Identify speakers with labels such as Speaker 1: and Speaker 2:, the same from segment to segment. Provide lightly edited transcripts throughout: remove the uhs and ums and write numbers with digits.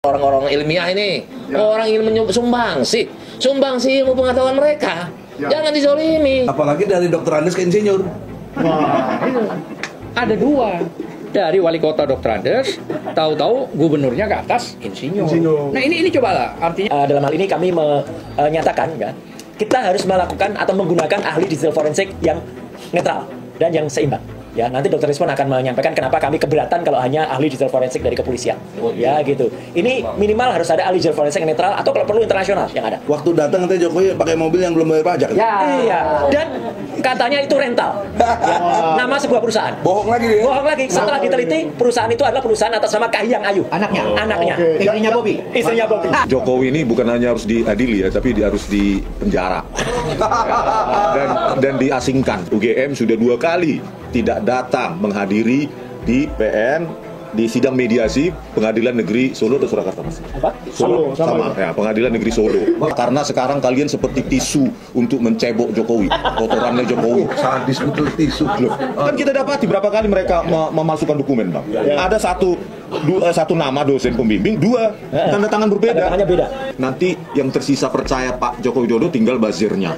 Speaker 1: Orang-orang ilmiah ini, orang ingin sumbangsi ilmu pengetahuan mereka, jangan dizolimi.
Speaker 2: Apalagi dari dokter Andes ke insinyur.
Speaker 3: Wah, itu ada dua. Dari wali kota Dr. Andes, tahu-tahu gubernurnya ke atas insinyur. Nah ini cobalah, artinya
Speaker 4: dalam hal ini kami menyatakan ya, kita harus melakukan atau menggunakan ahli digital forensik yang netral dan yang seimbang. Ya, nanti Dr. Rizwan akan menyampaikan kenapa kami keberatan kalau hanya ahli digital forensik dari kepolisian. Ya, gitu. Ini minimal harus ada ahli digital forensik yang netral atau kalau perlu internasional yang ada.
Speaker 2: Waktu datang nanti Jokowi pakai mobil yang belum bayar pajak.
Speaker 4: Ya, iya. Dan katanya itu rental. Ya, nama sebuah perusahaan.
Speaker 2: Bohong lagi dia.
Speaker 4: Bohong lagi. Setelah diteliti, perusahaan itu adalah perusahaan atas nama Kahiyang Ayu.
Speaker 3: anaknya.
Speaker 4: Anaknya.
Speaker 3: Istrinya Bobby.
Speaker 4: Istrinya Bobby.
Speaker 5: Jokowi ini bukan hanya harus diadili ya, tapi harus dipenjara dan diasingkan. UGM sudah 2 kali tidak datang menghadiri di PN di sidang mediasi Pengadilan Negeri Solo atau Surakarta, Mas?
Speaker 4: Apa?
Speaker 5: Solo sama ya, Pengadilan Negeri Solo. Karena sekarang kalian seperti tisu untuk mencebok Jokowi, kotorannya Jokowi.
Speaker 2: Sadis betul tisu.
Speaker 5: Loh, kan kita dapati berapa kali mereka memasukkan dokumen, Bang. Ada satu nama dosen pembimbing, 2 tanda tangan berbeda.
Speaker 4: Tanda tangannya beda.
Speaker 5: Nanti yang tersisa percaya Pak Joko Widodo tinggal bazirnya.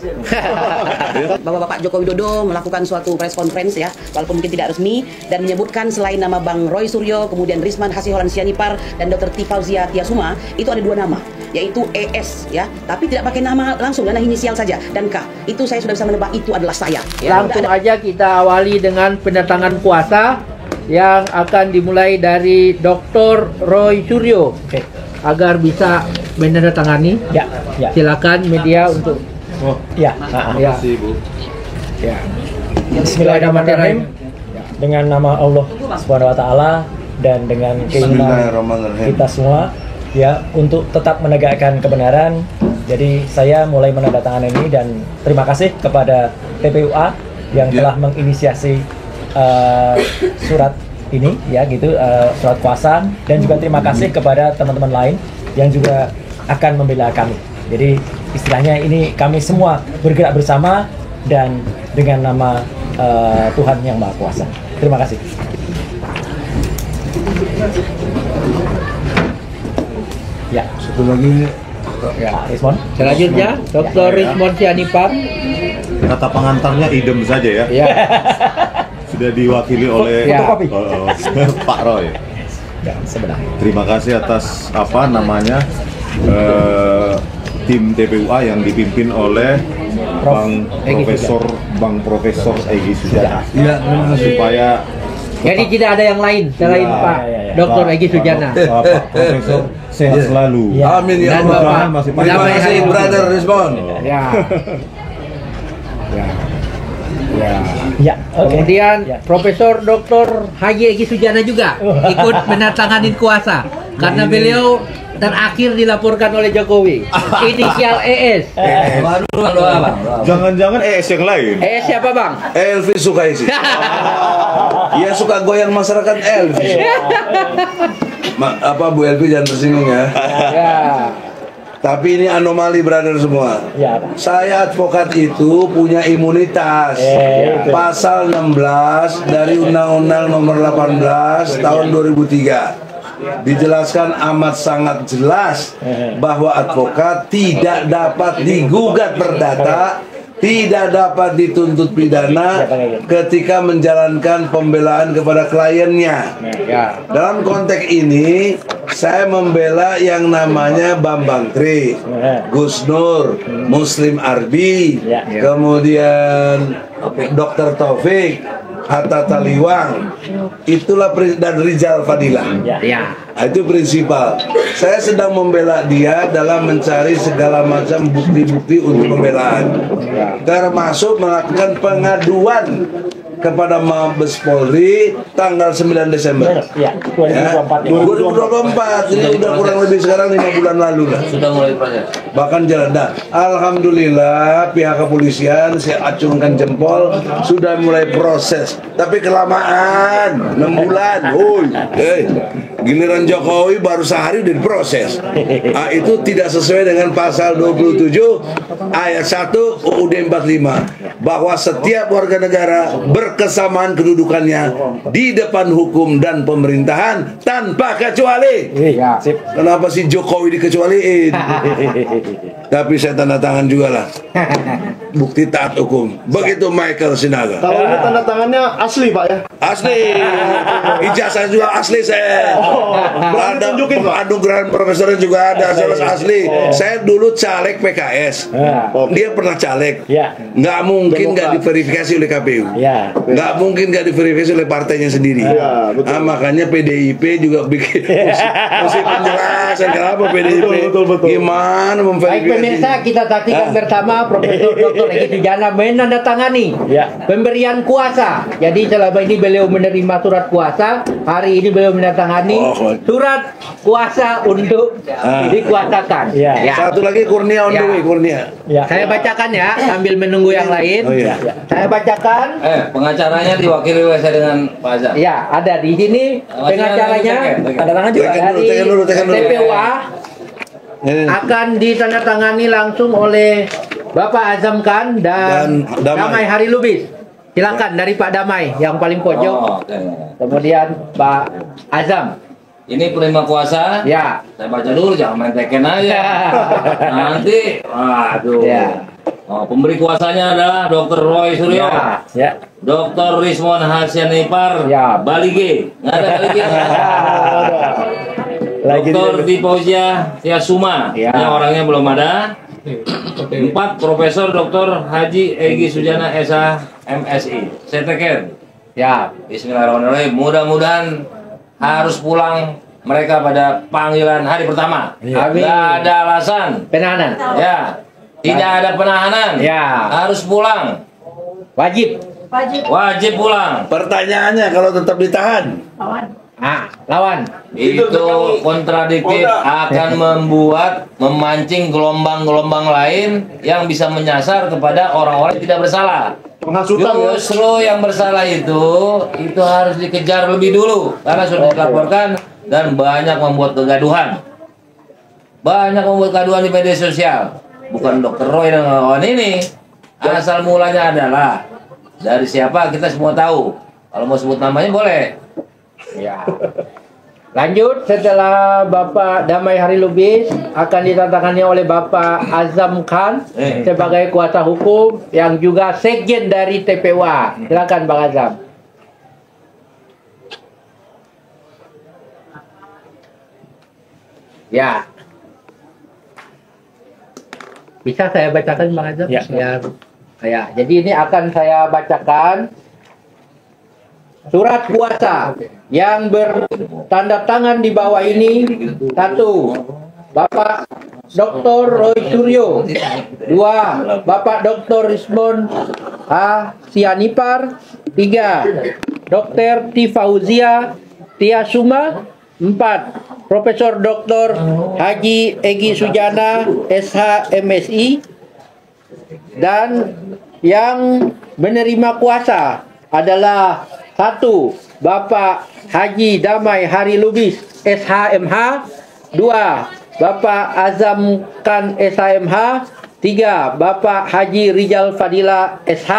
Speaker 6: Bahwa Bapak Joko Widodo melakukan suatu press conference ya, walaupun mungkin tidak resmi, dan menyebutkan selain nama Bang Roy Suryo, kemudian Risman Hasiholan Sianipar, dan Dr. Tifauzia Tiasuma, itu ada 2 nama, yaitu ES ya, tapi tidak pakai nama langsung, karena inisial saja, dan K. Itu saya sudah bisa menebak itu adalah saya. Ya.
Speaker 7: Langsung aja kita awali dengan pendatangan kuasa yang akan dimulai dari Dr. Roy Suryo.
Speaker 4: Oke.
Speaker 7: Agar bisa menandatangani.
Speaker 4: Ya, ya.
Speaker 7: Silakan media untuk.
Speaker 4: Ya.
Speaker 7: Ya.
Speaker 5: Bu.
Speaker 4: Ya. Bismillahirrahmanirrahim. Dengan nama Allah Subhanahu wa taala dan dengan keinginan kita semua ya untuk tetap menegakkan kebenaran. Jadi saya mulai menandatangani ini dan terima kasih kepada TPUA yang telah menginisiasi surat ini ya gitu, surat kuasa, dan juga terima kasih kepada teman-teman lain yang juga akan membela kami. Jadi istilahnya ini kami semua bergerak bersama dan dengan nama Tuhan yang Maha Kuasa. Terima kasih. Ya,
Speaker 2: Satu lagi
Speaker 4: ya, Rismon.
Speaker 7: Selanjutnya Dr. Rismon Sianipar.
Speaker 5: Kata pengantarnya idem saja ya.
Speaker 7: Ya.
Speaker 5: Sudah diwakili oleh
Speaker 7: Ya.
Speaker 5: Pak Roy.
Speaker 4: Ya, sebenarnya.
Speaker 5: Terima kasih atas tim TPUA yang dipimpin oleh Bang Profesor Egy Sujana.
Speaker 2: Iya, terima kasih.
Speaker 5: Supaya
Speaker 7: Jadi tidak ada yang lain selain Pak Dr. Egy Sujana.
Speaker 5: Pak Profesor sehat selalu.
Speaker 4: Ya.
Speaker 2: Amin ya
Speaker 7: Dan
Speaker 2: Allah.
Speaker 7: Bapak
Speaker 2: Terima kasih brother Respon.
Speaker 7: Ya. Ya. Ya.
Speaker 4: Ya, oke.
Speaker 7: Kemudian
Speaker 4: Ya.
Speaker 7: Profesor Dr. Haji Egy Sujana juga ikut menandatangani kuasa karena beliau terakhir dilaporkan oleh Jokowi. Inisial ES.
Speaker 5: Jangan-jangan ES yang lain.
Speaker 7: ES siapa Bang?
Speaker 2: Elvi Sukaisi. Iya suka goyang masyarakat Elvi. Bu Elvi jangan tersinggung ya.
Speaker 7: Ya.
Speaker 2: Tapi ini anomali brother semua.
Speaker 4: Ya.
Speaker 2: Saya advokat itu punya imunitas. Pasal 16 dari Undang-Undang Nomor 18 tahun 2003. Dijelaskan amat sangat jelas bahwa advokat tidak dapat digugat perdata, tidak dapat dituntut pidana ketika menjalankan pembelaan kepada kliennya. Dalam konteks ini saya membela yang namanya Bambang Tri, Gus Nur, Muslim Arbi, kemudian Dr. Taufik, Hatta Taliwang, itulah dan Rizal Fadilah.
Speaker 7: Ya.
Speaker 2: Itu prinsipal. Saya sedang membela dia dalam mencari segala macam bukti-bukti untuk pembelaan, termasuk melakukan pengaduan kepada Mabes Polri tanggal 9 Desember.
Speaker 4: Ya, 2024.
Speaker 2: 2024. Ini udah kurang lebih sekarang 5 bulan lalu lah.
Speaker 1: Sudah mulai proses.
Speaker 2: Bahkan jalan. Nah, alhamdulillah pihak kepolisian saya acungkan jempol sudah mulai proses. Tapi kelamaan 6 bulan. Giliran Jokowi baru sehari udah diproses. Nah, itu tidak sesuai dengan pasal 27 ayat 1 UUD 45. bahwa setiap warga negara berkesamaan kedudukannya di depan hukum dan pemerintahan tanpa kecuali.
Speaker 4: Ya, sip.
Speaker 2: Kenapa si Jokowi dikecualiin? Tapi saya tanda tangan juga lah. Bukti taat hukum. Begitu Michael Sinaga.
Speaker 8: Kalau ini tanda tangannya asli Pak ya?
Speaker 2: Asli. Ijazah juga asli saya. Ada anugerah profesornya juga ada. Jelas asli. Saya dulu caleg PKS. Dia pernah caleg. Nggak mungkin nggak diverifikasi oleh KPU. Nggak mungkin nggak diverifikasi oleh partainya sendiri. Makanya PDIP juga bikin mesti penjelasan kenapa PDIP. Gimana memverifikasi.
Speaker 7: Baik pemirsa, kita saksikan bersama Profesor Dr. Egy Sujana menandatangani pemberian kuasa. Jadi selama ini beliau menerima surat kuasa, hari ini beliau menandatangani surat kuasa untuk dikuasakan.
Speaker 2: Satu lagi Kurnia on the way, Kurnia.
Speaker 7: Saya bacakan ya sambil menunggu yang lain. Saya bacakan.
Speaker 1: Pengacaranya diwakili oleh saya dengan Pak Azam.
Speaker 7: Ya, ada di sini pengacaranya.
Speaker 4: Tanda tangan juga.
Speaker 2: Tekan dulu.
Speaker 7: TPWA akan ditandatangani langsung oleh Bapak Azam Khan dan Damai Hari Lubis. Silakan dari Pak Damai yang paling pojok. Kemudian Pak Azam.
Speaker 1: Ini penerima kuasa.
Speaker 7: Ya.
Speaker 1: Saya baca dulu, jangan main teken aja. Nanti, waduh. Pemberi kuasanya adalah Dr. Roy Suryo, Dr. Rismon Hasyanipar, Bali G. Nggak ada Bali G. Dr. Tifauzia Tiasuma, ini orangnya belum ada. 4. Profesor Dr. Haji Egy Sujana SH MSI. Saya teken. Bismillahirrahmanirrahim. Mudah-mudahan harus pulang mereka pada panggilan hari pertama. Tidak ada alasan
Speaker 7: penahanan.
Speaker 1: Tidak ada penahanan. Harus pulang.
Speaker 7: Wajib
Speaker 1: pulang.
Speaker 2: Pertanyaannya kalau tetap ditahan.
Speaker 7: Lawan.
Speaker 1: Itu kontradiktif, akan memancing gelombang-gelombang lain yang bisa menyasar kepada orang-orang yang tidak bersalah. Justru yang bersalah itu harus dikejar lebih dulu karena sudah dilaporkan dan banyak membuat kegaduhan. Di media sosial. Bukan Dr. Roy dan kawan ini. Asal mulanya adalah dari siapa kita semua tahu. Kalau mau sebut namanya boleh.
Speaker 7: Lanjut, setelah Bapak Damai Hari Lubis akan ditandatangani oleh Bapak Azam Khan sebagai kuasa hukum yang juga sekjen dari TPWA. Silakan Bang Azam. Bisa saya bacakan Bang Azam? Jadi ini akan saya bacakan surat kuasa yang bertanda tangan di bawah ini. 1. Bapak Dr. Roy Suryo. 2. Bapak Dr. Rismon Hasyanipar. 3. Dr. Tifauzia Tiasuma. 4. Profesor Dr. Haji Egy Sujana SH MSI. Dan yang menerima kuasa adalah 1. Bapak Haji Damai Hari Lubis SHMH. 2. Bapak Azam Khan SHMH. 3. Bapak Haji Rizal Fadila SH.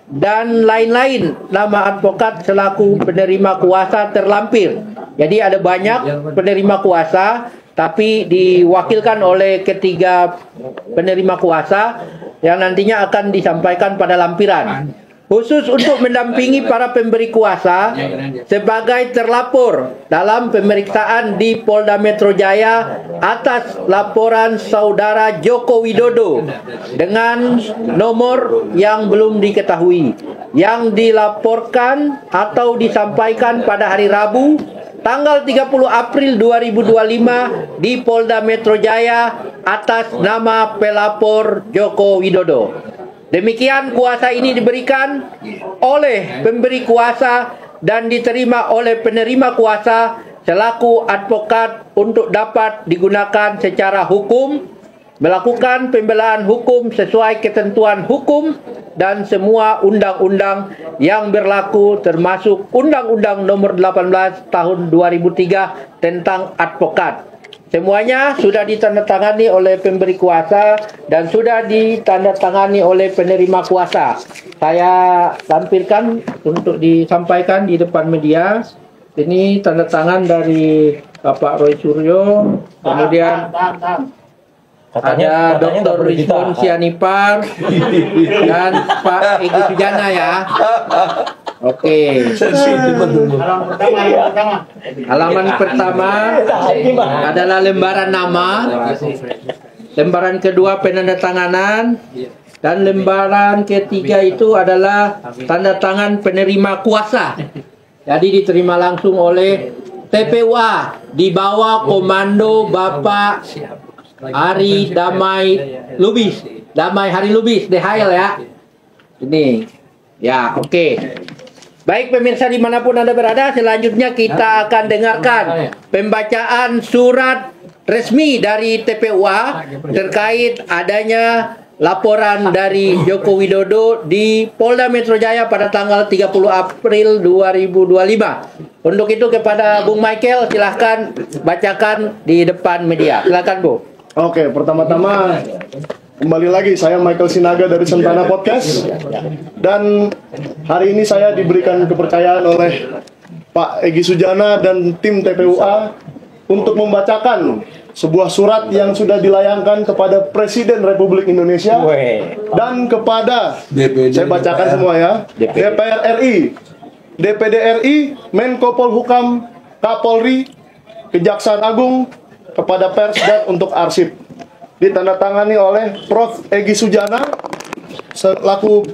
Speaker 7: Dan lain-lain nama advokat selaku penerima kuasa terlampir. Jadi ada banyak penerima kuasa, tapi diwakilkan oleh ketiga penerima kuasa yang nantinya akan disampaikan pada lampiran. Khusus untuk mendampingi para pemberi kuasa sebagai terlapor dalam pemeriksaan di Polda Metro Jaya atas laporan saudara Joko Widodo dengan nomor yang belum diketahui, yang dilaporkan atau disampaikan pada hari Rabu tanggal 30 April 2025 di Polda Metro Jaya atas nama pelapor Joko Widodo. Demikian kuasa ini diberikan oleh pemberi kuasa dan diterima oleh penerima kuasa selaku advokat untuk dapat digunakan secara hukum, melakukan pembelaan hukum sesuai ketentuan hukum dan semua undang-undang yang berlaku termasuk Undang-Undang Nomor 18 Tahun 2003 tentang advokat. Semuanya sudah ditandatangani oleh pemberi kuasa dan sudah ditandatangani oleh penerima kuasa. Saya tampilkan untuk disampaikan di depan media. Ini tanda tangan dari Bapak Roy Suryo, kemudian ada Dr. Rizwan Sianipar dan Pak Egy Sujana ya. Oke. Halaman pertama adalah lembaran nama. Lembaran kedua penandatanganan. Dan lembaran ketiga itu adalah tanda tangan penerima kuasa. Jadi diterima langsung oleh TPUA di bawah komando Bapak Hari Damai Lubis. Damai Hari Lubis, DHL ya. Ini. Ya, oke. Baik pemirsa dimanapun Anda berada, selanjutnya kita akan dengarkan pembacaan surat resmi dari TPUA terkait adanya laporan dari Joko Widodo di Polda Metro Jaya pada tanggal 30 April 2025. Untuk itu kepada Bung Michael silahkan bacakan di depan media. Silakan Bu.
Speaker 8: Oke, pertama-tama kembali lagi saya Michael Sinaga dari Sentana Podcast. Dan hari ini saya diberikan kepercayaan oleh Pak Egy Sujana dan tim TPUA untuk membacakan sebuah surat yang sudah dilayangkan kepada Presiden Republik Indonesia dan kepada saya bacakan semua ya, DPR RI, DPD RI, Menko Polhukam, Kapolri, Kejaksaan Agung, kepada pers dan untuk arsip. Ditandatangani oleh Prof. Egy Sujana selaku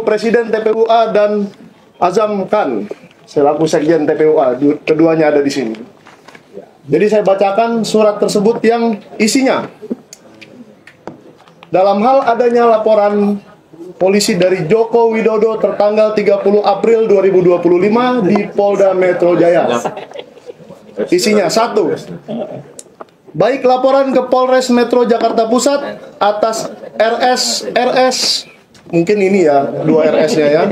Speaker 8: Presiden TPUA dan Azam Khan selaku Sekjen TPUA. Keduanya ada di sini. Jadi saya bacakan surat tersebut yang isinya dalam hal adanya laporan polisi dari Joko Widodo tertanggal 30 April 2025 di Polda Metro Jaya. Isinya 1. Baik laporan ke Polres Metro Jakarta Pusat atas RS mungkin ini ya, 2 RS-nya ya.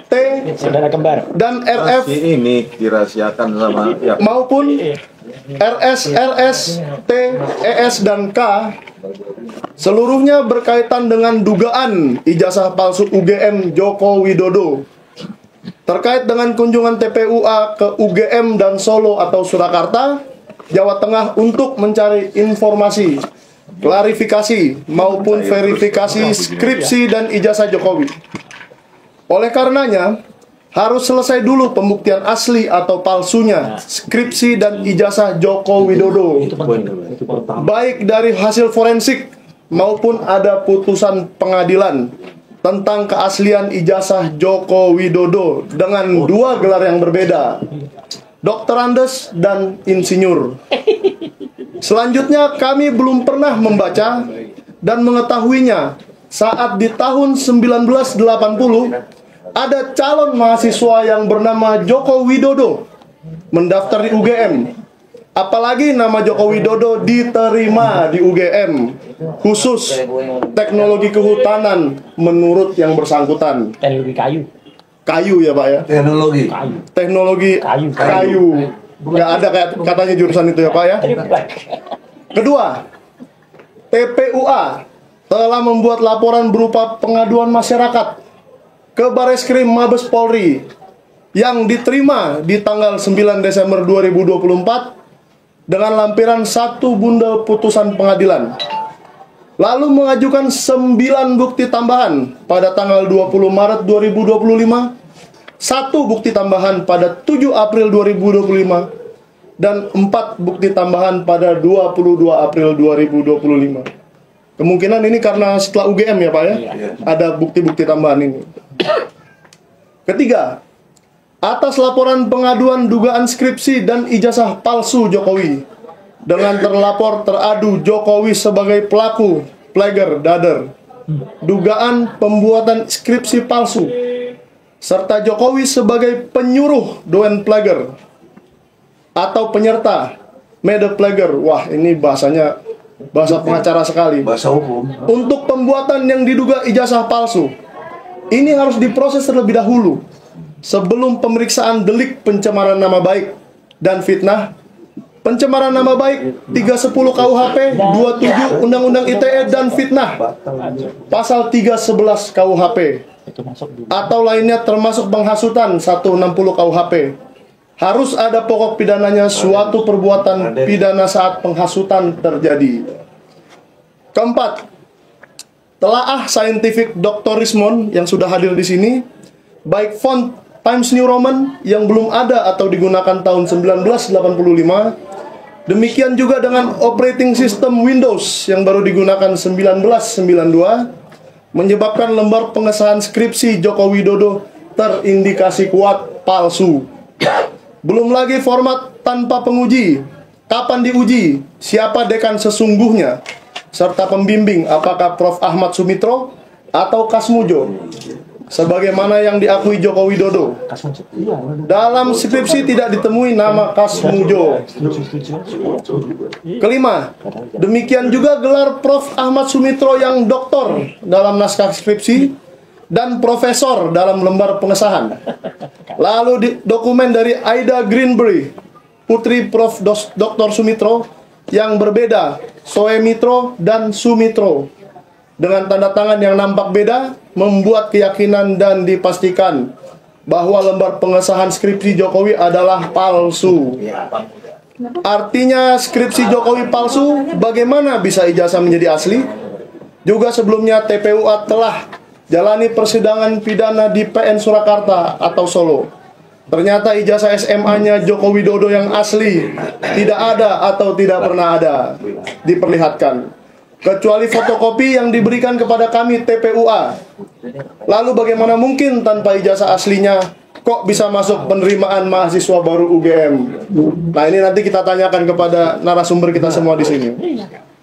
Speaker 8: T
Speaker 4: saudara kembar
Speaker 8: dan RF
Speaker 5: ini dirahasiakan sama ya.
Speaker 8: maupun RS, T, ES dan K seluruhnya berkaitan dengan dugaan ijazah palsu UGM Joko Widodo terkait dengan kunjungan TPUA ke UGM dan Solo atau Surakarta, Jawa Tengah untuk mencari informasi, klarifikasi maupun verifikasi skripsi dan ijazah Jokowi. Oleh karenanya, harus selesai dulu pembuktian asli atau palsunya skripsi dan ijazah Joko Widodo, baik dari hasil forensik maupun ada putusan pengadilan tentang keaslian ijazah Joko Widodo dengan 2 gelar yang berbeda, Dokter Andes dan Insinyur. Selanjutnya, kami belum pernah membaca dan mengetahuinya saat di tahun 1980 ada calon mahasiswa yang bernama Joko Widodo mendaftar di UGM. Apalagi nama Joko Widodo diterima di UGM khusus teknologi kehutanan menurut yang bersangkutan.
Speaker 4: teknologi
Speaker 8: Kayu ya Pak ya? Teknologi kayu. Nggak ada kayak katanya jurusan itu ya Pak ya? Kedua, TPUA telah membuat laporan berupa pengaduan masyarakat ke Bareskrim Mabes Polri yang diterima di tanggal 9 Desember 2024 dengan lampiran 1 bundel putusan pengadilan. Lalu mengajukan 9 bukti tambahan pada tanggal 20 Maret 2025, 1 bukti tambahan pada 7 April 2025, dan 4 bukti tambahan pada 22 April 2025. Kemungkinan ini karena setelah UGM ya Pak ya, ada bukti-bukti tambahan ini. Ketiga, atas laporan pengaduan dugaan skripsi dan ijazah palsu Jokowi dengan terlapor teradu Jokowi sebagai pelaku plagiar dader, dugaan pembuatan skripsi palsu, serta Jokowi sebagai penyuruh doen plagiar atau penyerta mede plagiar. Wah, ini bahasanya bahasa pengacara sekali.
Speaker 2: Bahasa hukum.
Speaker 8: Untuk pembuatan yang diduga ijazah palsu, ini harus diproses terlebih dahulu sebelum pemeriksaan delik pencemaran nama baik dan fitnah pencemaran nama baik 310 KUHP, 27 Undang-Undang ITE, dan fitnah pasal 311 KUHP atau lainnya termasuk penghasutan 160 KUHP. Harus ada pokok pidananya suatu perbuatan pidana saat penghasutan terjadi. Keempat, telaah saintifik Dr. Rismond yang sudah hadir di sini, baik font Times New Roman yang belum ada atau digunakan tahun 1985, demikian juga dengan operating system Windows yang baru digunakan 1992, menyebabkan lembar pengesahan skripsi Joko Widodo terindikasi kuat palsu. Belum lagi format tanpa penguji, kapan diuji, siapa dekan sesungguhnya, serta pembimbing apakah Prof. Ahmad Sumitro atau Kasmujo, sebagaimana yang diakui Joko Widodo. Dalam skripsi tidak ditemui nama Kasmujo. Kelima, demikian juga gelar Prof. Ahmad Sumitro yang doktor dalam naskah skripsi dan profesor dalam lembar pengesahan. Lalu dokumen dari Aida Greenberry, putri Prof. Dr. Sumitro, yang berbeda, Soemitro dan Sumitro, dengan tanda tangan yang nampak beda, membuat keyakinan dan dipastikan bahwa lembar pengesahan skripsi Jokowi adalah palsu. Artinya skripsi Jokowi palsu, bagaimana bisa ijazah menjadi asli? Juga sebelumnya TPUA telah jalani persidangan pidana di PN Surakarta atau Solo. Ternyata ijazah SMA-nya Joko Widodo yang asli tidak ada atau tidak pernah ada diperlihatkan, kecuali fotokopi yang diberikan kepada kami TPUA. Lalu bagaimana mungkin tanpa ijazah aslinya kok bisa masuk penerimaan mahasiswa baru UGM? Nah, ini nanti kita tanyakan kepada narasumber kita semua di sini.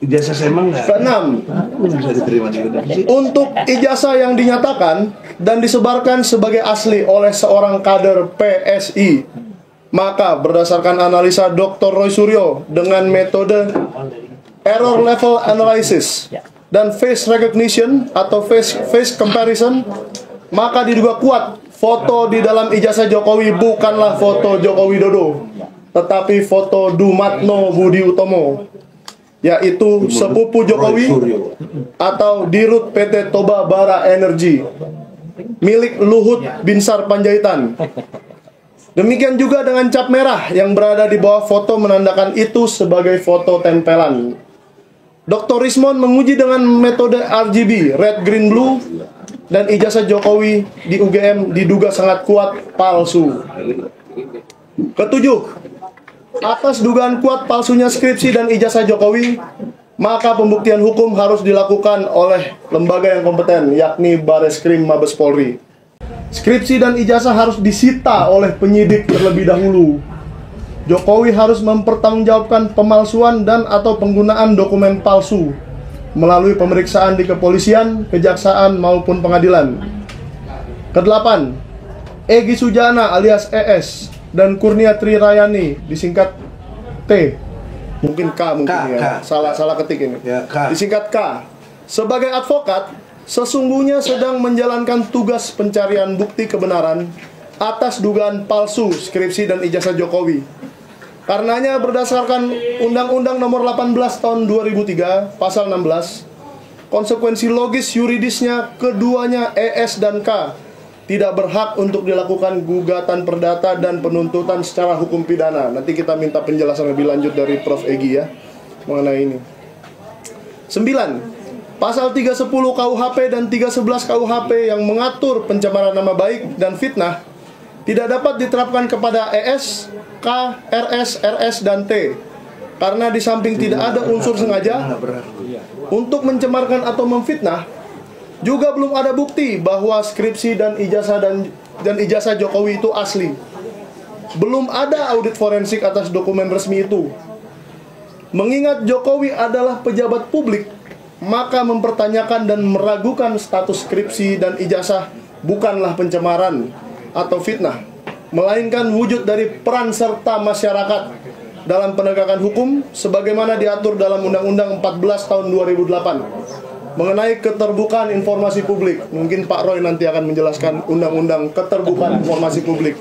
Speaker 2: Ijazah SMA enggak?
Speaker 8: Keenam,
Speaker 2: Bisa diterima di universitas.
Speaker 8: untuk ijazah yang dinyatakan dan disebarkan sebagai asli oleh seorang kader PSI, maka berdasarkan analisa Dr. Roy Suryo dengan metode error level analysis dan face recognition atau face comparison, maka diduga kuat foto di dalam ijazah Jokowi bukanlah foto Joko Widodo, tetapi foto Dumatno Budi Utomo, yaitu sepupu Jokowi atau Dirut PT Toba Bara Energy milik Luhut Binsar Panjaitan. Demikian juga dengan cap merah yang berada di bawah foto menandakan itu sebagai foto tempelan. Dr. Rismond menguji dengan metode RGB, red, green, blue, dan ijazah Jokowi di UGM diduga sangat kuat palsu. Ketujuh, atas dugaan kuat palsunya skripsi dan ijazah Jokowi, maka pembuktian hukum harus dilakukan oleh lembaga yang kompeten, yakni Bareskrim Mabes Polri. Skripsi dan ijazah harus disita oleh penyidik terlebih dahulu. Jokowi harus mempertanggungjawabkan pemalsuan dan atau penggunaan dokumen palsu melalui pemeriksaan di kepolisian, kejaksaan maupun pengadilan. Kedelapan, Egy Sujana alias ES dan Kurnia Trirayani disingkat T, mungkin K mungkin ya, salah ketik ini ya, disingkat K, sebagai advokat sesungguhnya sedang menjalankan tugas pencarian bukti kebenaran atas dugaan palsu skripsi dan ijazah Jokowi. Karenanya berdasarkan Undang-Undang Nomor 18 Tahun 2003 Pasal 16, konsekuensi logis yuridisnya keduanya ES dan K tidak berhak untuk dilakukan gugatan perdata dan penuntutan secara hukum pidana. Nanti kita minta penjelasan lebih lanjut dari Prof. Egy ya mengenai ini. 9. Pasal 310 KUHP dan 311 KUHP yang mengatur pencemaran nama baik dan fitnah tidak dapat diterapkan kepada ES, K, RS, RS, dan T, karena di samping tidak ada unsur sengaja untuk mencemarkan atau memfitnah, juga belum ada bukti bahwa skripsi dan ijazah Jokowi itu asli. Belum ada audit forensik atas dokumen resmi itu. Mengingat Jokowi adalah pejabat publik, maka mempertanyakan dan meragukan status skripsi dan ijazah bukanlah pencemaran atau fitnah, melainkan wujud dari peran serta masyarakat dalam penegakan hukum sebagaimana diatur dalam Undang-Undang 14 Tahun 2008 mengenai keterbukaan informasi publik. Mungkin Pak Roy nanti akan menjelaskan Undang-Undang keterbukaan informasi publik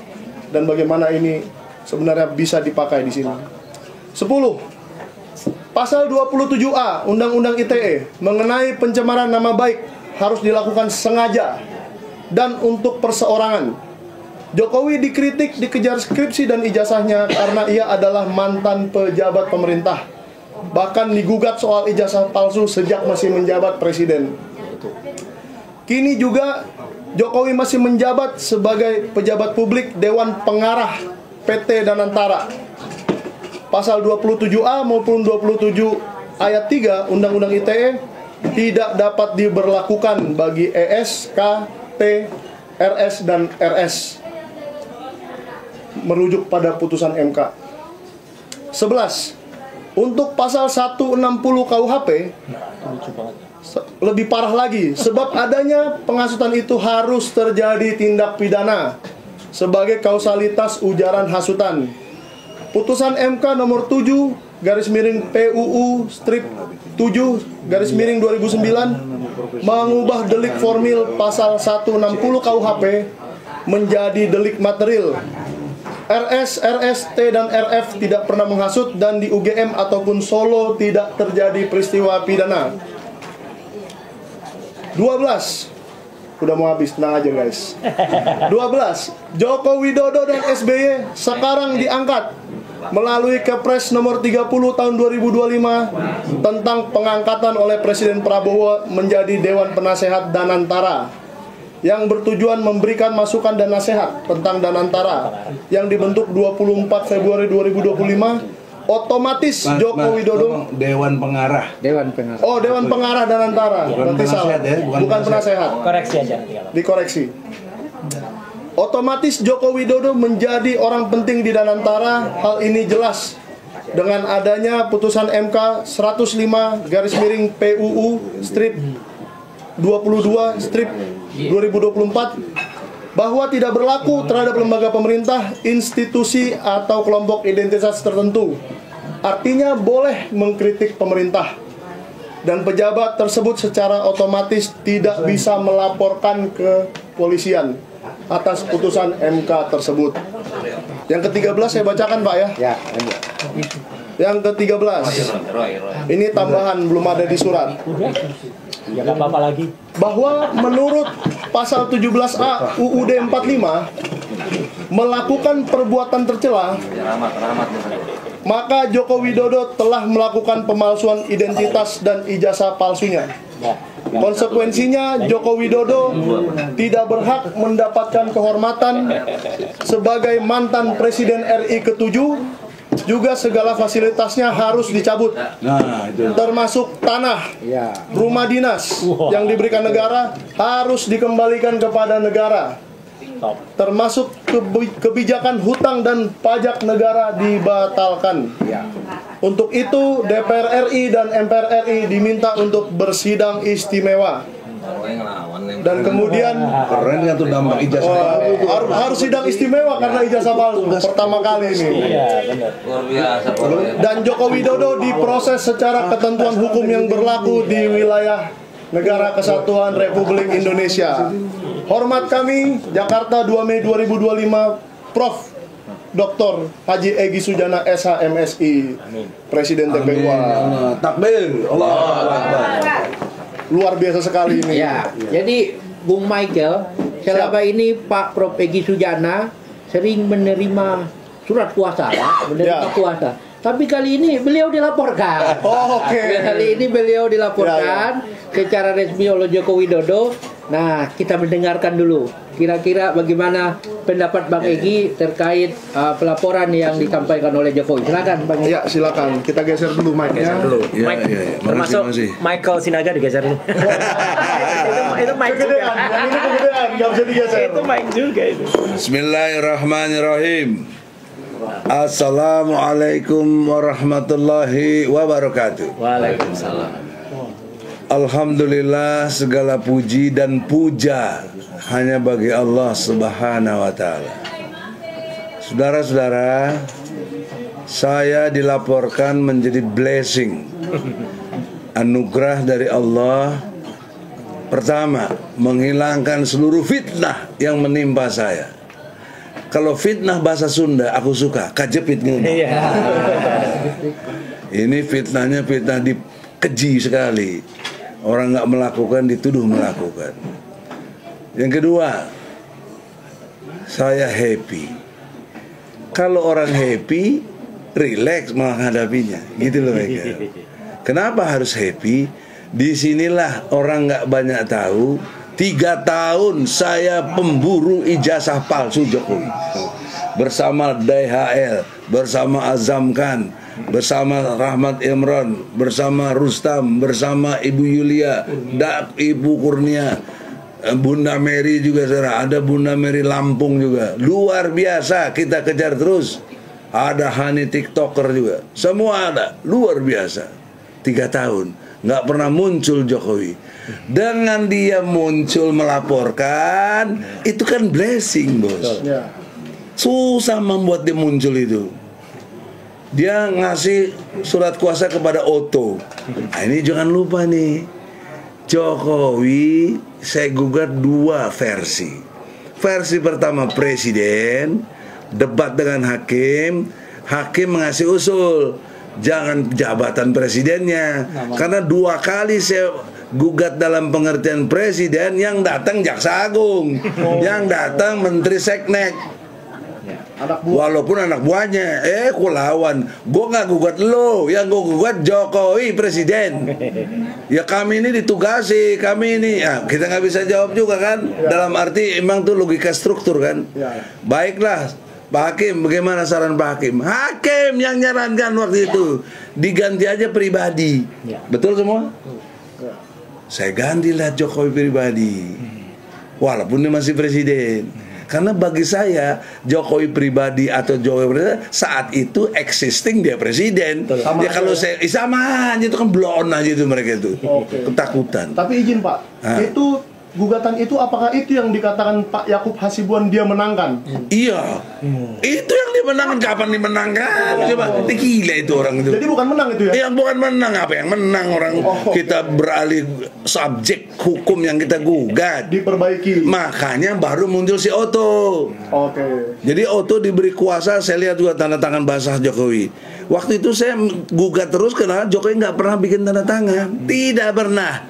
Speaker 8: dan bagaimana ini sebenarnya bisa dipakai di sini. 10. Pasal 27A Undang-Undang ITE mengenai pencemaran nama baik harus dilakukan sengaja dan untuk perseorangan. Jokowi dikritik, dikejar skripsi dan ijazahnya karena ia adalah mantan pejabat pemerintah. Bahkan digugat soal ijazah palsu sejak masih menjabat presiden. Kini juga Jokowi masih menjabat sebagai pejabat publik Dewan Pengarah PT Danantara. Pasal 27A maupun 27 ayat 3 Undang-Undang ITE tidak dapat diberlakukan bagi ES, K, T, RS, dan RS. Merujuk pada putusan MK. 11. Untuk pasal 160 KUHP lebih parah lagi, sebab adanya penghasutan itu harus terjadi tindak pidana sebagai kausalitas ujaran hasutan. Putusan MK nomor 7 garis miring PUU strip 7 garis miring 2009 mengubah delik formil pasal 160 KUHP menjadi delik material. RS, RST, dan RF tidak pernah menghasut dan di UGM ataupun Solo tidak terjadi peristiwa pidana. 12. Udah mau habis, tenang aja guys. 12. Joko Widodo dan SBY sekarang diangkat melalui Kepres nomor 30 tahun 2025 tentang pengangkatan oleh Presiden Prabowo menjadi Dewan Penasehat Danantara yang bertujuan memberikan masukan dan nasihat tentang Danantara yang dibentuk 24 Februari 2025. Otomatis Joko Widodo
Speaker 2: Dewan Pengarah.
Speaker 8: Oh, Dewan Pengarah Danantara. Berarti salah.
Speaker 2: Ya,
Speaker 8: bukan penasehat.
Speaker 4: Koreksi aja.
Speaker 8: Dikoreksi. Otomatis Joko Widodo menjadi orang penting di Danantara. Hal ini jelas dengan adanya putusan MK 105 garis miring PUU strip 22 strip 2024 bahwa tidak berlaku terhadap lembaga pemerintah, institusi atau kelompok identitas tertentu. Artinya boleh mengkritik pemerintah dan pejabat tersebut secara otomatis tidak bisa melaporkan ke polisian atas putusan MK tersebut. Yang ke-13 saya bacakan Pak ya. Yang ke-13 ini tambahan, belum ada di surat.
Speaker 4: Ya nggak apa-apa lagi.
Speaker 8: Bahwa menurut pasal 17A UUD 45 melakukan perbuatan tercela, maka Joko Widodo telah melakukan pemalsuan identitas dan ijazah palsunya. Konsekuensinya Joko Widodo tidak berhak mendapatkan kehormatan sebagai mantan Presiden RI ke-7. Juga segala fasilitasnya harus dicabut, termasuk tanah, rumah dinas yang diberikan negara harus dikembalikan kepada negara, termasuk kebijakan hutang dan pajak negara dibatalkan. Untuk itu DPR RI dan MPR RI diminta untuk bersidang istimewa. Dan kemudian
Speaker 2: keren kan tuh dampak ijazah
Speaker 8: harus sidang istimewa karena ijazah palsu pertama kali ini. Dan Joko Widodo diproses secara ketentuan hukum yang berlaku di wilayah Negara Kesatuan Republik Indonesia. Hormat kami, Jakarta 2 Mei 2025, Prof. Dr. Haji Egy Sujana SH MSI, Presiden TPU.
Speaker 2: Takbir, Allah Akbar.
Speaker 8: Luar biasa sekali ini.
Speaker 7: Ya, jadi Bung Michael, selama ini Pak Prof. Egy Sujana sering menerima surat kuasa, menerima kuasa. Tapi kali ini beliau dilaporkan.
Speaker 8: Oh, oke.
Speaker 7: Kali ini beliau dilaporkan secara resmi oleh Joko Widodo. Nah, kita mendengarkan dulu. Kira-kira bagaimana pendapat Bang Egy terkait pelaporan yang disampaikan oleh Jokowi. Silakan Bang Egy.
Speaker 8: Ya, silakan. Kita geser dulu mic-nya.
Speaker 4: Termasuk Michael Sinaga digeser dulu. itu mic juga.
Speaker 8: Yang ini kegedean, nggak bisa digeser.
Speaker 4: Itu mic juga itu.
Speaker 2: Bismillahirrahmanirrahim. Assalamualaikum warahmatullahi wabarakatuh.
Speaker 4: Waalaikumsalam.
Speaker 2: Alhamdulillah, segala puji dan puja hanya bagi Allah Subhanahu wa ta'ala. Saudara-saudara, saya dilaporkan menjadi blessing, anugerah dari Allah. Pertama, menghilangkan seluruh fitnah yang menimpa saya. Kalau fitnah bahasa Sunda aku suka, kajepit ngene. Ini fitnahnya fitnah dikeji sekali. Orang nggak melakukan dituduh melakukan. Yang kedua, saya happy. Kalau orang happy, relax menghadapinya, gitu loh mereka. Kenapa harus happy? Disinilah orang nggak banyak tahu. 3 tahun saya pemburu ijazah palsu Jokowi bersama DHL, bersama Azam Khan, bersama Rahmat Imran, bersama Rustam, bersama Ibu Yulia, Ibu Kurnia, Bunda Mary juga ada Bunda Mary Lampung juga. Luar biasa, kita kejar terus. Ada Hani TikToker juga, semua ada, luar biasa. 3 tahun nggak pernah muncul Jokowi. Dengan dia muncul melaporkan, itu kan blessing, bos. Susah membuat dia muncul itu. Dia ngasih surat kuasa kepada Otto. Nah, ini jangan lupa nih, Jokowi saya gugat 2 versi. Versi pertama presiden, debat dengan hakim, hakim mengasih usul jangan jabatan presidennya, karena 2 kali saya gugat dalam pengertian presiden, yang datang jaksa agung, yang datang menteri seknek, walaupun anak buahnya. Ku lawan, gue nggak gugat lo, yang gue gugat Jokowi presiden. Ya kami ini ditugasi, kami ini ya, kita nggak bisa jawab juga kan, dalam arti emang tuh logika struktur kan. Baiklah Pak Hakim, bagaimana saran Pak Hakim? Hakim yang nyarankan waktu itu diganti aja pribadi. Betul semua? Saya gantilah Jokowi pribadi, walaupun dia masih presiden. Karena bagi saya Jokowi pribadi atau Jokowi presiden saat itu existing dia presiden. Ya kalau saya sama aja, itu kan blow on aja itu mereka itu. Ketakutan.
Speaker 8: Tapi izin Pak, itu gugatan itu apakah itu yang dikatakan Pak Yakub Hasibuan dia menangkan?
Speaker 2: Iya, itu yang dia menangkan. Kapan dimenangkan? Coba, gila itu orang itu.
Speaker 8: Jadi bukan menang itu ya?
Speaker 2: Yang bukan menang, apa yang menang orang kita beralih subjek hukum yang kita gugat.
Speaker 8: Diperbaiki.
Speaker 2: Makanya baru muncul si Otto. Jadi Otto diberi kuasa, saya lihat juga tanda tangan basah Jokowi. Waktu itu saya gugat terus karena Jokowi nggak pernah bikin tanda tangan, tidak pernah.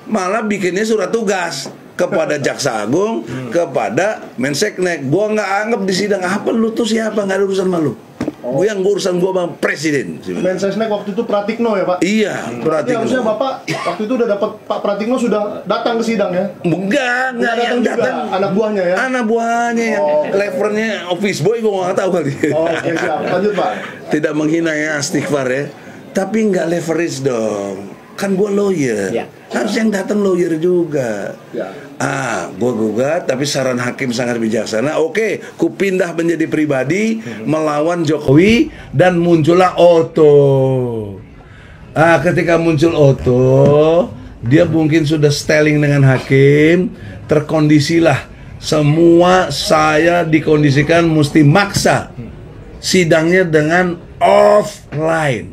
Speaker 2: Malah bikinnya surat tugas kepada Jaksa Agung, kepada Menseknek. Gua nggak anggap di sidang, apa lu tuh siapa, nggak ada urusan malu. Gue yang urusan gua bang presiden.
Speaker 8: Menseknek waktu itu Pratikno ya Pak?
Speaker 2: Iya, Pratikno.
Speaker 8: Harusnya Bapak waktu itu udah dapat Pak Pratikno sudah datang ke sidang ya?
Speaker 2: Enggak yang datang
Speaker 8: anak buahnya ya? Anak
Speaker 2: buahnya yang levelnya office boy, gua nggak tahu kali.
Speaker 8: Siap, lanjut Pak.
Speaker 2: Tidak menghina ya, istighfar ya. Tapi nggak leverage dong. Kan gue lawyer, harus yang datang lawyer juga. Gue gugat, tapi saran hakim sangat bijaksana. Oke, ku pindah menjadi pribadi melawan Jokowi dan muncullah Otto. Ketika muncul Otto, dia mungkin sudah styling dengan hakim, terkondisilah semua. Saya dikondisikan mesti maksa sidangnya dengan offline.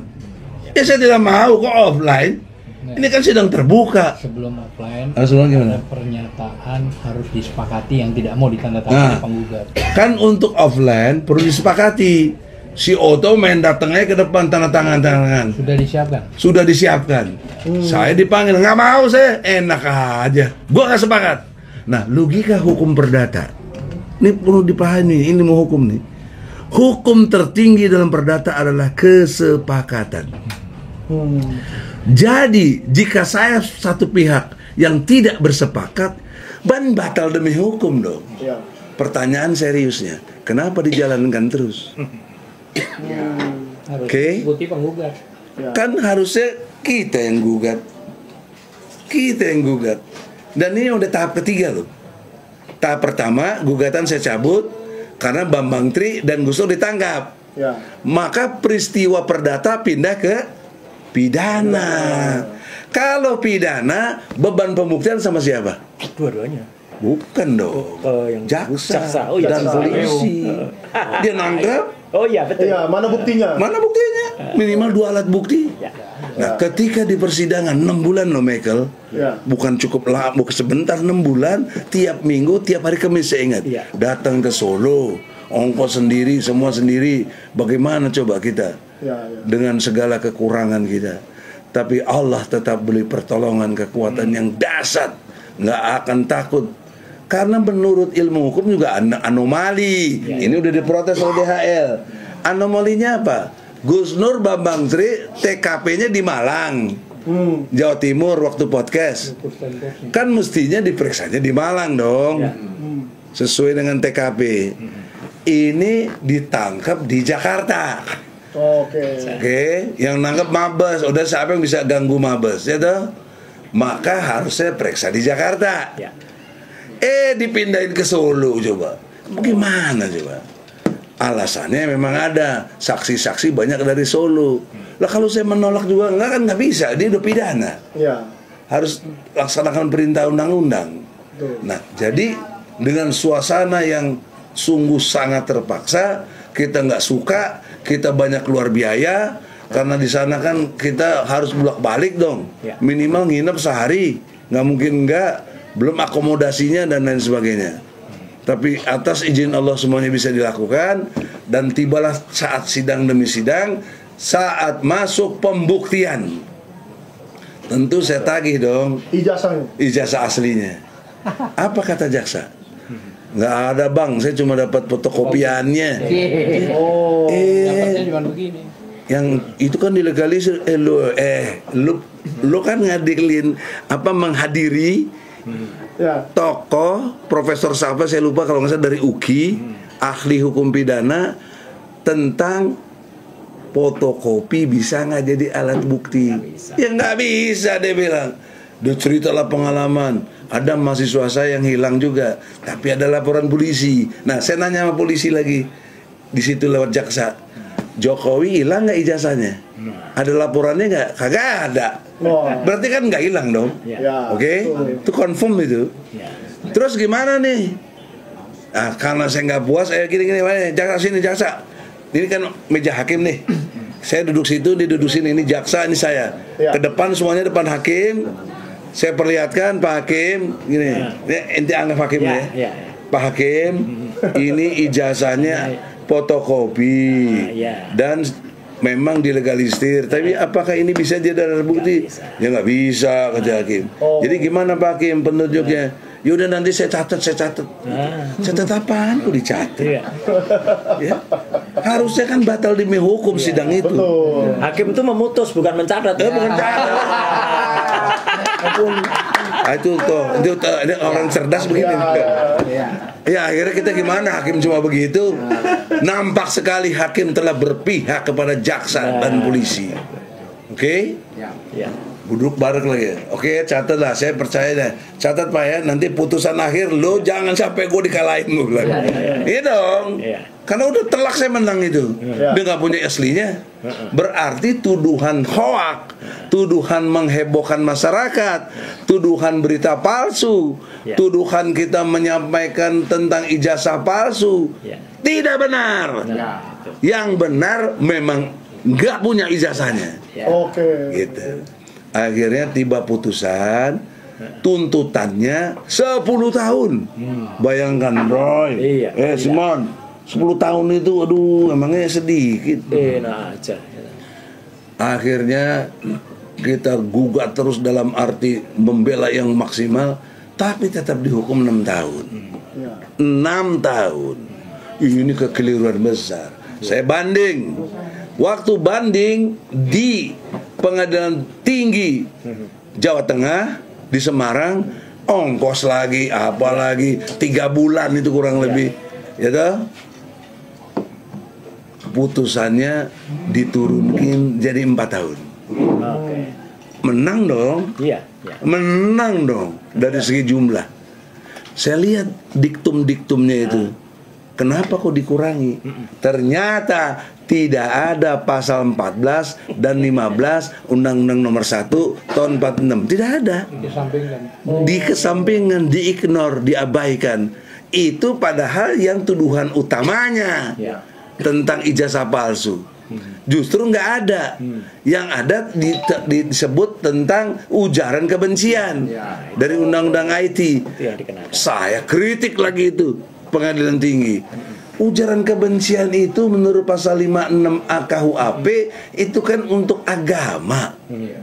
Speaker 2: Ya saya tidak mau kok offline. Ini kan sidang terbuka.
Speaker 9: Sebelum offline,
Speaker 2: gimana?
Speaker 9: Pernyataan harus disepakati yang tidak mau ditandatangani penggugat.
Speaker 2: Kan untuk offline perlu disepakati. Si Otto main datangnya ke depan tanda tangan.
Speaker 9: Sudah disiapkan.
Speaker 2: Sudah disiapkan. Saya dipanggil, nggak mau saya. Enak aja. Gua nggak sepakat. Nah, logika hukum perdata. Ini perlu dipahami. Ini mau hukum nih. Hukum tertinggi dalam perdata adalah kesepakatan. Jadi jika saya satu pihak yang tidak bersepakat, batal demi hukum dong. Pertanyaan seriusnya, kenapa dijalankan terus? Oke. Kan harusnya kita yang gugat. Dan ini udah tahap ketiga loh. Tahap pertama, gugatan saya cabut karena Bambang Tri dan Gus Dur ditangkap. Maka peristiwa perdata pindah ke pidana. Kalau pidana, beban pembuktian sama siapa?
Speaker 4: Dua-duanya.
Speaker 2: Bukan dong.
Speaker 4: Yang
Speaker 2: jaksa dan polisi. Dia nangkep.
Speaker 4: Oh iya betul.
Speaker 8: Iya, mana buktinya?
Speaker 2: Minimal 2 alat bukti. Nah, ketika di persidangan 6 bulan loh Michael. Bukan cukup lama, sebentar 6 bulan, tiap minggu, tiap hari Kamis saya ingat. Datang ke Solo, ongkos sendiri, semua sendiri. Bagaimana coba kita dengan segala kekurangan kita? Tapi Allah tetap beri pertolongan, kekuatan yang dahsyat, nggak akan takut. Karena menurut ilmu hukum juga anomali. Ini udah diprotes oleh DHL. Anomalinya apa? Gus Nur Bambang Tri TKP-nya di Malang, Jawa Timur waktu podcast. Kan mestinya diperiksanya di Malang dong, sesuai dengan TKP. Ini ditangkap di Jakarta. Oke, yang nangkep Mabes. Udah siapa yang bisa ganggu Mabes, ya toh? Maka harusnya periksa di Jakarta. Dipindahin ke Solo coba. Bagaimana coba? Alasannya memang ada, saksi-saksi banyak dari Solo. Lah kalau saya menolak juga nggak bisa, dia udah pidana. Harus laksanakan perintah undang-undang. Nah, jadi dengan suasana yang sungguh sangat terpaksa, kita nggak suka, kita banyak keluar biaya karena di sana kan kita harus bolak-balik dong, minimal nginep sehari, nggak mungkin nggak, belum akomodasinya dan lain sebagainya. Tapi atas izin Allah semuanya bisa dilakukan, dan tibalah saat sidang demi sidang, saat masuk pembuktian. Tentu saya tagih dong ijazah aslinya. Apa kata jaksa? Nggak ada bang, saya cuma dapat fotokopiannya.
Speaker 9: Dapatnya cuma begini.
Speaker 2: Yang itu kan dilegalisir. Lu kan ngadilin apa, menghadiri tokoh Profesor siapa saya lupa, kalau nggak salah dari UKI, ahli hukum pidana, tentang fotokopi bisa nggak jadi alat bukti? Ya nggak bisa, dia bilang. Dia ceritalah pengalaman, ada mahasiswa saya yang hilang juga, tapi ada laporan polisi. Nah, saya nanya sama polisi lagi, di situ lewat jaksa, Jokowi hilang nggak ijazahnya? Ada laporannya nggak? Kagak ada. Berarti kan nggak hilang dong. Oke? Itu confirm itu. Terus gimana nih? Nah, karena saya nggak puas, gini-gini, jaksa sini, jaksa. Ini kan meja hakim nih. Saya duduk situ, dia duduk sini. Ini jaksa, ini saya. Ke depan semuanya depan hakim. Saya perlihatkan Pak Hakim, gini, ente anggap hakim ya. Pak Hakim, ini ijazahnya fotokopi dan memang dilegalisir. Tapi apakah ini bisa jadi alat bukti? Ya nggak bisa, kata hakim. Jadi gimana Pak Hakim penunjuknya? Yaudah nanti saya catat. Catat apaan? Kok dicatat? Ya. Harusnya kan batal demi hukum sidang itu.
Speaker 4: Hakim itu memutus, bukan mencatat.
Speaker 2: Bukan catat. Itu orang cerdas begini. Ya akhirnya kita gimana? Hakim cuma begitu. Nampak sekali hakim telah berpihak kepada jaksa dan polisi. Oke? Duduk bareng lagi. Oke, catat lah, saya percaya deh. Catat Pak ya, nanti putusan akhir lo jangan sampai gue dikalahin, gue bilang. Iya dong. Karena udah telak saya menang itu. Dia nggak punya aslinya. Berarti tuduhan hoak, tuduhan menghebohkan masyarakat, tuduhan berita palsu, tuduhan kita menyampaikan tentang ijazah palsu, tidak benar. Yang benar memang nggak punya ijazahnya. Gitu. Akhirnya tiba putusan, tuntutannya 10 tahun. Bayangkan Roy, Simon, 10 tahun itu, aduh, emangnya sedikit. Akhirnya kita gugat terus dalam arti membela yang maksimal, tapi tetap dihukum 6 tahun. 6 tahun. Ini kekeliruan besar. Saya banding. Waktu banding di Pengadilan Tinggi Jawa Tengah di Semarang, ongkos lagi, apa lagi, 3 bulan itu kurang lebih, ya toh? Putusannya diturunkin jadi 4 tahun. Menang dong, menang dong dari segi jumlah. Saya lihat diktum-diktumnya itu. Kenapa kok dikurangi? Ternyata tidak ada pasal 14 dan 15 Undang-Undang Nomor 1 tahun 46. Tidak ada. Dikesampingkan, diignore, diabaikan. Itu padahal yang tuduhan utamanya tentang ijazah palsu. Justru nggak ada. Yang ada disebut tentang ujaran kebencian dari Undang-Undang IT. Saya kritik lagi itu Pengadilan Tinggi. Ujaran kebencian itu menurut pasal 56 KUHP itu kan untuk agama.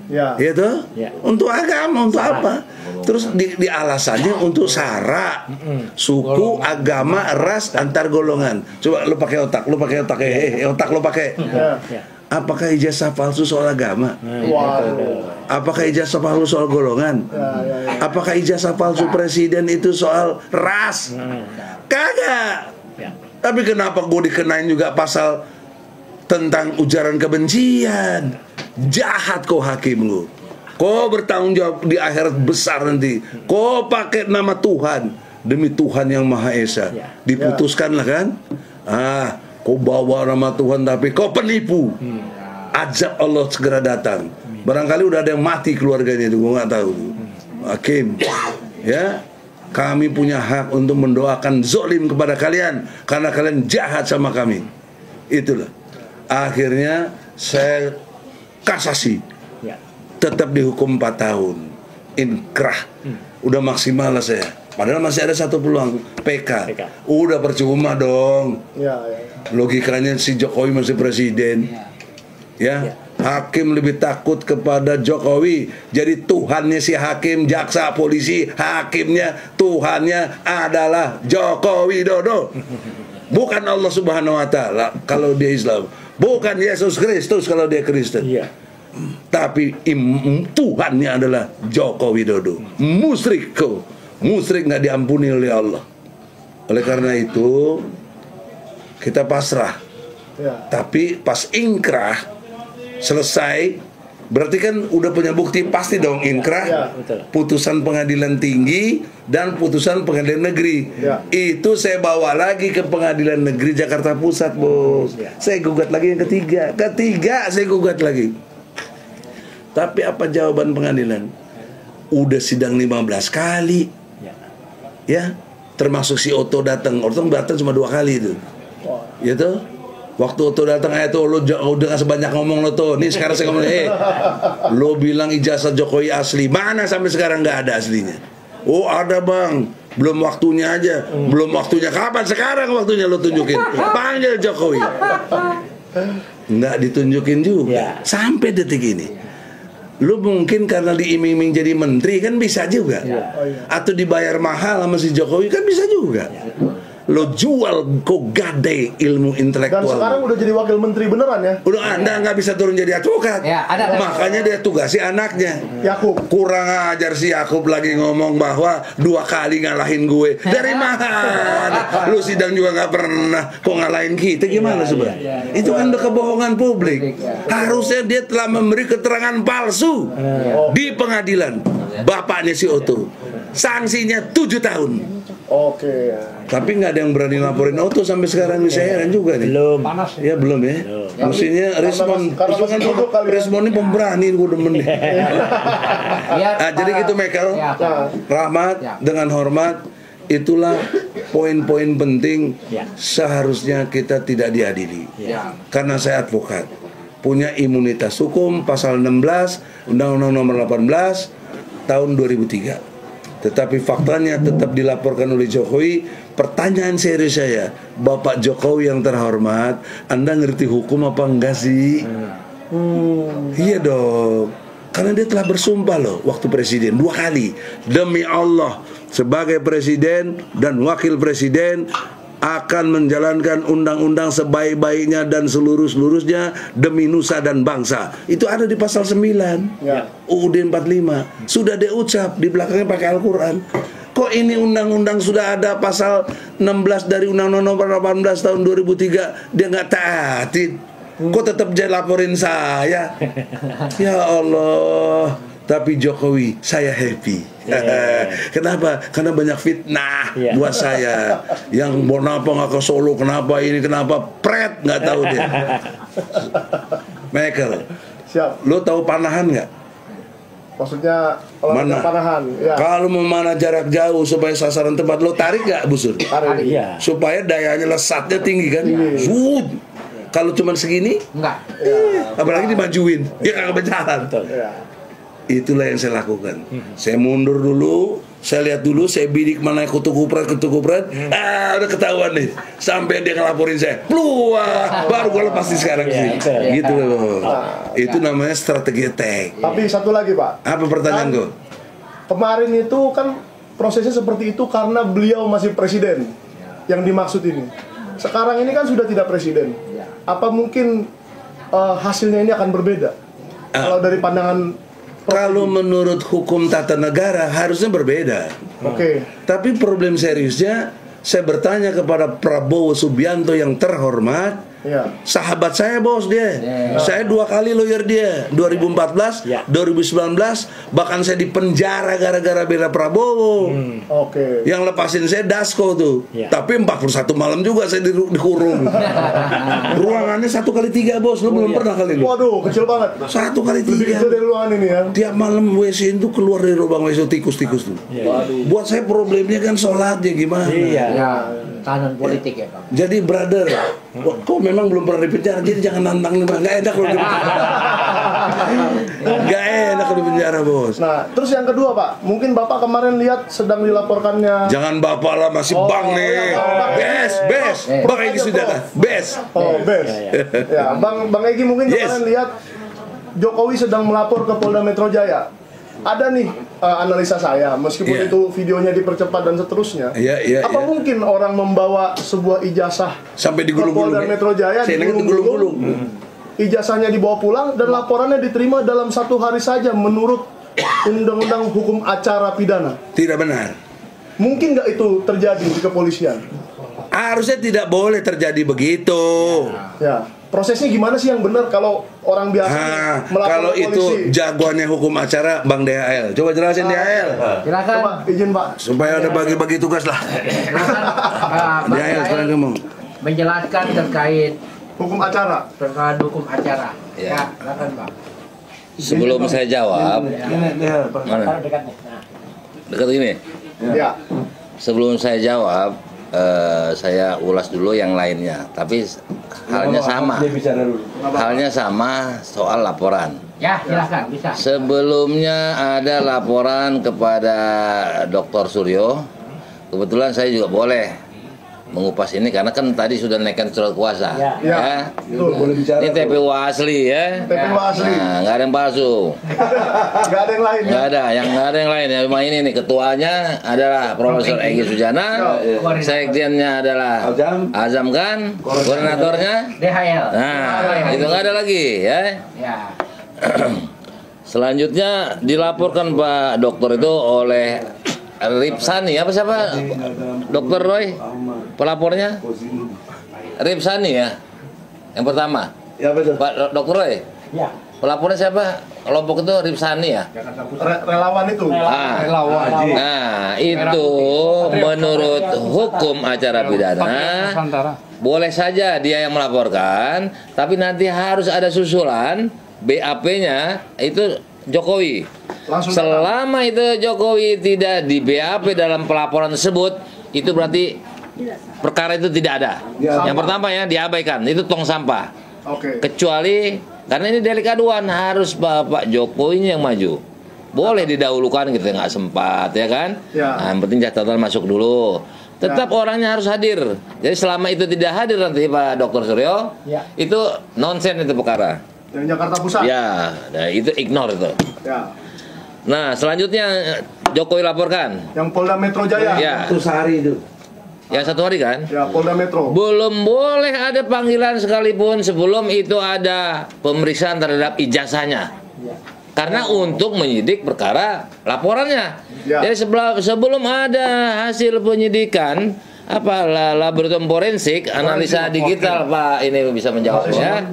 Speaker 2: Ya toh? Untuk agama, untuk apa? Terus di alasannya untuk sara, suku, agama, ras, antar golongan. Coba lu pakai otak, otak lu pakai. Apakah ijazah palsu soal agama? Apakah ijazah palsu soal golongan? Apakah ijazah palsu presiden itu soal ras? Kagak. Tapi kenapa gue dikenain juga pasal tentang ujaran kebencian? Jahat kau hakim lu. Kau bertanggung jawab di akhirat besar nanti. Kau pakai nama Tuhan, demi Tuhan yang Maha Esa. Diputuskanlah kan? Kau bawa nama Tuhan tapi kau penipu. Azab Allah segera datang. Barangkali udah ada yang mati keluarganya itu, gue nggak tahu. Hakim, ya. Kami punya hak untuk mendoakan zolim kepada kalian karena kalian jahat sama kami. Itulah. Akhirnya saya kasasi. Tetap dihukum 4 tahun. Inkrah. Udah maksimal lah saya. Padahal masih ada 1 peluang PK. Udah percuma dong. Logikanya si Jokowi masih presiden. Hakim lebih takut kepada Jokowi. Jadi Tuhannya si hakim, jaksa, polisi, hakimnya, Tuhannya adalah Joko Widodo. Bukan Allah Subhanahu wa Ta'ala kalau dia Islam. Bukan Yesus Kristus kalau dia Kristen. Tapi Tuhannya adalah Joko Widodo. Musyrik kau. Musyrik nggak diampuni oleh Allah. Oleh karena itu kita pasrah. Tapi pas ingkrah selesai, berarti kan udah punya bukti pasti dong inkrah, putusan pengadilan tinggi dan putusan pengadilan negeri. Itu saya bawa lagi ke pengadilan negeri Jakarta Pusat, bos. Saya gugat lagi yang ketiga saya gugat lagi. Tapi apa jawaban pengadilan? Udah sidang 15 kali, ya, termasuk si Otto datang. Otto datang cuma 2 kali itu, ya tuh. Waktu Otto datang tuh lo udah sebanyak ngomong lo tuh. Nih sekarang saya ngomong, lo bilang ijazah Jokowi asli, mana sampai sekarang nggak ada aslinya? Oh ada bang, belum waktunya aja. Belum waktunya, kapan? Sekarang waktunya lo tunjukin. Panggil Jokowi. Nggak ditunjukin juga sampai detik ini. Lo mungkin karena diiming-iming jadi menteri kan bisa juga, atau dibayar mahal sama si Jokowi kan bisa juga. Lo jual, kok gade ilmu intelektual.
Speaker 8: Dan sekarang udah jadi wakil menteri beneran ya?
Speaker 2: Udah, Anda nggak bisa turun jadi advokat. Makanya dia tugasi anaknya.
Speaker 8: Yakub.
Speaker 2: Kurang ajar si Yakub lagi ngomong bahwa 2 kali ngalahin gue. Dari mana? Lu sidang juga nggak pernah. Kok ngalahin kita? Gimana sebenarnya? Itu kan udah kebohongan publik. Harusnya dia telah memberi keterangan palsu di pengadilan. Bapaknya si Otto. Sanksinya 7 tahun. Tapi nggak ada yang berani laporin Otto sampai sekarang. Saya heran juga nih. Belum. Ya belum ya. Mestinya responnya pemberani, gue demen nih. Jadi gitu Michael. Rahmat, dengan hormat, itulah poin-poin penting seharusnya kita tidak diadili. Karena saya advokat, punya imunitas hukum pasal 16 Undang-Undang Nomor 18 tahun 2003. Tetapi faktanya tetap dilaporkan oleh Jokowi. Pertanyaan serius saya, Bapak Jokowi yang terhormat, Anda ngerti hukum apa enggak sih? Iya dong. Karena dia telah bersumpah loh waktu presiden 2 kali. Demi Allah, sebagai presiden dan wakil presiden akan menjalankan undang-undang sebaik-baiknya dan seluruh-seluruhnya demi nusa dan bangsa. Itu ada di pasal 9 UUD 45. Sudah diucap, di belakangnya pakai Al-Quran. Kok ini undang-undang sudah ada pasal 16 dari Undang-Undang Nomor 18 tahun 2003, dia nggak taatin? Kok tetap jadi laporin saya? Ya Allah. Tapi Jokowi, saya happy. Kenapa? Karena banyak fitnah buat saya. Yang kenapa nggak ke Solo, kenapa ini, kenapa pret, nggak tahu dia. Michael, lo tahu panahan nggak?
Speaker 8: Maksudnya
Speaker 2: mana?
Speaker 8: Panahan.
Speaker 2: Kalau mau mana jarak jauh supaya sasaran tepat, lo tarik nggak busur?
Speaker 8: Tarik.
Speaker 2: Supaya dayanya lesatnya tinggi kan? Kalau cuma segini,
Speaker 7: enggak.
Speaker 2: Apalagi dimajuin, dia nggak berjalan. Itulah yang saya lakukan. Saya mundur dulu, saya lihat dulu, saya bidik mana kutu-kupret, udah ketahuan nih. Sampai dia ngelaporin saya, keluar, baru gue lepas di sekarang sih. Gitu loh. Itu namanya strategi attack.
Speaker 8: Tapi satu lagi Pak.
Speaker 2: Apa pertanyaan gue?
Speaker 8: Kemarin itu kan prosesnya seperti itu karena beliau masih presiden. Yang dimaksud ini. Sekarang ini kan sudah tidak presiden. Apa mungkin hasilnya ini akan berbeda? Kalau dari pandangan
Speaker 2: kalau menurut hukum tata negara harusnya berbeda.
Speaker 8: Oke.
Speaker 2: Tapi problem seriusnya, saya bertanya kepada Prabowo Subianto yang terhormat, sahabat saya bos dia. Saya 2 kali lawyer dia, 2014, 2019, bahkan saya dipenjara gara-gara bela Prabowo.
Speaker 8: Oke.
Speaker 2: Yang lepasin saya Dasko tuh. Tapi 41 malam juga saya dikurung. Ruangannya 1x3 bos, lu belum pernah kali lu.
Speaker 8: Waduh, kecil banget.
Speaker 2: 1x3.
Speaker 8: Lebih kecil dari ruangan ini ya.
Speaker 2: Tiap malam WC itu keluar dari lubang WC tikus-tikus tuh. Buat saya problemnya kan sholatnya gimana?
Speaker 7: Kanan politik ya Pak.
Speaker 2: Jadi brother, kok memang belum pernah dipenjara, jadi jangan nantang nih, nggak enak kalau di penjara. Nggak enak kalau di penjara bos.
Speaker 8: Nah, terus yang kedua Pak, mungkin Bapak kemarin lihat sedang dilaporkannya.
Speaker 2: Jangan Bapak lah, masih Bang nih. Bes, Bang Egy Sujana, Bes.
Speaker 8: Oh, Bes. Ya, Bang Egy mungkin kemarin lihat Jokowi sedang melapor ke Polda Metro Jaya. Ada nih analisa saya, meskipun itu videonya dipercepat dan seterusnya. Apa mungkin orang membawa sebuah ijazah
Speaker 2: sampai
Speaker 8: ke Polda Metro Jaya, digulung-gulung, ijazahnya dibawa pulang dan laporannya diterima dalam 1 hari saja menurut Undang-Undang Hukum Acara Pidana?
Speaker 2: Tidak benar.
Speaker 8: Mungkin nggak itu terjadi di kepolisian?
Speaker 2: Harusnya tidak boleh terjadi begitu.
Speaker 8: Ya. Prosesnya gimana sih yang benar kalau orang biasa melapor
Speaker 2: kalau
Speaker 8: ke polisi?
Speaker 2: Itu jagoannya hukum acara Bang DHL. Coba jelasin DHL.
Speaker 7: Silakan.
Speaker 8: Coba izin Pak.
Speaker 2: Supaya ada bagi-bagi tugas lah. DHL sekarang kamu
Speaker 7: menjelaskan terkait
Speaker 8: hukum acara.
Speaker 7: Terkait hukum acara. Ya, silakan Pak.
Speaker 1: Sebelum saya jawab, mana? Dekat ini.
Speaker 8: Ya.
Speaker 1: Sebelum saya jawab, saya ulas dulu yang lainnya. Tapi halnya sama. Halnya sama soal laporan.
Speaker 7: Ya, silakan bisa.
Speaker 1: Sebelumnya ada laporan kepada Dr. Suryo. Kebetulan saya juga boleh mengupas ini karena kan tadi sudah naikkan surat kuasa. Ya. Ini TPU asli ya.
Speaker 8: TPU asli.
Speaker 1: Nah, nggak ada yang palsu.
Speaker 8: Nggak ada yang lain.
Speaker 1: Nggak ada yang lain. Ya, cuma ini nih ketuanya adalah Profesor Egy Sujana, sekjennya adalah Azam kan, koordinatornya
Speaker 7: DHL.
Speaker 1: Nah, itu nggak ada lagi ya. Selanjutnya dilaporkan Pak Dokter itu oleh Ripsani, apa siapa? Dokter Roy, pelapornya? Ripsani ya, yang pertama.
Speaker 2: Ya betul.
Speaker 1: Pak Dokter Roy.
Speaker 4: Ya.
Speaker 1: Pelapornya siapa? Kelompok itu Ripsani ya?
Speaker 8: Relawan itu.
Speaker 1: Nah, itu menurut hukum acara pidana boleh saja dia yang melaporkan, tapi nanti harus ada susulan BAP-nya itu Jokowi. Selama itu Jokowi tidak di BAP dalam pelaporan tersebut, itu berarti perkara itu tidak ada. Yang pertama ya diabaikan, itu tong sampah. Kecuali karena ini delik aduan harus Bapak Jokowi yang maju. Boleh didahulukan gitu, nggak sempat ya kan? Nah, yang penting catatan masuk dulu. Tetap orangnya harus hadir. Jadi selama itu tidak hadir nanti Pak Dr. Suryo, itu nonsen itu perkara.
Speaker 8: Yang Jakarta Pusat.
Speaker 1: Ya, nah itu ignore itu.
Speaker 8: Ya.
Speaker 1: Nah, selanjutnya Jokowi laporkan.
Speaker 8: Yang Polda Metro Jaya.
Speaker 1: Ya.
Speaker 2: Itu sehari itu.
Speaker 1: Yang 1 hari kan?
Speaker 8: Ya, Polda Metro.
Speaker 1: Belum boleh ada panggilan sekalipun sebelum itu ada pemeriksaan terhadap ijazahnya. Karena untuk menyidik perkara laporannya. Jadi sebelum ada hasil penyidikan laboratorium forensik, analisa digital Pak ini bisa menjawab ya.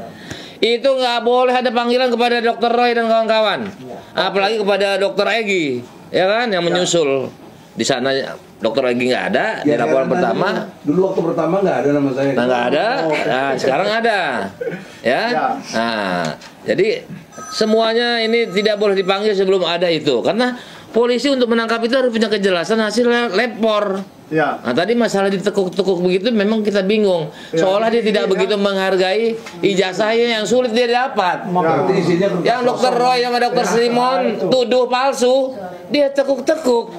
Speaker 1: Itu nggak boleh ada panggilan kepada Dr. Roy dan kawan-kawan, apalagi kepada Dr. Egy, ya kan, yang menyusul di sana. Dr. Egy nggak ada di laporan pertama.
Speaker 2: Dulu waktu pertama nggak ada nama saya.
Speaker 1: Nah, nggak ada. Nah, sekarang ada, ya. Nah, jadi semuanya ini tidak boleh dipanggil sebelum ada itu, karena polisi untuk menangkap itu harus punya kejelasan hasil lapor.
Speaker 8: Ya.
Speaker 1: Nah tadi masalah ditekuk-tekuk begitu memang kita bingung. Seolah dia tidak begitu menghargai ijazahnya yang sulit dia dapat. Yang Dokter Roy sama Dokter Simon tuduh palsu, dia tekuk-tekuk.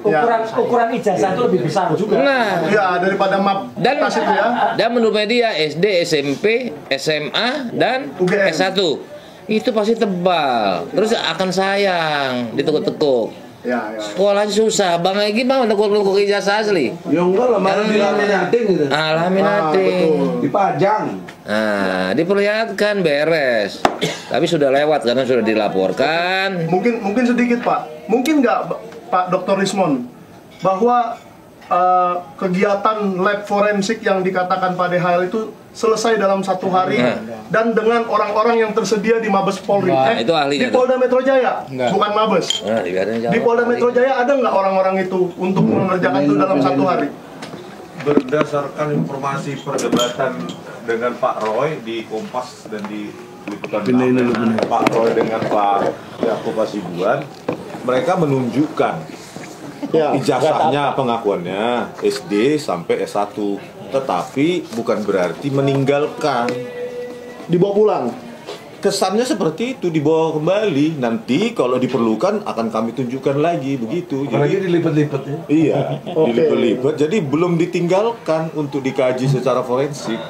Speaker 4: Ukuran ijazah itu lebih besar juga.
Speaker 1: Nah,
Speaker 8: ya daripada map itu ya.
Speaker 1: Dan menurut media SD, SMP, SMA dan S1 itu pasti tebal. Terus akan sayang ditekuk-tekuk.
Speaker 8: Ya.
Speaker 1: Sekolahnya susah. Bang Egy mau tekuk-tekuk ijazah asli.
Speaker 2: Ya enggak lah, malah dilaminating gitu.
Speaker 1: Laminating.
Speaker 2: Dipajang.
Speaker 1: Nah, diperlihatkan beres. Tapi sudah lewat karena sudah dilaporkan.
Speaker 8: Mungkin sedikit Pak. Mungkin nggak Pak Dr. Rismon, bahwa kegiatan lab forensik yang dikatakan Pak DHL itu selesai dalam 1 hari dan dengan orang-orang yang tersedia di Mabes Polri.
Speaker 1: Itu ahlinya
Speaker 8: di Polda Metro Jaya, bukan Mabes. Di Polda Metro Jaya ada nggak orang-orang itu untuk mengerjakan itu dalam 1 hari?
Speaker 5: Berdasarkan informasi perdebatan dengan Pak Roy di Kompas dan di Liputan Pak Roy dengan Pak Yakub Hasibuan, mereka menunjukkan ijazahnya, pengakuannya SD sampai S1, tetapi bukan berarti meninggalkan,
Speaker 8: dibawa pulang.
Speaker 5: Kesannya seperti itu, dibawa kembali. Nanti kalau diperlukan akan kami tunjukkan lagi, begitu.
Speaker 2: Apalagi dilipet-lipet ya.
Speaker 5: Iya, dilipet-lipet. Jadi belum ditinggalkan untuk dikaji secara forensik.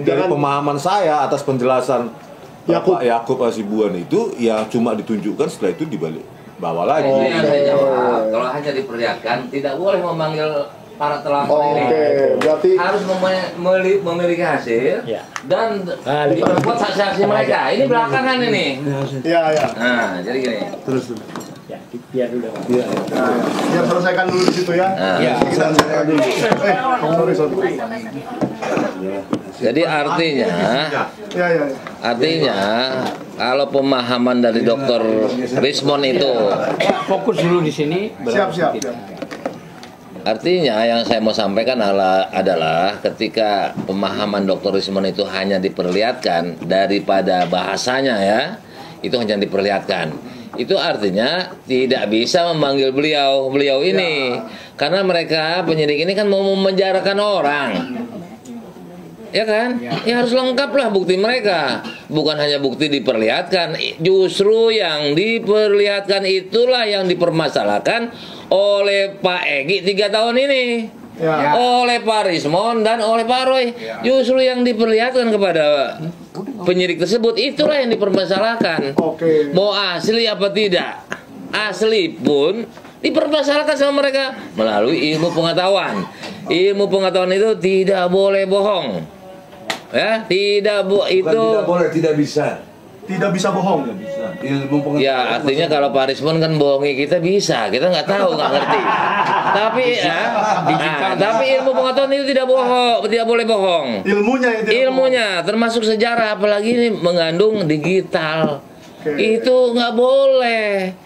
Speaker 5: Dari pemahaman saya atas penjelasan Pak Yakub Hasibuan itu, ya cuma ditunjukkan, setelah itu dibalik bawa lagi.
Speaker 1: Itu yang saya jawab. Kalau hanya diperlihatkan, tidak boleh memanggil para telapor ini.
Speaker 8: Berarti
Speaker 1: harus memiliki hasil dan diperkuat saksi-saksi mereka. Ini belakangan ini.
Speaker 8: Iya.
Speaker 1: Nah, jadi gini.
Speaker 2: Terus.
Speaker 4: Ya, biar dulu.
Speaker 8: Biar selesaikan dulu di situ ya.
Speaker 2: Selesaikan dulu.
Speaker 8: Sorry.
Speaker 1: Jadi artinya kalau pemahaman dari Dokter Rismon itu
Speaker 9: fokus dulu di sini.
Speaker 8: Siap.
Speaker 1: Artinya yang saya mau sampaikan adalah ketika pemahaman Dokter Rismon itu hanya diperlihatkan daripada bahasanya ya, itu hanya diperlihatkan. Itu artinya tidak bisa memanggil beliau ini karena mereka penyidik ini kan mau memenjarakan orang. Ya kan? Ya harus lengkap lah bukti mereka. Bukan hanya bukti diperlihatkan, justru yang diperlihatkan itulah yang dipermasalahkan oleh Pak Egy 3 tahun ini. Oleh Pak Rismon dan oleh Pak Roy. Justru yang diperlihatkan kepada penyidik tersebut itulah yang dipermasalahkan. Mau asli apa tidak? Asli pun dipermasalahkan sama mereka melalui ilmu pengetahuan. Ilmu pengetahuan itu tidak boleh bohong. Ya, tidak
Speaker 8: bisa bohong.
Speaker 1: Ya, artinya kalau Pak Rismon kan bohongi kita bisa, kita nggak tahu, nggak ngerti. Tapi ilmu pengetahuan itu tidak boleh bohong. Ilmunya termasuk sejarah, apalagi ini mengandung digital. Itu nggak boleh.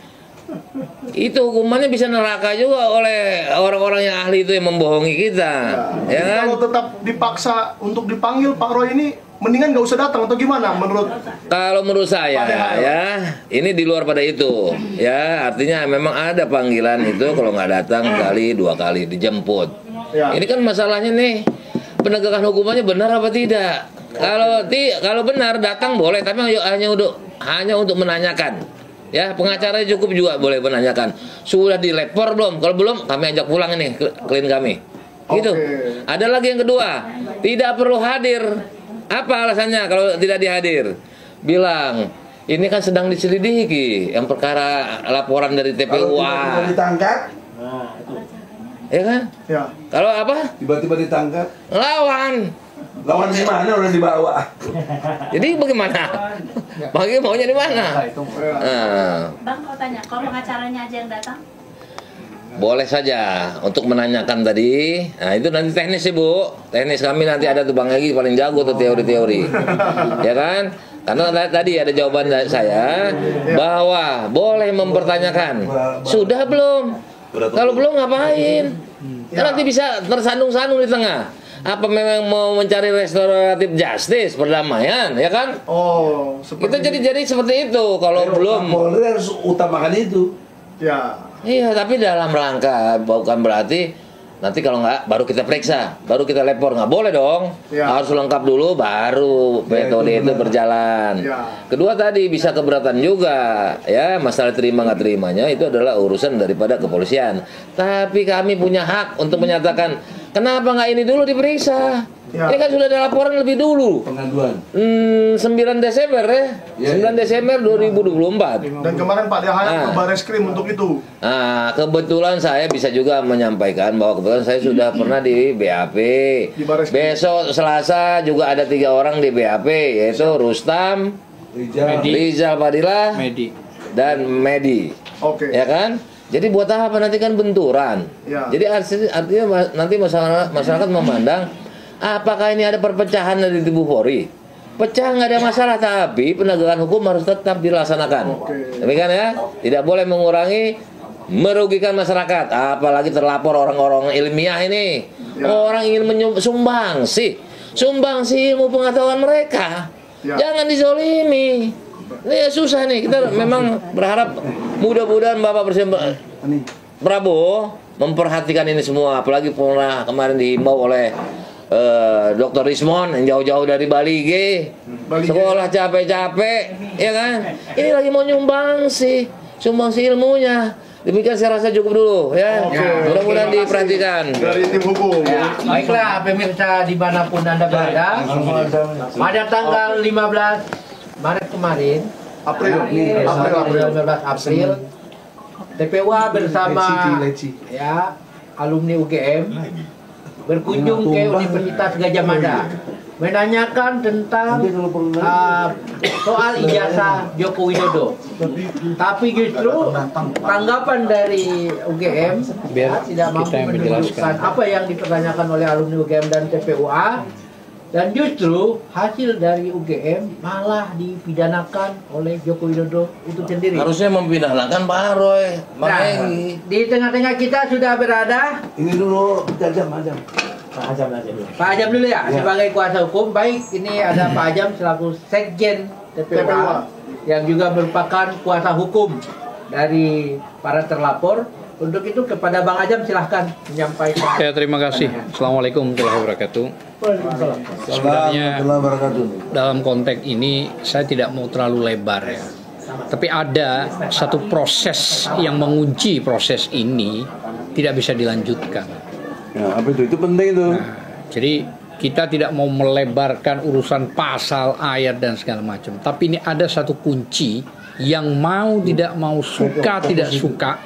Speaker 1: Itu hukumannya bisa neraka juga oleh orang-orang yang ahli itu yang membohongi kita. Ya kan?
Speaker 8: Kalau tetap dipaksa untuk dipanggil Pak Roy ini, mendingan nggak usah datang atau gimana menurut
Speaker 1: saya ya, ini di luar pada itu ya, artinya memang ada panggilan itu kalau nggak datang sekali 2 kali dijemput. Ini kan masalahnya nih, penegakan hukumannya benar apa tidak? Kalau benar datang boleh, tapi hanya untuk menanyakan. Ya, pengacara cukup juga boleh menanyakan. Sudah dilapor belum? Kalau belum, kami ajak pulang ini klien kami. Gitu. Ada lagi yang kedua, tidak perlu hadir. Apa alasannya kalau tidak dihadir? Bilang, ini kan sedang diselidiki yang perkara laporan dari TPU.
Speaker 2: Kalau ditangkap,
Speaker 1: ya kan? Kalau apa?
Speaker 2: Tiba-tiba ditangkap.
Speaker 1: Lawan
Speaker 2: di mana, udah dibawa.
Speaker 1: Jadi bagaimana? Bagi maunya di mana?
Speaker 10: Bang mau tanya, kalau pengacaranya aja yang datang?
Speaker 1: Boleh saja untuk menanyakan tadi. Nah, itu nanti teknis sih, Bu. Teknis kami nanti ada tuh Bang Egy paling jago tuh teori-teori. Ya kan? Karena tadi ada jawaban dari saya bahwa boleh mempertanyakan. Sudah belum? Kalau belum ngapain? Nanti bisa tersandung-sandung di tengah. Apa memang mau mencari restoratif justice, perdamaian, ya kan?
Speaker 8: Kita
Speaker 1: jadi seperti itu. Kalau belum,
Speaker 2: Polri harus utamakan itu.
Speaker 8: Ya.
Speaker 1: Iya, tapi dalam rangka, bukan berarti nanti kalau nggak baru kita periksa, baru kita lapor, nggak boleh dong.
Speaker 8: Ya.
Speaker 1: Harus lengkap dulu, baru metode itu berjalan.
Speaker 8: Ya.
Speaker 1: Kedua tadi bisa keberatan juga, ya masalah terima nggak terimanya itu adalah urusan daripada kepolisian. Tapi kami punya hak untuk menyatakan kenapa nggak ini dulu diperiksa.
Speaker 8: Ya.
Speaker 1: Ini kan sudah ada laporan lebih dulu.
Speaker 2: Pengaduan.
Speaker 1: 9 Desember ya. 9 Desember 2024.
Speaker 8: Dan kemarin Pak Dahaya ke Bareskrim untuk itu.
Speaker 1: Nah, kebetulan saya bisa juga menyampaikan bahwa kebetulan saya sudah pernah di BAP. Besok Selasa juga ada 3 orang di BAP, yaitu Rustam, Rizal Fadilah, dan Medi.
Speaker 8: Oke.
Speaker 1: Ya kan? Jadi buat apa nanti kan benturan.
Speaker 8: Ya.
Speaker 1: Jadi artinya nanti masyarakat memandang apakah ini ada perpecahan dari tubuh Polri? Pecah nggak ada masalah, tapi penegakan hukum harus tetap dilaksanakan. Demikian ya, tidak boleh mengurangi, merugikan masyarakat. Apalagi terlapor orang-orang ilmiah ini, orang ingin sumbang sih ilmu pengetahuan mereka. Jangan dizolimi. Ini ya susah nih. Kita memang berharap mudah-mudahan Bapak Presiden Prabowo memperhatikan ini semua. Apalagi pernah kemarin dihimbau oleh Dr. Rismon yang jauh-jauh dari Bali sekolah capek-capek, ya kan? Ini lagi mau sumbang sih ilmunya. Demikian saya rasa cukup dulu ya. Mudah-mudahan diperhatikan.
Speaker 8: Dari tim hukum.
Speaker 7: Ya. Baiklah pemirsa dimanapun Anda berada, pada tanggal 15 Maret kemarin, April 15 April, TPWA bersama ya alumni UGM berkunjung ke Universitas Gadjah Mada menanyakan tentang soal ijazah Joko Widodo. Tapi justru tanggapan dari UGM tidak mampu menjelaskan apa yang dipertanyakan oleh alumni UGM dan TPUA, dan justru hasil dari UGM malah dipidanakan oleh Joko Widodo itu sendiri.
Speaker 1: Harusnya mempidanakan Pak Roy.
Speaker 7: Nah, di tengah-tengah kita sudah berada.
Speaker 2: Ini dulu Ajam.
Speaker 7: Pak Ajam dulu ya, sebagai kuasa hukum. Baik, ini ada Pak Ajam selaku Sekjen TPUA yang juga merupakan kuasa hukum dari para terlapor. Untuk itu kepada Bang Ajam silahkan menyampaikan.
Speaker 3: Ya, terima kasih. Assalamualaikum warahmatullahi wabarakatuh. Sebenarnya dalam konteks ini saya tidak mau terlalu lebar ya. Tapi ada satu proses yang mengunci proses ini tidak bisa dilanjutkan.
Speaker 2: Ya, apa itu? Itu penting itu.
Speaker 3: Nah, jadi kita tidak mau melebarkan urusan pasal, ayat dan segala macam. Tapi ini ada satu kunci yang mau tidak mau, suka tidak suka,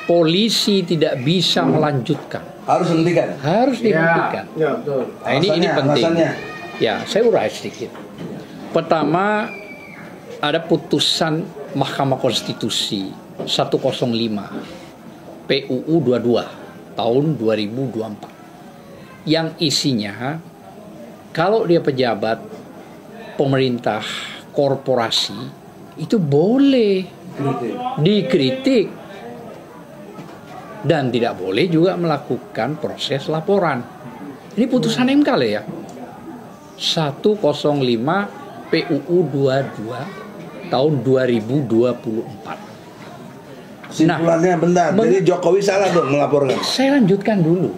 Speaker 3: polisi tidak bisa melanjutkan.
Speaker 2: Harus dihentikan.
Speaker 3: Harus dihentikan.
Speaker 8: Ya,
Speaker 3: nah, ini penting. Ya, saya urai sedikit. Pertama, ada putusan Mahkamah Konstitusi 105 PUU 22 tahun 2024 yang isinya kalau dia pejabat pemerintah korporasi itu boleh dikritik dan tidak boleh juga melakukan proses laporan. Ini putusan MK ya. 105 PUU 22 tahun 2024.
Speaker 2: Simpulannya bentar. Jadi Jokowi salah dong melaporkan.
Speaker 3: Saya lanjutkan dulu.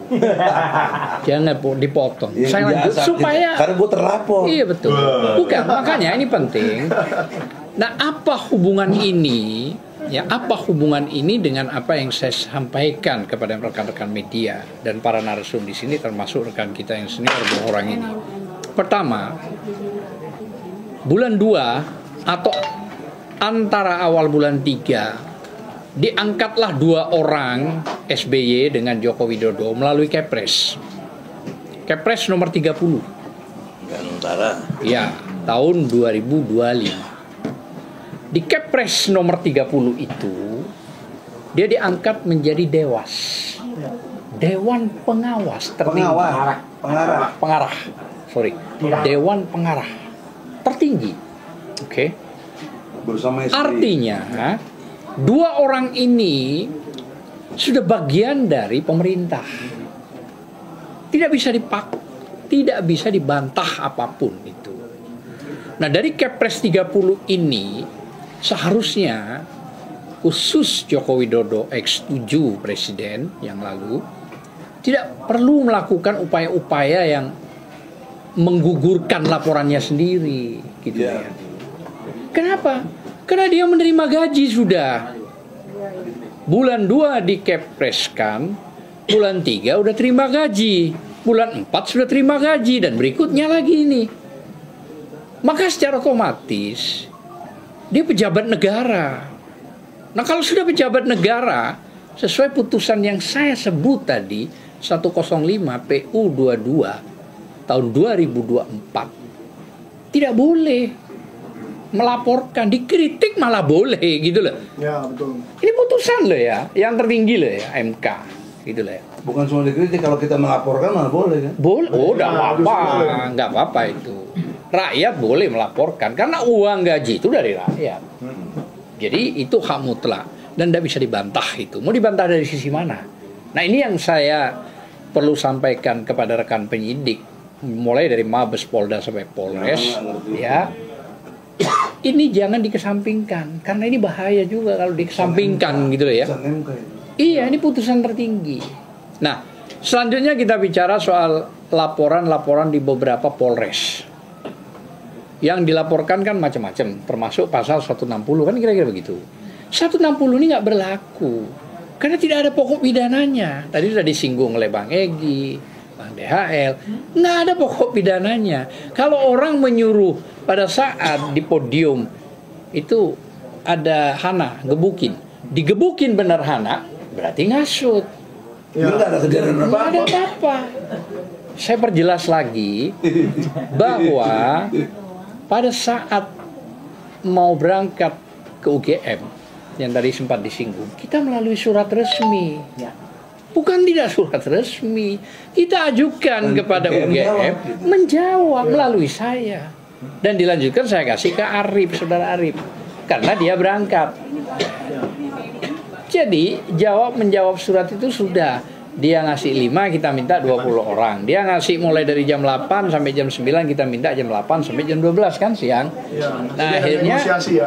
Speaker 3: Jangan dipotong. Ya, saya lanjut supaya
Speaker 2: karena gue terlapor.
Speaker 3: Iya betul. Bukan, makanya ini penting. Nah, apa hubungan ini? Ya, apa hubungan ini dengan apa yang saya sampaikan kepada rekan-rekan media dan para narasumber di sini, termasuk rekan kita yang senior 2 orang ini. Pertama, bulan 2 atau antara awal bulan 3 diangkatlah 2 orang SBY dengan Joko Widodo melalui Kepres. Kepres nomor 30. Ya, tahun 2025. Di Kepres nomor 30 itu dia diangkat menjadi Dewas. Dewan Pengawas tertinggi. Pengarah. Sorry. Dewan Pengarah tertinggi. Oke. Artinya 2 orang ini sudah bagian dari pemerintah. Tidak bisa dibantah apapun itu. Nah, dari Kepres 30 ini seharusnya khusus Joko Widodo X7 Presiden yang lalu tidak perlu melakukan upaya-upaya yang menggugurkan laporannya sendiri gitu ya. Kenapa? Karena dia menerima gaji sudah. Bulan 2 dikepreskan, bulan 3 udah terima gaji, bulan 4 sudah terima gaji, dan berikutnya lagi ini. Maka secara otomatis dia pejabat negara. Nah kalau sudah pejabat negara, sesuai putusan yang saya sebut tadi 105 PU 22 tahun 2024, tidak boleh melaporkan, dikritik malah boleh gitu loh.
Speaker 8: Ya, betul.
Speaker 3: Ini putusan loh ya, yang tertinggi loh ya, MK gitu loh ya.
Speaker 2: Bukan cuma dikritik, kalau kita melaporkan malah boleh kan?
Speaker 3: Boleh, oh enggak apa-apa, enggak apa-apa itu. Rakyat boleh melaporkan karena uang gaji itu dari rakyat. Jadi itu hak mutlak dan tidak bisa dibantah itu. Mau dibantah dari sisi mana? Nah ini yang saya perlu sampaikan kepada rekan penyidik, mulai dari Mabes Polda sampai Polres, ya. Ini jangan dikesampingkan karena ini bahaya juga kalau dikesampingkan gitu loh ya. Iya, ini putusan tertinggi. Nah, selanjutnya kita bicara soal laporan-laporan di beberapa Polres. Yang dilaporkan kan macam-macam, termasuk pasal 160 kan kira-kira begitu. 160 ini nggak berlaku karena tidak ada pokok pidananya. Tadi sudah disinggung oleh Bang Egy, Bang DHL, nggak ada pokok pidananya. Kalau orang menyuruh pada saat di podium itu ada Hana gebukin, digebukin bener Hana, berarti ngasut.
Speaker 2: Ya. Nggak ada kejadian apa-apa.
Speaker 3: Nggak ada apa-apa. Saya perjelas lagi bahwa pada saat mau berangkat ke UGM yang tadi sempat disinggung, kita melalui surat resmi. Bukan tidak surat resmi, kita ajukan kepada UGM menjawab melalui saya. Dan dilanjutkan saya kasih ke Arif, saudara Arif, karena dia berangkat. Jadi menjawab surat itu sudah. Dia ngasih 5, kita minta 20 orang. Dia ngasih mulai dari jam 8 sampai jam 9, kita minta jam 8 sampai jam 12 kan siang. Nah akhirnya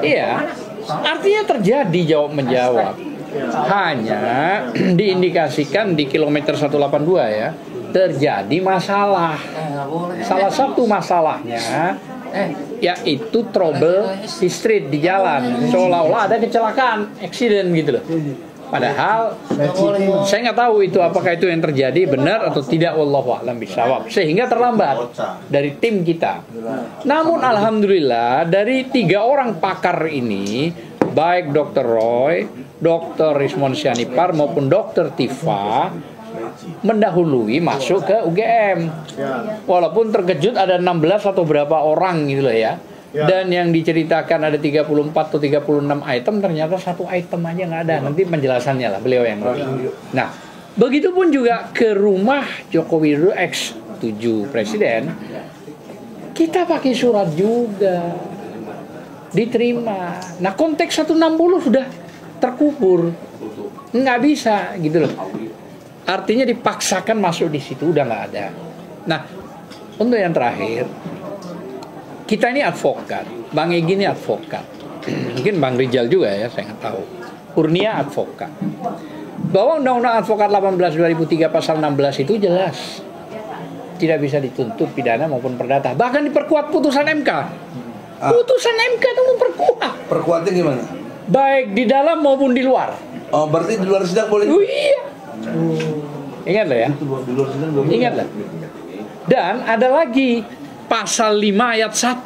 Speaker 3: iya, artinya terjadi jawab menjawab. Hanya diindikasikan di kilometer 182 ya, terjadi masalah. Salah satu masalahnya yaitu trouble di street, di jalan, seolah-olah ada kecelakaan, accident gitu loh. Padahal saya nggak tahu itu apakah itu yang terjadi benar atau tidak, wallahu a'lam bishawab, sehingga terlambat dari tim kita. Namun alhamdulillah dari 3 orang pakar ini, baik Dr. Roy, Dr. Rismon Sianipar maupun Dr. Tifa, mendahului masuk ke UGM. Walaupun terkejut ada 16 atau berapa orang gitu loh ya. Dan yang diceritakan ada 34 atau 36 item, ternyata 1 item aja nggak ada. Nanti penjelasannya lah beliau yang lebih. Nah, begitupun juga ke rumah Joko Widodo X7 Presiden, kita pakai surat juga, diterima. Nah, konteks 160 sudah terkubur, nggak bisa gitu loh. Artinya dipaksakan masuk di situ, udah nggak ada. Nah, untuk yang terakhir, kita ini advokat, Bang Egy ini advokat, mungkin Bang Rijal juga ya, saya nggak tahu. Kurnia advokat. Bahwa Undang-Undang Advokat 18/2003 pasal 16 itu jelas tidak bisa dituntut pidana maupun perdata. Bahkan diperkuat putusan MK. Putusan MK itu memperkuat.
Speaker 2: Perkuatnya gimana?
Speaker 3: Baik di dalam maupun di luar.
Speaker 2: Oh, berarti di luar sidang boleh?
Speaker 3: Oh, iya. Ingat loh ya. Ingat lah. Dan ada lagi pasal 5 ayat 1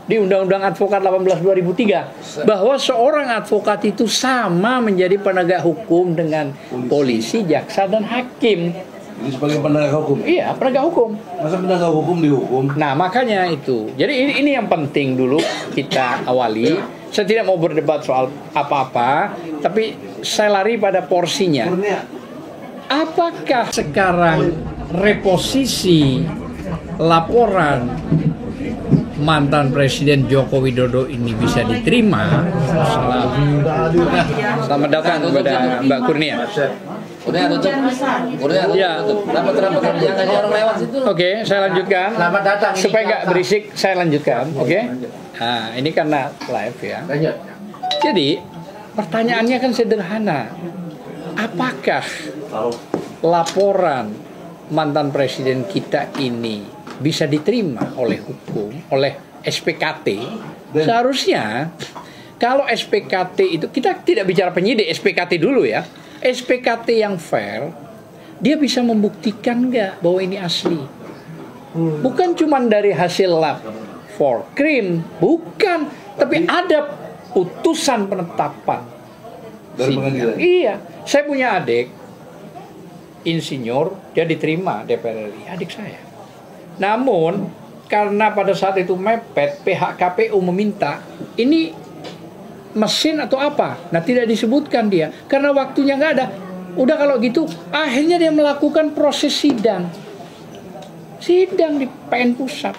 Speaker 3: di Undang-Undang Advokat 18/2003 bahwa seorang advokat itu sama menjadi penegak hukum dengan polisi, jaksa, dan hakim.
Speaker 2: Ini sebagai penegak hukum?
Speaker 3: Iya, penegak hukum.
Speaker 2: Masa penegak hukum dihukum?
Speaker 3: Nah, makanya itu. Jadi ini yang penting dulu kita awali. Saya tidak mau berdebat soal apa-apa, tapi saya lari pada porsinya. Apakah sekarang reposisi laporan mantan Presiden Joko Widodo ini bisa diterima? Selamat datang kepada Mbak Kurnia.
Speaker 1: Udah tutup.
Speaker 3: Ya. Oke, saya lanjutkan.
Speaker 7: Selamat datang.
Speaker 3: Supaya nggak berisik, saya lanjutkan. Oke. Nah, ini karena live ya. Jadi Pertanyaannya kan sederhana. Apakah laporan mantan presiden kita ini bisa diterima oleh hukum, oleh SPKT? Seharusnya kalau SPKT itu, kita tidak bicara penyidik, SPKT dulu ya. SPKT yang fair, dia bisa membuktikan nggak bahwa ini asli. Bukan cuma dari hasil lab for crime, bukan, tapi ada putusan penetapan
Speaker 2: dari pengadilan.
Speaker 3: Iya, saya punya adik insinyur, dia diterima DPR RI, adik saya. Namun karena pada saat itu mepet, pihak KPU meminta ini mesin atau apa, nah tidak disebutkan dia karena waktunya nggak ada. Udah kalau gitu, akhirnya dia melakukan proses sidang di PN Pusat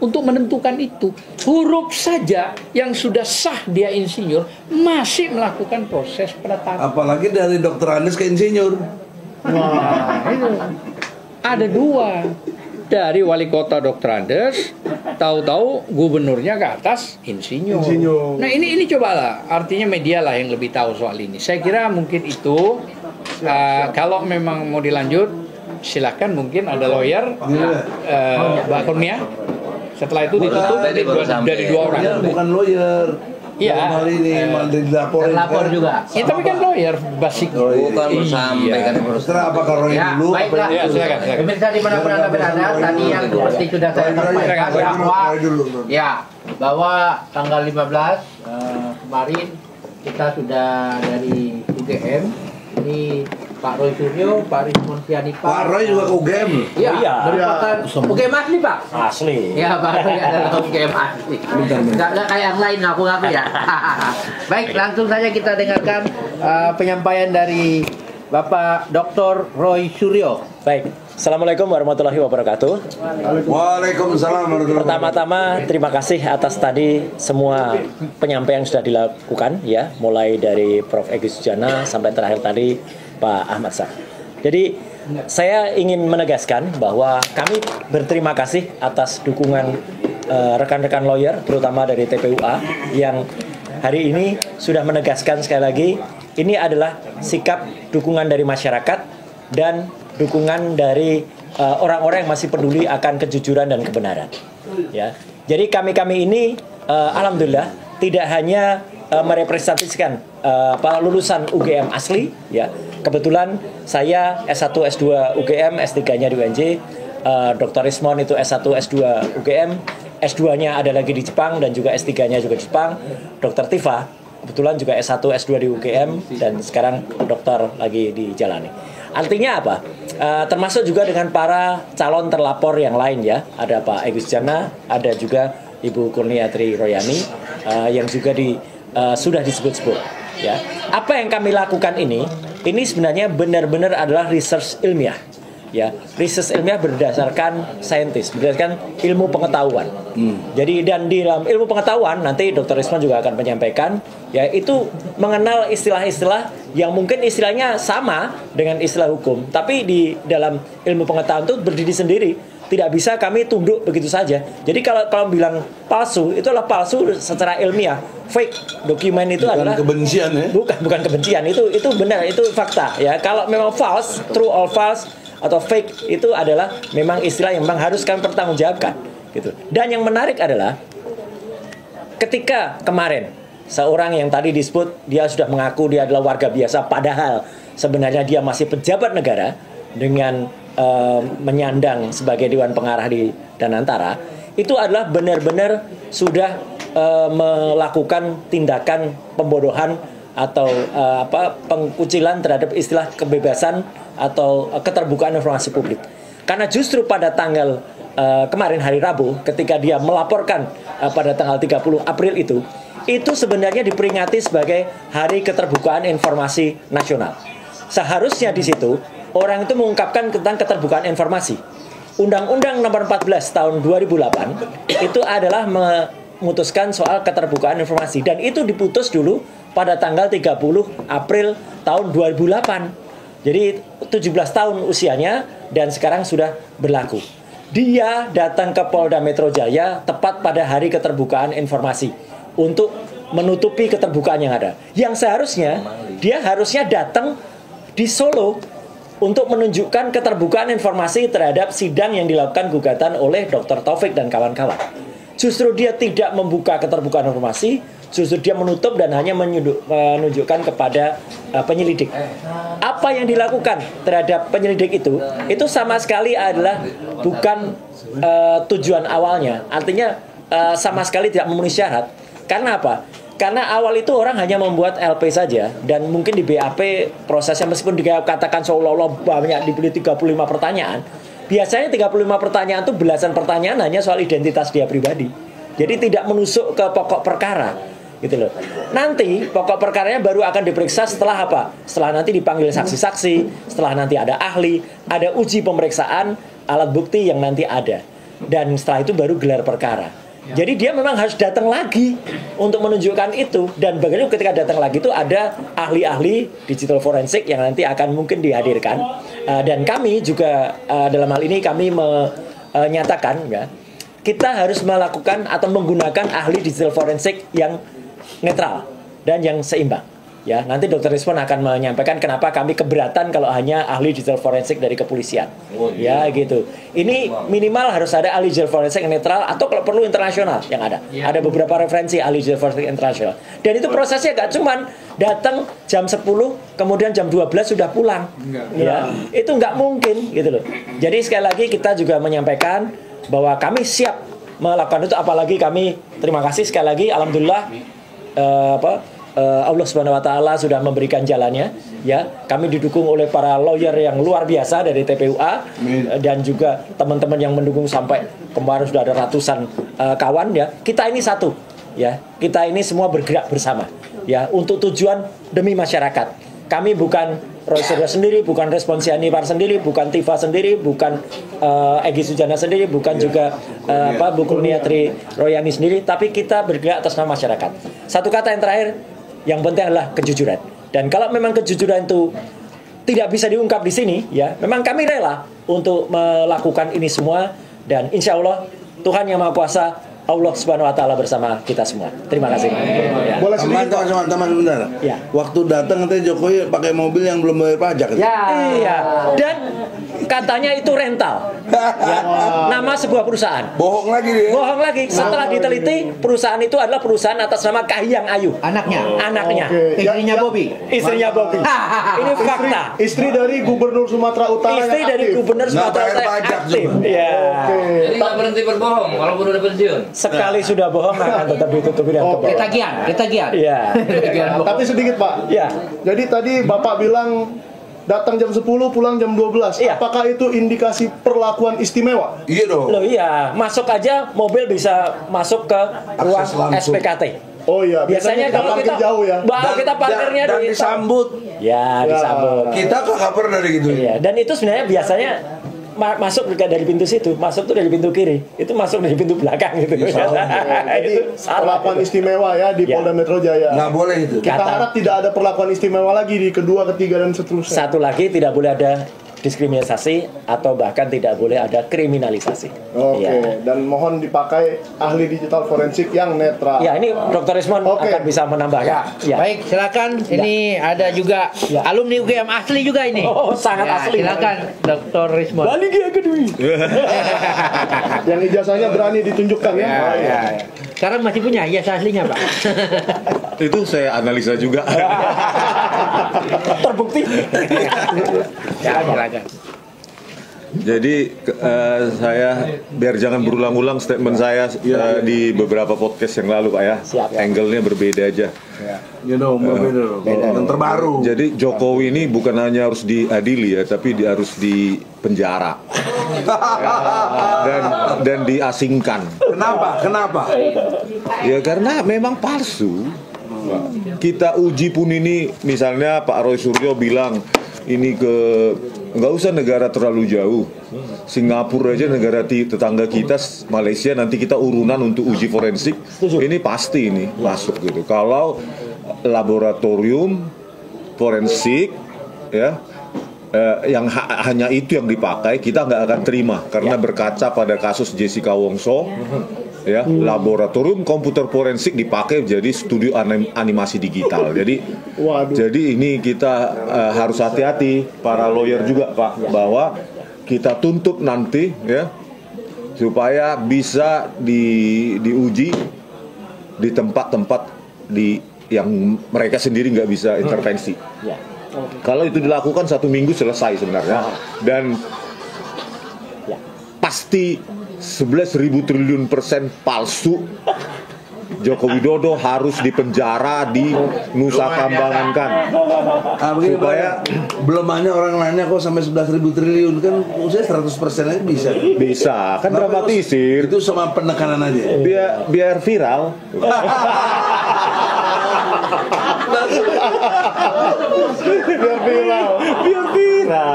Speaker 3: untuk menentukan itu. Huruf saja yang sudah sah dia insinyur masih melakukan proses penetapan.
Speaker 2: Apalagi dari dokter Andes ke insinyur.
Speaker 3: Wah, itu ada dua. Dari wali kota Dr. Andes, tahu-tahu gubernurnya ke atas insinyur. Nah ini cobalah, artinya media lah yang lebih tahu soal ini. Saya kira mungkin itu kalau memang mau dilanjut, silakan, mungkin ada lawyer, Mbak Kurnia. Setelah itu ditutup dari dua orang.
Speaker 2: Bukan lawyer.
Speaker 3: Iya.
Speaker 2: Ini
Speaker 7: Terlapor juga.
Speaker 3: Ya, tapi kan lawyer basic.
Speaker 1: Bukan bersampaikan
Speaker 2: Terserah apakah Roy dulu.
Speaker 7: Baiklah.
Speaker 3: Ya, silakan.
Speaker 7: Pemirsa dimanapun Anda berada, tadi yang seperti sudah saya sampaikan bahwa tanggal 15 kemarin kita sudah dari UGM, ini Pak Roy Suryo, Pak Rismon Sianipar.
Speaker 2: Pak Roy juga ke UGM.
Speaker 7: Iya, merupakan UGM asli, Pak.
Speaker 4: Asli.
Speaker 7: Ya, Pak Roy adalah UGM asli. Nggak kayak yang lain ngaku-ngaku ya. Baik, langsung saja kita dengarkan penyampaian dari Bapak Dr. Roy Suryo.
Speaker 4: Baik, Assalamualaikum warahmatullahi wabarakatuh.
Speaker 2: Waalaikumsalam warahmatullahi wabarakatuh.
Speaker 4: Pertama-tama terima kasih atas tadi semua penyampaian yang sudah dilakukan ya, mulai dari Prof. Egy Sujana sampai terakhir tadi Pak Ahmad Shah. Jadi saya ingin menegaskan bahwa kami berterima kasih atas dukungan rekan-rekan lawyer, terutama dari TPUA yang hari ini sudah menegaskan sekali lagi ini adalah sikap dukungan dari masyarakat dan dukungan dari orang-orang yang masih peduli akan kejujuran dan kebenaran. Ya, jadi kami ini alhamdulillah tidak hanya merepresentasikan lulusan UGM asli, ya. Kebetulan saya S1 S2 UGM, S3-nya di UNJ, Dr. Rismon itu S1 S2 UGM, S2-nya ada lagi di Jepang dan juga S3-nya juga di Jepang. Dr. Tifa kebetulan juga S1 S2 di UGM dan sekarang dokter lagi dijalani. Artinya apa? Termasuk juga dengan para calon terlapor yang lain ya. Ada Pak Egy Sujana, ada juga Ibu Kurniatri Royani yang juga sudah disebut-sebut ya. Apa yang kami lakukan ini sebenarnya benar-benar adalah research ilmiah. Ya, research ilmiah berdasarkan saintis, berdasarkan ilmu pengetahuan. Jadi dan di dalam ilmu pengetahuan nanti Dr. Rismon juga akan menyampaikan, ya itu mengenal istilah-istilah yang mungkin istilahnya sama dengan istilah hukum, tapi di dalam ilmu pengetahuan itu berdiri sendiri. Tidak bisa kami tunduk begitu saja. Jadi kalau bilang palsu, itu adalah palsu secara ilmiah. Fake dokumen itu bukan adalah
Speaker 2: kebencian ya.
Speaker 4: Bukan kebencian, itu benar, itu fakta ya. Kalau memang false, true or false atau fake itu adalah memang istilah yang memang harus kami pertanggungjawabkan gitu. Dan yang menarik adalah ketika kemarin seorang yang tadi disebut dia sudah mengaku dia adalah warga biasa, padahal sebenarnya dia masih pejabat negara dengan menyandang sebagai Dewan Pengarah di Danantara, itu adalah benar-benar sudah melakukan tindakan pembodohan atau pengkucilan terhadap istilah kebebasan atau keterbukaan informasi publik. Karena justru pada tanggal kemarin hari Rabu ketika dia melaporkan pada tanggal 30 April itu sebenarnya diperingati sebagai Hari Keterbukaan Informasi Nasional. Seharusnya di situ orang itu mengungkapkan tentang keterbukaan informasi. Undang-Undang Nomor 14 tahun 2008 itu adalah memutuskan soal keterbukaan informasi dan itu diputus dulu pada tanggal 30 April tahun 2008. Jadi 17 tahun usianya dan sekarang sudah berlaku. Dia datang ke Polda Metro Jaya tepat pada Hari Keterbukaan Informasi untuk
Speaker 11: menutupi keterbukaan yang ada. Yang seharusnya dia harusnya datang di Solo untuk menunjukkan keterbukaan informasi terhadap sidang yang dilakukan gugatan oleh Dr. Taufik dan kawan-kawan. Justru dia tidak membuka keterbukaan informasi, justru dia menutup dan hanya menunjukkan kepada penyelidik. Apa yang dilakukan terhadap penyelidik itu sama sekali adalah bukan tujuan awalnya. Artinya sama sekali tidak memenuhi syarat. Karena apa? Karena awal itu orang hanya membuat LP saja, dan mungkin di BAP prosesnya meskipun dikatakan seolah-olah banyak dibeli 35 pertanyaan, biasanya 35 pertanyaan itu belasan pertanyaan hanya soal identitas dia pribadi. Jadi tidak menusuk ke pokok perkara, gitu loh. Nanti pokok perkaranya baru akan diperiksa setelah apa? Setelah nanti dipanggil saksi-saksi, setelah nanti ada ahli, ada uji pemeriksaan alat bukti yang nanti ada, dan setelah itu baru gelar perkara. Jadi dia memang harus datang lagi untuk menunjukkan itu, dan bagaimana ketika datang lagi itu ada ahli-ahli digital forensik yang nanti akan mungkin dihadirkan, dan kami juga dalam hal ini kami menyatakan ya, kita harus melakukan atau menggunakan ahli digital forensik yang netral dan yang seimbang. Ya, nanti Dr. Rizwan akan menyampaikan kenapa kami keberatan kalau hanya ahli digital forensik dari kepolisian. Ya, gitu. Ini minimal harus ada ahli digital forensik yang netral, atau kalau perlu internasional yang ada. Ada beberapa referensi ahli digital forensik internasional. Dan itu prosesnya gak cuman datang jam 10 kemudian jam 12 sudah pulang. Ya, itu nggak mungkin gitu loh. Jadi sekali lagi kita juga menyampaikan bahwa kami siap melakukan itu, apalagi kami terima kasih sekali lagi, alhamdulillah Allah Subhanahu wa taala sudah memberikan jalannya, ya. Kami didukung oleh para lawyer yang luar biasa dari TPUA, dan juga teman-teman yang mendukung sampai kemarin sudah ada ratusan kawan, ya. Kita ini satu, ya. Kita ini semua bergerak bersama, ya, untuk tujuan demi masyarakat. Kami bukan Roy Suryo sendiri, bukan Respons Yanipar sendiri, bukan Tifa sendiri, bukan Egy Sujana sendiri, bukan juga Bu Kurniatri Royani sendiri, tapi kita bergerak atas nama masyarakat. Satu kata yang terakhir, yang penting adalah kejujuran. Dan kalau memang kejujuran itu tidak bisa diungkap di sini, ya, memang kami rela untuk melakukan ini semua, dan insya Allah Tuhan Yang Maha Kuasa, Allah Subhanahu wa taala bersama kita semua. Terima kasih. Ya.
Speaker 2: Boleh sedikit teman-teman bentar.
Speaker 11: Ya.
Speaker 2: Waktu datang nanti Jokowi pakai mobil yang belum bayar pajak.
Speaker 11: Ya. Iya. Dan katanya itu rental. Ya. Nama sebuah perusahaan.
Speaker 2: Bohong lagi dia.
Speaker 11: Bohong lagi. Setelah diteliti, perusahaan itu adalah perusahaan atas nama Kahiyang Ayu.
Speaker 7: Anaknya.
Speaker 11: Anaknya.
Speaker 7: Istrinya Bobby.
Speaker 11: Istrinya Bobby. Ini fakta.
Speaker 8: Istri dari Gubernur Sumatera Utara.
Speaker 11: Istri dari Gubernur Sumatera Utara aktif. Ya.
Speaker 1: Jadi nggak berhenti berbohong kalau udah pensiun.
Speaker 11: Sekali sudah bohong akan tetap ditutupi dengan kebohongan.
Speaker 7: Ketagihan.
Speaker 11: Iya.
Speaker 8: Tapi sedikit Pak.
Speaker 11: Iya.
Speaker 8: Jadi tadi Bapak bilang datang jam 10 pulang jam 12.
Speaker 11: Iya.
Speaker 8: Apakah itu indikasi perlakuan istimewa?
Speaker 2: Iya dong.
Speaker 11: Loh iya, masuk aja mobil bisa masuk ke ruang SPKT.
Speaker 8: Oh iya,
Speaker 11: biasanya kalau kita
Speaker 8: jauh ya.
Speaker 11: Kita parkirnya
Speaker 2: dan disambut.
Speaker 11: Ya, disambut.
Speaker 2: Kita kagak pernah dari gitu.
Speaker 11: Iya, dan itu sebenarnya biasanya masuk dari pintu situ, masuk tuh dari pintu kiri, itu masuk dari pintu belakang gitu.
Speaker 8: Jadi perlakuan istimewa ya di Polda Metro Jaya.
Speaker 2: Nggak boleh itu.
Speaker 8: Kita harap tidak ada perlakuan istimewa lagi di kedua, ketiga dan seterusnya.
Speaker 11: Satu lagi, tidak boleh ada diskriminasi atau bahkan tidak boleh ada kriminalisasi.
Speaker 8: Oke,
Speaker 11: Ya.
Speaker 8: dan mohon dipakai ahli digital forensik yang netral.
Speaker 11: Ya, ini Dr. Rizwan akan bisa menambahkan.
Speaker 7: Ya. Baik, silakan. Ini ada juga alumni UGM asli juga ini.
Speaker 11: Oh, sangat asli.
Speaker 7: Silakan, Dr. Rizwan.
Speaker 11: Balik ya kedua.
Speaker 8: Yang ijazahnya berani ditunjukkan ya.
Speaker 7: Ya. Sekarang masih punya ijazah aslinya, Pak.
Speaker 5: Itu saya analisa juga.
Speaker 11: Terbukti.
Speaker 7: Ya, silakan.
Speaker 5: Jadi saya biar jangan berulang-ulang statement saya di beberapa podcast yang lalu Pak ya.
Speaker 11: Siap, ya.
Speaker 5: Angle-nya berbeda aja.
Speaker 2: Ya dong, berbeda. Yang terbaru.
Speaker 5: Jadi Jokowi ini bukan hanya harus diadili ya, tapi harus dipenjara dan diasingkan.
Speaker 2: Kenapa?
Speaker 5: Ya karena memang palsu. Kita uji pun ini, misalnya Pak Roy Suryo bilang ini nggak usah negara terlalu jauh, Singapura aja negara tetangga kita, Malaysia, nanti kita urunan untuk uji forensik. Ini pasti ini masuk gitu. Kalau laboratorium forensik ya yang hanya itu yang dipakai, kita nggak akan terima karena berkaca pada kasus Jessica Wongso ya, laboratorium komputer forensik dipakai jadi studio animasi digital. Jadi ini kita harus hati-hati para lawyer juga Pak, bahwa kita tuntut nanti ya supaya bisa diuji di tempat-tempat yang mereka sendiri nggak bisa intervensi. Kalau itu dilakukan 1 minggu selesai sebenarnya, dan pasti 11.000 triliun % palsu. Joko Widodo harus dipenjara di Nusa Kambangan kan.
Speaker 2: Supaya belum hanya orang nanya kok sampai 11.000 triliun kan, saya 100% aja bisa.
Speaker 5: Bisa, kan dramatisir.
Speaker 2: Itu sama penekanan aja.
Speaker 5: Biar viral. Biar viral.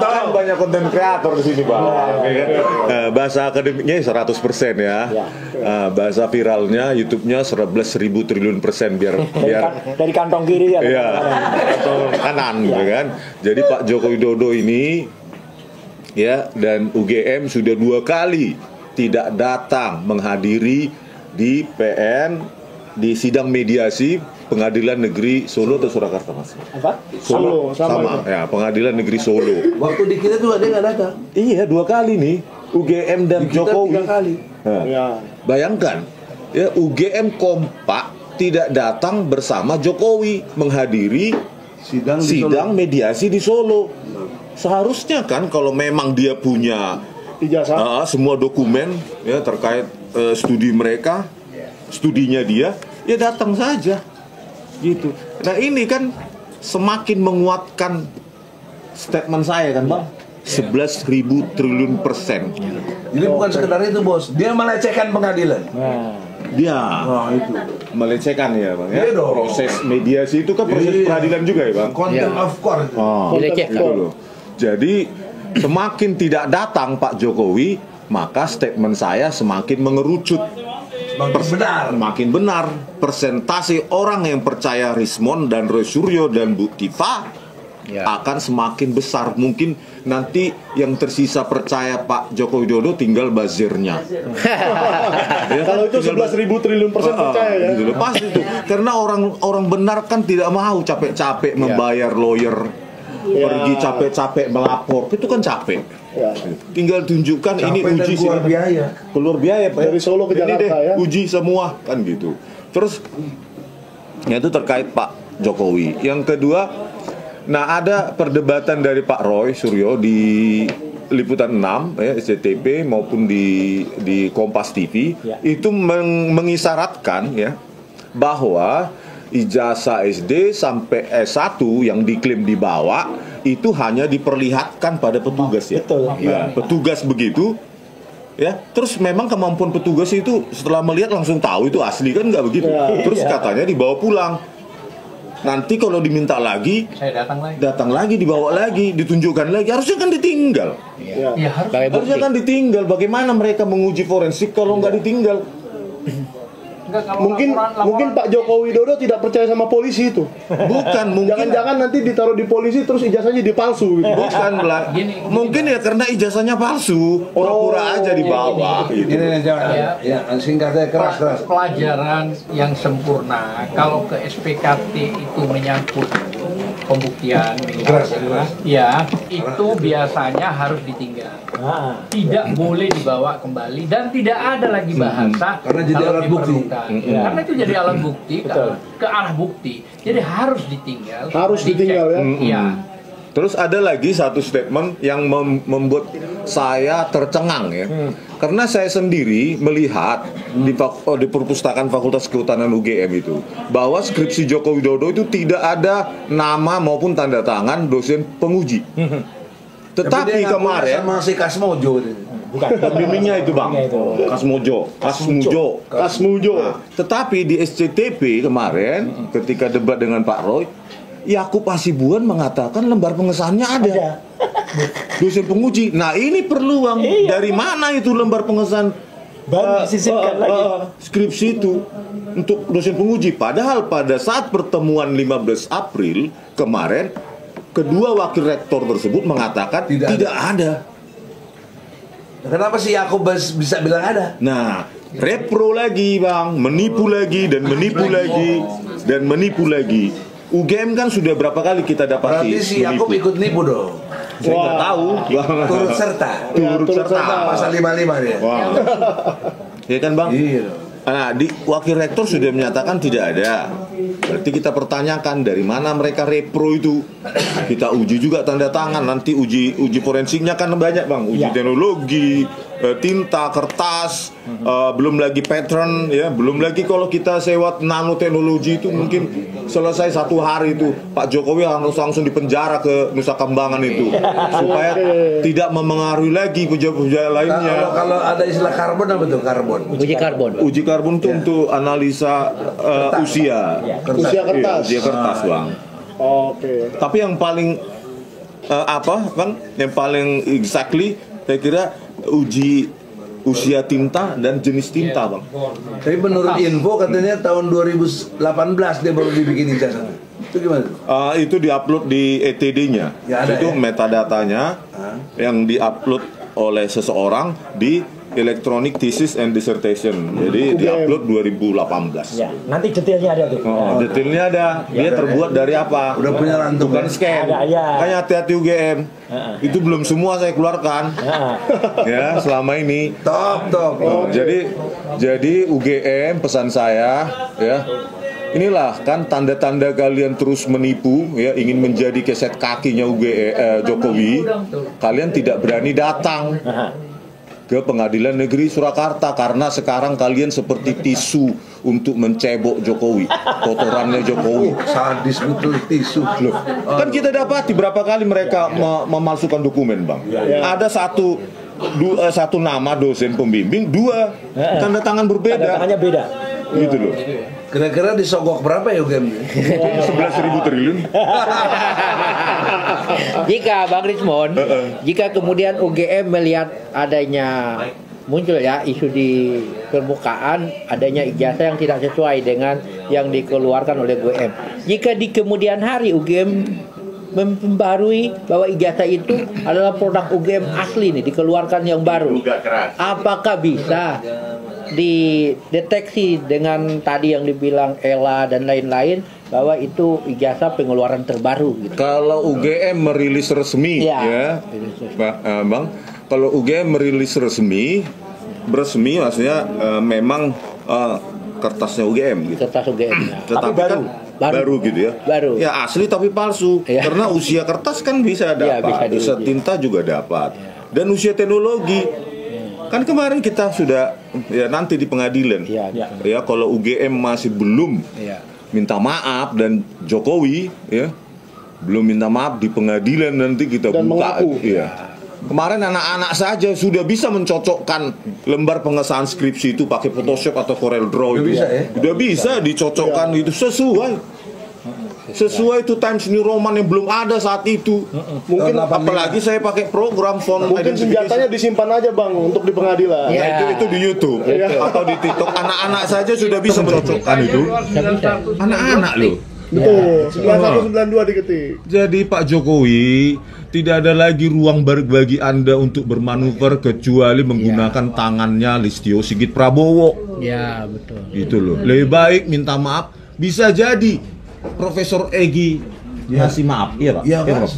Speaker 5: Kan banyak konten kreator di sini Bang. Bahasa akademiknya 100% ya. Bahasa viralnya YouTube-nya 11.000 triliun % biar
Speaker 11: dari kantong kiri ya.
Speaker 5: Iya. Kantong kanan gitu kan. Jadi Pak Joko Widodo ini ya, dan UGM sudah 2 kali tidak datang menghadiri di PN di sidang mediasi Pengadilan Negeri Solo atau Surakarta Mas?
Speaker 11: Apa?
Speaker 5: Solo, sama ya, Pengadilan Negeri Solo.
Speaker 2: Waktu di kita juga dia nggak datang.
Speaker 5: Iya, 2 kali nih UGM dan Jokowi.
Speaker 2: 3 kali.
Speaker 5: Nah, bayangkan ya, UGM kompak tidak datang bersama Jokowi menghadiri sidang mediasi di Solo. Seharusnya kan kalau memang dia punya ijazah, semua dokumen ya terkait studi mereka, studinya dia, ya datang saja gitu. Nah ini kan semakin menguatkan statement saya kan Bang, 11.000 triliun %.
Speaker 2: Jadi bukan sekedar itu Bos, dia melecehkan pengadilan.
Speaker 5: Dia
Speaker 2: itu
Speaker 5: melecehkan ya Bang ya.
Speaker 2: Iya,
Speaker 5: proses mediasi itu kan proses peradilan juga ya Bang.
Speaker 2: Contempt of court.
Speaker 5: Gitu loh. Jadi semakin tidak datang Pak Jokowi, maka statement saya semakin mengerucut. Makin benar persentase orang yang percaya Rismond dan Roy Suryo dan Bu Tifa akan semakin besar. Mungkin nanti yang tersisa percaya Pak Joko Widodo tinggal bazirnya.
Speaker 8: Ya, kalau itu 11.000 triliun % percaya ya.
Speaker 5: Gitu, pasti itu. Karena orang benar kan tidak mau capek-capek membayar lawyer, pergi capek-capek melapor, itu kan capek. Tinggal tunjukkan capek ini uji keluar biaya Pak.
Speaker 8: Dari Solo ke Jakarta ya.
Speaker 5: Uji semua kan gitu. Terus ya itu terkait Pak Jokowi. Yang kedua, nah ada perdebatan dari Pak Roy Suryo di Liputan 6 ya, SCTV maupun di Kompas TV itu mengisyaratkan ya bahwa ijazah SD sampai S1 yang diklaim dibawa itu hanya diperlihatkan pada petugas ya.
Speaker 11: Betul.
Speaker 5: Ya, petugas begitu ya. Terus memang kemampuan petugas itu setelah melihat langsung tahu itu asli kan nggak begitu. Terus katanya dibawa pulang. Nanti kalau diminta lagi,
Speaker 3: saya
Speaker 5: datang lagi, dibawa lagi, ditunjukkan lagi, harusnya kan ditinggal. Harusnya kan ditinggal. Bagaimana mereka menguji forensik kalau nggak ditinggal?
Speaker 8: Mungkin Pak Joko Widodo tidak percaya sama polisi itu.
Speaker 5: Bukan, mungkin
Speaker 8: jangan-jangan nanti ditaruh di polisi terus ijazahnya dipalsu gitu.
Speaker 5: Bukan lah. Mungkin ya karena ijazahnya palsu, pura-pura aja dibawa gitu.
Speaker 2: Singkatnya keras.
Speaker 3: Pelajaran yang sempurna kalau ke SPKT itu menyangkut pembuktian ya itu biasanya harus ditinggal, tidak boleh dibawa kembali dan tidak ada lagi bahasa
Speaker 2: karena jadi alat bukti.
Speaker 3: Karena itu jadi alat bukti ke arah bukti, jadi harus ditinggal.
Speaker 8: Harus ditinggal ya.
Speaker 3: Iya.
Speaker 5: Terus ada lagi satu statement yang membuat saya tercengang ya. Karena saya sendiri melihat di perpustakaan Fakultas Kehutanan UGM itu bahwa skripsi Joko Widodo itu tidak ada nama maupun tanda tangan dosen penguji. Tetapi kemarin
Speaker 2: sama si Kasmojo
Speaker 5: bukan pembimbingnya itu Bang. Kasmujo. Nah, tetapi di SCTV kemarin ketika debat dengan Pak Roy, Yakub Hasibuan mengatakan lembar pengesahannya ada. Dosen penguji. Nah ini perlu Bang. Dari mana itu lembar pengesahan skripsi itu untuk dosen penguji? Padahal pada saat pertemuan 15 April kemarin, kedua wakil rektor tersebut mengatakan tidak ada.
Speaker 2: Kenapa sih Yakobus bisa bilang ada?
Speaker 5: Nah, repro lagi bang, menipu lagi dan menipu lagi dan menipu lagi. UGM kan sudah berapa kali kita dapati.
Speaker 2: Berarti si Yakob ikut nipu dong.
Speaker 5: Saya nggak tahu.
Speaker 2: Turut serta.
Speaker 5: Turut serta.
Speaker 2: Pasal 55 dia.
Speaker 5: Wow. Ya kan bang?
Speaker 2: Iya.
Speaker 5: Nah, di wakil rektor sudah menyatakan tidak ada. Berarti kita pertanyakan dari mana mereka repro itu. Kita uji juga tanda tangan. Nanti uji forensiknya kan banyak bang. Uji teknologi, tinta, kertas, belum lagi pattern, ya. Belum lagi kalau kita sewa nanoteknologi itu mungkin selesai 1 hari itu Pak Jokowi harus langsung dipenjara ke Nusa Kambangan itu supaya tidak memengaruhi lagi pejabat-pejabat lainnya.
Speaker 2: Kalau ada istilah karbon apa tuh karbon?
Speaker 7: Uji karbon.
Speaker 5: Uji karbon itu untuk analisa usia.
Speaker 8: Usia kertas.
Speaker 5: Usia kertas bang.
Speaker 8: Oke.
Speaker 5: Tapi yang paling apa bang? Yang paling exactly saya kira uji usia tinta dan jenis tinta bang.
Speaker 2: Tapi menurut info katanya tahun 2018 dia baru dibikin ijazah. Itu gimana?
Speaker 5: Itu diupload di ETD-nya.
Speaker 2: Ya, ada,
Speaker 5: itu
Speaker 2: ya?
Speaker 5: metadatanya yang diupload oleh seseorang di Electronic Thesis and Dissertation. Jadi diupload 2018.
Speaker 4: Ya, nanti detailnya ada tuh.
Speaker 5: Detailnya ada. Dia terbuat dari apa?
Speaker 2: Udah punya rantum.
Speaker 5: Bukan scan.
Speaker 4: Ada, ya.
Speaker 5: Makanya hati-hati UGM. Itu belum semua saya keluarkan. Ya, selama ini.
Speaker 2: Top.
Speaker 5: Jadi UGM pesan saya ya. Inilah kan tanda-tanda kalian terus menipu ya, ingin menjadi keset kakinya Jokowi. Kalian tidak berani datang ke Pengadilan Negeri Surakarta karena sekarang kalian seperti tisu untuk mencebok Jokowi, kotorannya Jokowi.
Speaker 2: Sadis betul tisu.
Speaker 5: Loh, kan kita dapati berapa kali mereka memalsukan dokumen, Bang. Ada satu nama dosen pembimbing, 2 tanda tangan berbeda.
Speaker 4: Tanda tangannya beda.
Speaker 5: Gitu loh.
Speaker 2: Kira-kira disogok berapa ya UGM?
Speaker 5: 11.000 triliun.
Speaker 7: Jika Bang Rismon, jika kemudian UGM melihat adanya muncul ya isu di permukaan adanya ijazah yang tidak sesuai dengan yang dikeluarkan oleh UGM. Jika di kemudian hari UGM memperbarui bahwa ijazah itu adalah produk UGM asli nih, dikeluarkan yang baru, apakah bisa dideteksi dengan tadi yang dibilang ELA dan lain-lain bahwa itu ijazah pengeluaran terbaru gitu?
Speaker 5: Kalau UGM merilis resmi ya Bang, kalau UGM merilis resmi maksudnya memang kertasnya UGM gitu.
Speaker 7: Kertas UGM ya.
Speaker 5: Tetapi baru gitu ya.
Speaker 7: Baru.
Speaker 5: Ya asli tapi palsu. Karena usia kertas kan bisa dapat, usia tinta juga dapat. Dan usia teknologi. Kan kemarin kita sudah ya nanti di pengadilan. Ya kalau UGM masih belum minta maaf dan Jokowi ya belum minta maaf di pengadilan nanti kita
Speaker 8: dan
Speaker 5: buka.
Speaker 8: Mengaku.
Speaker 5: Kemarin anak-anak saja sudah bisa mencocokkan lembar pengesahan skripsi itu pakai Photoshop atau Corel Draw itu. Udah bisa dicocokkan itu sesuai itu Times New Roman yang belum ada saat itu. Mungkin apalagi saya pakai program font.
Speaker 8: Mungkin senjatanya disimpan aja Bang untuk di pengadilan.
Speaker 5: Itu di YouTube atau di TikTok. Anak-anak saja sudah bisa mencocokkan itu. Anak-anak loh.
Speaker 8: Betul. 9192 diketik.
Speaker 5: Jadi Pak Jokowi tidak ada lagi ruang bagi Anda untuk bermanuver kecuali menggunakan tangannya Listio Sigit Prabowo.
Speaker 7: Ya betul.
Speaker 5: Gitu loh. Lebih baik minta maaf. Bisa jadi Profesor Egy ngasih maaf, iya Pak?
Speaker 2: Iya Pak.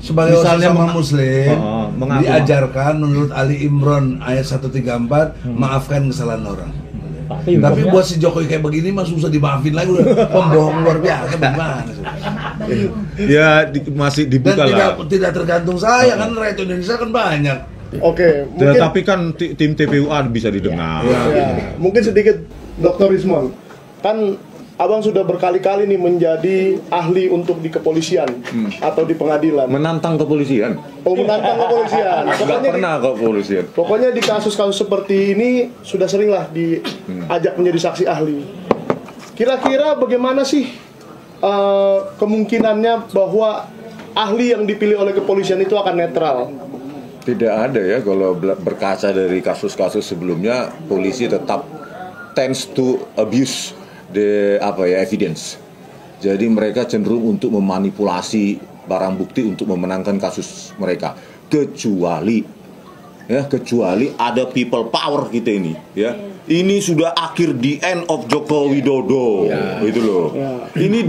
Speaker 2: Sebagai sesama muslim diajarkan menurut Ali Imran ayat 134 maafkan kesalahan orang. Tapi buat si Jokowi kayak begini mah susah dimaafin lagi, udah pembohong luar biasa gimana sih?
Speaker 5: Ya masih dibuka lah.
Speaker 2: Tidak tergantung saya kan, rakyat Indonesia kan banyak.
Speaker 8: Oke, mungkin,
Speaker 5: tapi kan tim TPUA bisa didengar.
Speaker 8: Mungkin sedikit Dr. Rismon, kan Abang sudah berkali-kali nih menjadi ahli untuk di kepolisian atau di pengadilan.
Speaker 5: Menantang kepolisian?
Speaker 8: Oh, menantang kepolisian.
Speaker 5: Nggak pernah kepolisian.
Speaker 8: Pokoknya di kasus-kasus seperti ini sudah seringlah diajak menjadi saksi ahli. Kira-kira bagaimana sih kemungkinannya bahwa ahli yang dipilih oleh kepolisian itu akan netral?
Speaker 5: Tidak ada ya, kalau berkaca dari kasus-kasus sebelumnya, polisi tetap tends to abuse evidence. Jadi mereka cenderung untuk memanipulasi barang bukti untuk memenangkan kasus mereka, kecuali ya, kecuali ada people power kita ini, ya. Ini sudah akhir the end of Joko Widodo, gitu loh. Ini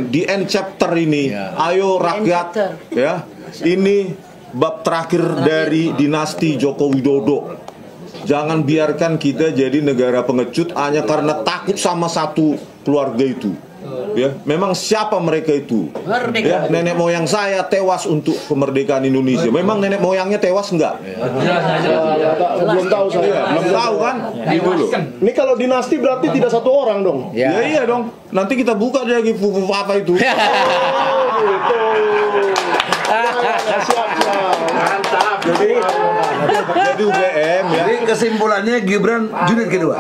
Speaker 5: the end chapter ini. Ayo rakyat, ya. Ini bab terakhir dari dinasti Joko Widodo. Jangan biarkan kita jadi negara pengecut hanya karena takut sama satu keluarga itu. Ya, memang siapa mereka itu? Ya, nenek moyang saya tewas untuk kemerdekaan Indonesia. Memang nenek moyangnya tewas enggak?
Speaker 8: Belum tahu saya.
Speaker 5: Belum tahu kan?
Speaker 8: Ini kalau dinasti berarti tidak satu orang dong.
Speaker 5: Ya, iya dong. Nanti kita buka lagi apa itu.
Speaker 8: Siap.
Speaker 5: Jadi UGM ya.
Speaker 2: Jadi kesimpulannya Gibran jilid kedua.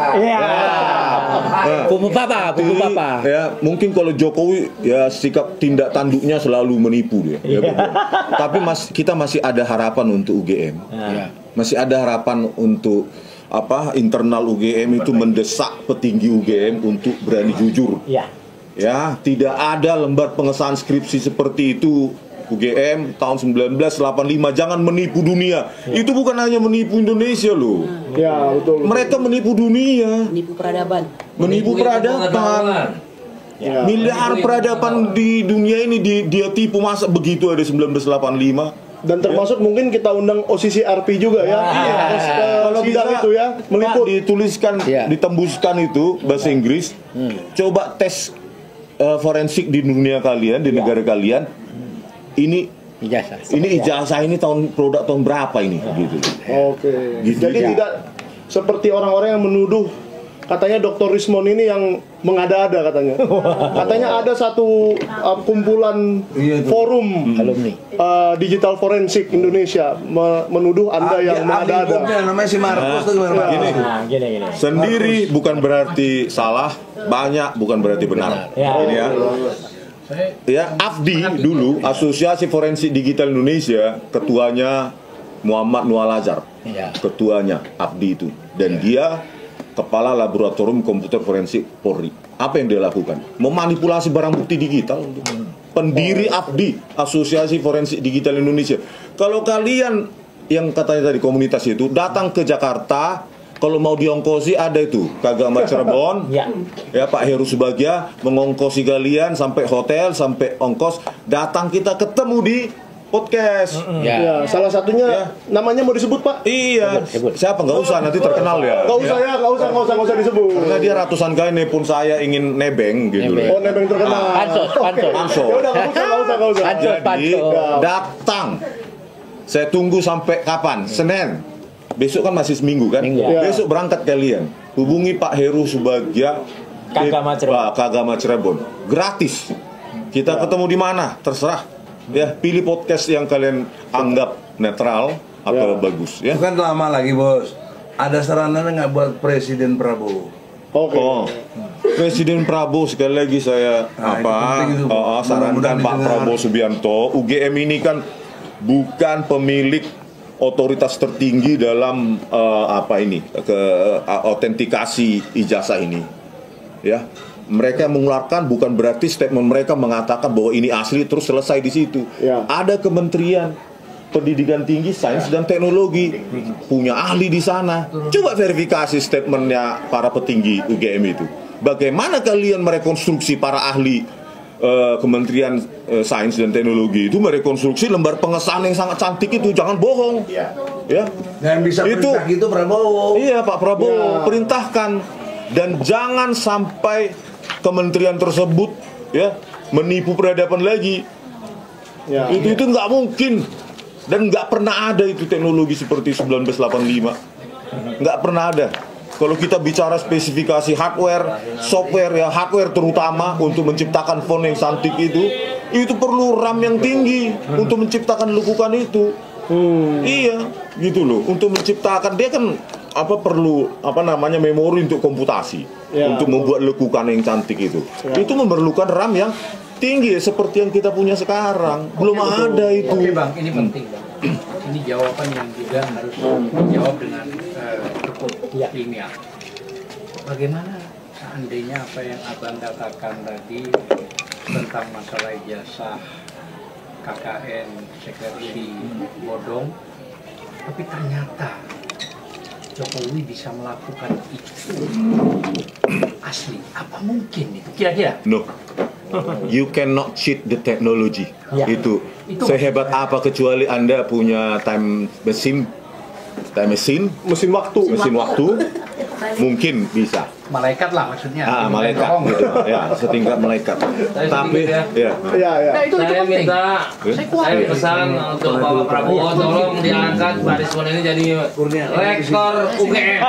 Speaker 7: Pupu papa.
Speaker 5: Ya, mungkin kalau Jokowi ya sikap tindak tanduknya selalu menipu dia. Ya, tapi kita masih ada harapan untuk UGM. Masih ada harapan untuk internal UGM itu mendesak petinggi UGM untuk berani jujur. Ya, tidak ada lembar pengesahan skripsi seperti itu. UGM tahun 1985, jangan menipu dunia. Itu bukan hanya menipu Indonesia loh.
Speaker 8: Ya, betul.
Speaker 5: Mereka menipu dunia.
Speaker 6: Menipu peradaban.
Speaker 5: Menipu peradaban. Miliar peradaban di dunia ini dia tipu, masa begitu ada 1985.
Speaker 8: Dan termasuk mungkin kita undang OCC RP juga ya.
Speaker 5: Kalau bisa
Speaker 8: itu ya, meliput.
Speaker 5: Dituliskan, ditembuskan itu bahasa Inggris. Coba tes forensik di dunia kalian, di negara kalian. Ini ijazah ini produk tahun berapa ini gitu.
Speaker 8: Oke. Jadi tidak seperti orang-orang yang menuduh katanya Dr. Rismond ini yang mengada-ada katanya. Katanya ada satu kumpulan forum digital forensik Indonesia menuduh Anda yang mengada-ada.
Speaker 2: Namanya si Marcos tuh
Speaker 5: gini. Sendiri bukan berarti salah, banyak bukan berarti benar. Ini ya. Ya, AFDI dulu, Asosiasi Forensik Digital Indonesia, ketuanya Muhammad Nual Azhar, ketuanya AFDI itu, dan dia kepala Laboratorium Komputer Forensik Polri. Apa yang dia lakukan? Memanipulasi barang bukti digital. Pendiri AFDI, Asosiasi Forensik Digital Indonesia. Kalau kalian yang katanya tadi komunitas itu datang ke Jakarta, kalau mau diongkosi ada itu Kagama Cirebon, ya Pak Heru Subagia mengongkosi kalian sampai hotel, sampai ongkos, datang kita ketemu di podcast.
Speaker 8: Ya, salah satunya namanya mau disebut Pak?
Speaker 5: Iya. Siapa? Nggak usah, nanti terkenal ya.
Speaker 8: Nggak usah disebut.
Speaker 5: Karena dia ratusan kali nelpon saya ingin nebeng gitu.
Speaker 8: Oh, nebeng terkenal.
Speaker 7: Pansos.
Speaker 8: Ya udah nggak usah.
Speaker 5: Jadi datang. Saya tunggu sampai kapan? Senin. Besok kan masih seminggu kan? Besok berangkat kalian. Hubungi Pak Heru Subagia Kagama Cirebon. Gratis. Kita ketemu di mana? Terserah. Ya, pilih podcast yang kalian anggap netral atau bagus ya.
Speaker 2: Bukan lama lagi, Bos. Ada sarana nggak buat Presiden Prabowo?
Speaker 5: Presiden Prabowo sekali lagi saya sarankan Pak Prabowo Subianto. UGM ini kan bukan pemilik otoritas tertinggi dalam autentikasi ijazah ini, ya. Mereka mengeluarkan bukan berarti statement mereka mengatakan bahwa ini asli terus selesai di situ. Ada Kementerian Pendidikan Tinggi, Sains dan Teknologi punya ahli di sana. Coba verifikasi statementnya para petinggi UGM itu. Bagaimana kalian merekonstruksi para ahli Kementerian Sains dan Teknologi itu merekonstruksi lembar pengesahan yang sangat cantik itu, jangan bohong. Ya.
Speaker 2: Dan bisa perintah gitu Prabowo.
Speaker 5: Iya, Pak Prabowo perintahkan, dan jangan sampai kementerian tersebut ya menipu peradaban lagi. Itu nggak mungkin, dan nggak pernah ada itu teknologi seperti 1985. Nggak pernah ada. Kalau kita bicara spesifikasi hardware, software ya, hardware terutama untuk menciptakan font yang cantik itu perlu RAM yang tinggi untuk menciptakan lekukan itu. Iya, gitu loh. Untuk menciptakan dia kan perlu memori untuk komputasi, untuk membuat lekukan yang cantik itu. Itu memerlukan RAM yang tinggi seperti yang kita punya sekarang. Belum ada itu.
Speaker 3: Oke Bang, ini penting Bang. Ini jawaban yang juga harus dijawab dengan cukup ilmiah. Bagaimana seandainya apa yang Abang katakan tadi tentang masalah ijazah KKN sekretaris bodong Tapi ternyata Jokowi bisa melakukan itu asli. Apa mungkin itu kira-kira?
Speaker 5: No. You cannot cheat the technology.
Speaker 3: Ya.
Speaker 5: Itu sehebat apa kecuali Anda punya mesin waktu, mungkin bisa.
Speaker 3: Malaikat lah maksudnya.
Speaker 5: Malaikat gitu. Ya, setingkat malaikat. Tapi
Speaker 1: Saya minta, saya pesan untuk Bapak Prabowo, tolong diangkat Pak Rismon ini jadi rektor UGM.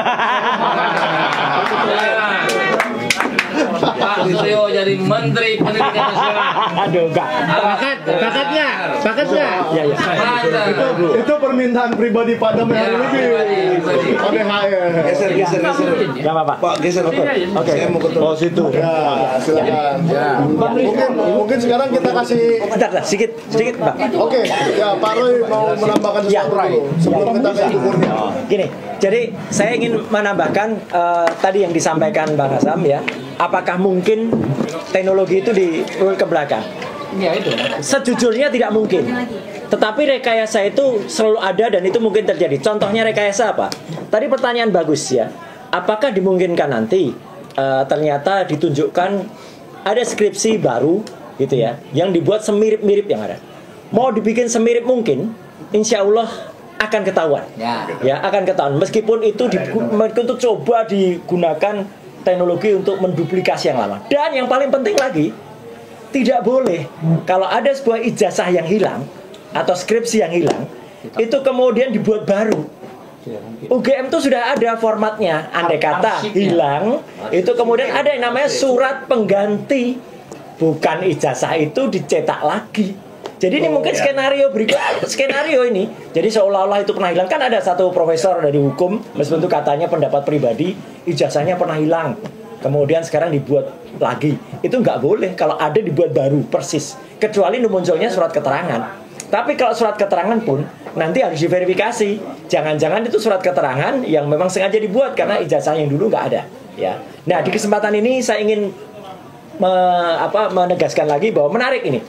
Speaker 1: Pak Wisyo jadi Menteri Pendidikan Nasional.
Speaker 7: Aduh, enggak. Pakatnya.
Speaker 8: Itu permintaan pribadi pada Pada HR.
Speaker 2: Geser.
Speaker 7: Enggak apa-apa.
Speaker 2: Pak, geser Pak.
Speaker 7: Oke.
Speaker 2: Saya mau ketemu.
Speaker 5: Oh, situ.
Speaker 8: Ya, silakan. Mungkin sekarang kita kasih
Speaker 7: Bentar, sedikit, Pak.
Speaker 8: Oke, ya Pak Roy mau menambahkan sesuatu dulu sebelum kita ke Ibu Kurnia.
Speaker 7: Gini, jadi saya ingin menambahkan tadi yang disampaikan Bang Hasan ya. Apakah mungkin teknologi itu diurut ke belakang?
Speaker 3: Ya itu.
Speaker 7: Sejujurnya tidak mungkin. Tetapi rekayasa itu selalu ada dan itu mungkin terjadi. Contohnya rekayasa apa? Tadi pertanyaan bagus ya. Apakah dimungkinkan nanti ternyata ditunjukkan ada skripsi baru gitu ya, yang dibuat semirip-mirip yang ada. Mau dibikin semirip mungkin, insya Allah akan ketahuan. Ya akan ketahuan. Meskipun itu untuk coba digunakan teknologi untuk menduplikasi yang lama. Dan yang paling penting lagi, tidak boleh kalau ada sebuah ijazah yang hilang atau skripsi yang hilang, itu kemudian dibuat baru. UGM itu sudah ada formatnya. Andai kata hilang, itu kemudian ada yang namanya surat pengganti. Bukan ijazah itu dicetak lagi. Jadi ini mungkin skenario ini. Jadi seolah-olah itu pernah hilang. Kan ada satu profesor dari hukum, meskipun itu katanya pendapat pribadi, ijazahnya pernah hilang. Kemudian sekarang dibuat lagi. Itu nggak boleh kalau ada dibuat baru persis. Kecuali munculnya surat keterangan. Tapi kalau surat keterangan pun nanti harus diverifikasi. Jangan-jangan itu surat keterangan yang memang sengaja dibuat karena ijazah yang dulu nggak ada. Ya. Nah di kesempatan ini saya ingin menegaskan lagi bahwa menarik ini.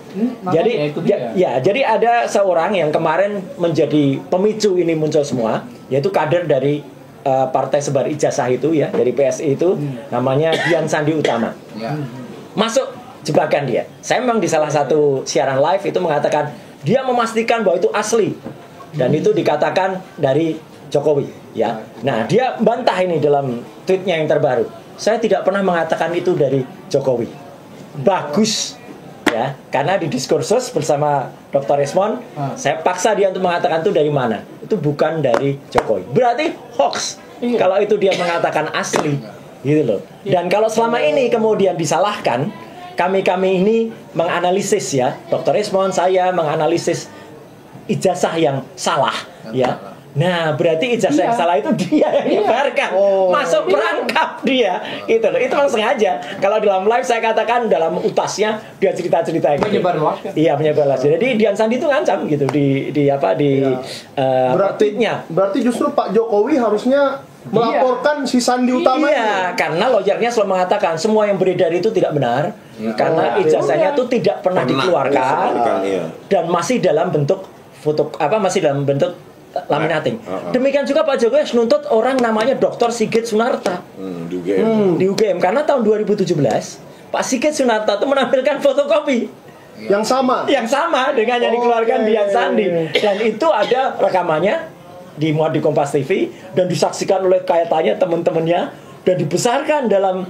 Speaker 7: Jadi ada seorang yang kemarin menjadi pemicu ini muncul semua, yaitu kader dari Partai Sebar Ijazah itu ya, dari PSI itu, namanya Dian Sandi Utama. Masuk jebakan dia. Saya memang di salah satu siaran live itu mengatakan dia memastikan bahwa itu asli dan itu dikatakan dari Jokowi ya. Nah, dia bantah ini dalam tweetnya yang terbaru. Saya tidak pernah mengatakan itu dari Jokowi. Bagus ya, karena di diskursus bersama Dr. Rismon, saya paksa dia untuk mengatakan itu dari mana. Itu bukan dari Jokowi. Berarti hoax. Kalau itu dia mengatakan asli, gitu loh. Dan kalau selama ini kemudian disalahkan, kami ini menganalisis ya, Dr. Rismon, saya menganalisis ijazah yang salah ya. Nah, berarti ijazah yang salah itu dia yang nyebarkan. Masuk perangkap dia. Itu loh. Itu memang sengaja. Kalau dalam live saya katakan dalam utasnya dia cerita-cerita gitu.
Speaker 3: Menyebarluaskan.
Speaker 7: Iya, menyebarluaskan. Jadi Dian Sandi itu ngancam gitu di tweetnya.
Speaker 8: Berarti justru Pak Jokowi harusnya melaporkan si Sandi Utama itu.
Speaker 7: Iya, karena lawyernya selalu mengatakan semua yang beredar itu tidak benar. Karena ijazahnya itu tidak pernah dikeluarkan dan masih dalam bentuk masih dalam bentuk laminating. Demikian juga Pak Jokowi harus nuntut orang namanya Dr. Sigit Sunarta di UGM karena tahun 2017 Pak Sigit Sunarta itu menampilkan fotokopi
Speaker 8: yang sama
Speaker 7: dengan yang dikeluarkan Dian Sandi, dan itu ada rekamannya dimuat di Kompas TV dan disaksikan oleh kaitannya teman-temannya dan dibesarkan dalam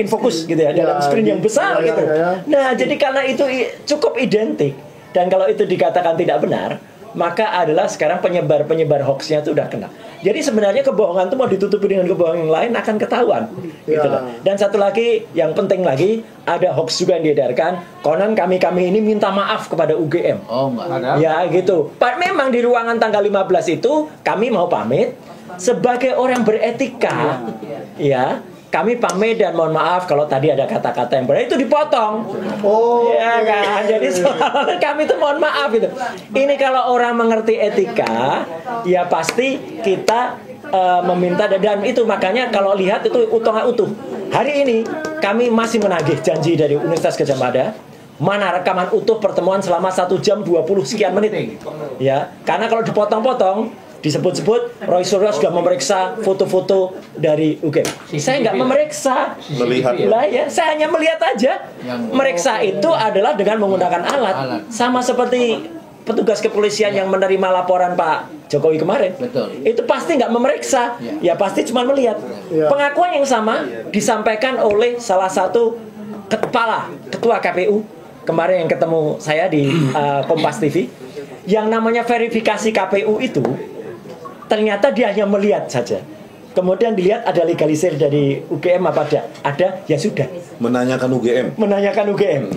Speaker 7: Infocus gitu ya, dalam screen yang besar gitu. Nah, jadi karena itu cukup identik dan kalau itu dikatakan tidak benar, maka adalah sekarang penyebar hoaxnya itu udah kena. Jadi sebenarnya kebohongan itu mau ditutupi dengan kebohongan yang lain akan ketahuan. Gitu loh. Dan satu lagi yang penting lagi, ada hoax juga yang diedarkan. Konon kami ini minta maaf kepada UGM.
Speaker 3: Oh, enggak ada.
Speaker 7: Ya gitu. Memang di ruangan tanggal 15 itu kami mau pamit sebagai orang beretika. Ya. Kami pamit dan mohon maaf kalau tadi ada kata-kata yang benar, itu dipotong. Ya kan. Jadi soalnya kami itu mohon maaf itu. Ini kalau orang mengerti etika, ya pasti kita meminta dan itu makanya kalau lihat itu utuh. Hari ini kami masih menagih janji dari Universitas Gadjah Mada
Speaker 11: mana rekaman utuh pertemuan selama 1 jam 20 sekian menit. Ya, karena kalau dipotong-potong disebut-sebut Roy Suryo sudah memeriksa foto-foto dari UGM. Saya nggak memeriksa,
Speaker 5: Melihat.
Speaker 11: lah ya, saya hanya melihat aja. Meriksa itu adalah dengan menggunakan alat, sama seperti petugas kepolisian yang menerima laporan Pak Jokowi kemarin.
Speaker 7: Betul.
Speaker 11: Itu pasti nggak memeriksa, ya pasti cuma melihat. Pengakuan yang sama disampaikan oleh salah satu ketua KPU kemarin yang ketemu saya di Kompas TV. Yang namanya verifikasi KPU itu ternyata dia hanya melihat saja. Kemudian dilihat ada legalisir dari UGM apa ada, ya sudah.
Speaker 5: Menanyakan UGM.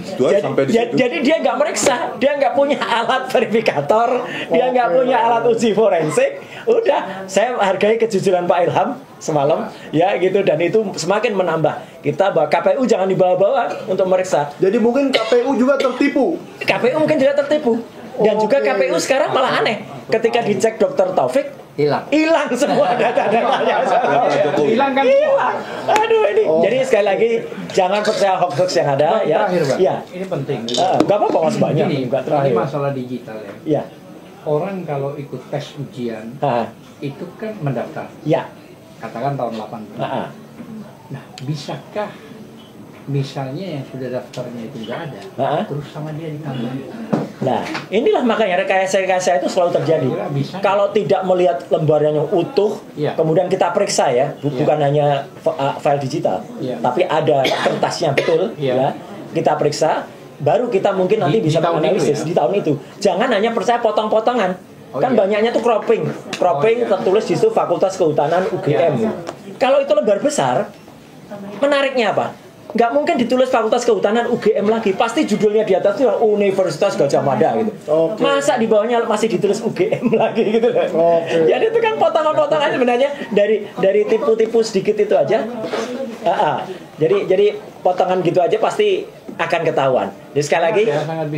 Speaker 11: Jadi dia nggak meriksa, dia nggak punya alat verifikator, dia nggak punya alat uji forensik. Udah, saya hargai kejujuran Pak Ilham semalam, ya gitu, dan itu semakin menambah kita bahwa KPU jangan dibawa-bawa untuk meriksa.
Speaker 8: Jadi mungkin KPU juga tertipu.
Speaker 11: KPU mungkin tidak tertipu. Dan juga KPU sekarang malah aneh, ketika dicek Dr. Taufik hilang semua data-datanya.
Speaker 3: Hilang kan?
Speaker 11: Hilang. Aduh ini. Jadi sekali lagi jangan percaya hoax yang ada. Ya.
Speaker 3: Terakhir, Pak.
Speaker 11: Ya.
Speaker 3: Ini penting.
Speaker 11: Gak apa-apa mas banyak.
Speaker 3: Ini
Speaker 11: terakhir.
Speaker 3: masalah digital ya.
Speaker 11: Ya.
Speaker 3: Orang kalau ikut tes ujian itu kan mendaftar.
Speaker 11: Ya.
Speaker 3: Katakan tahun 80. Nah, bisakah misalnya yang sudah daftarnya itu nggak ada, terus sama dia ditambah?
Speaker 11: Nah, inilah makanya rekayasa itu selalu terjadi. Kalau tidak melihat lembarannya utuh, kemudian kita periksa ya, bukan hanya file digital, tapi ada kertasnya betul, ya, kita periksa, baru kita mungkin nanti bisa menganalisis di tahun itu. Jangan hanya percaya potong-potongan. Kan banyaknya tuh cropping tertulis di situ Fakultas Kehutanan UGM. Kalau itu lembar besar, menariknya apa? Nggak mungkin ditulis Fakultas Kehutanan UGM lagi, pasti judulnya di atas itu Universitas Gadjah Mada gitu. Masa di bawahnya masih ditulis UGM lagi gitu. Jadi itu kan potongan-potongan sebenarnya dari tipu-tipu sedikit itu aja. Jadi potongan gitu aja pasti akan ketahuan. Jadi sekali lagi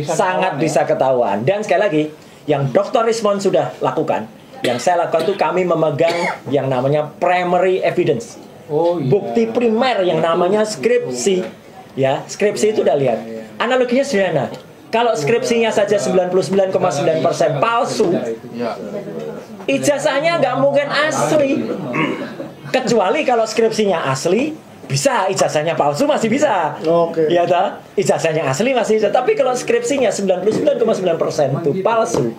Speaker 11: sangat bisa ketahuan. Dan sekali lagi yang Dr. Rismond sudah lakukan, yang saya lakukan itu kami memegang yang namanya primary evidence. Bukti primer yang namanya skripsi, ya, skripsi itu udah lihat. Analoginya sederhana. Kalau skripsinya saja 99,9% palsu, ijazahnya nggak mungkin asli. Kecuali kalau skripsinya asli, bisa ijazahnya palsu masih bisa. Ya toh? Ijazahnya asli masih bisa. Tapi kalau skripsinya 99,9% itu palsu,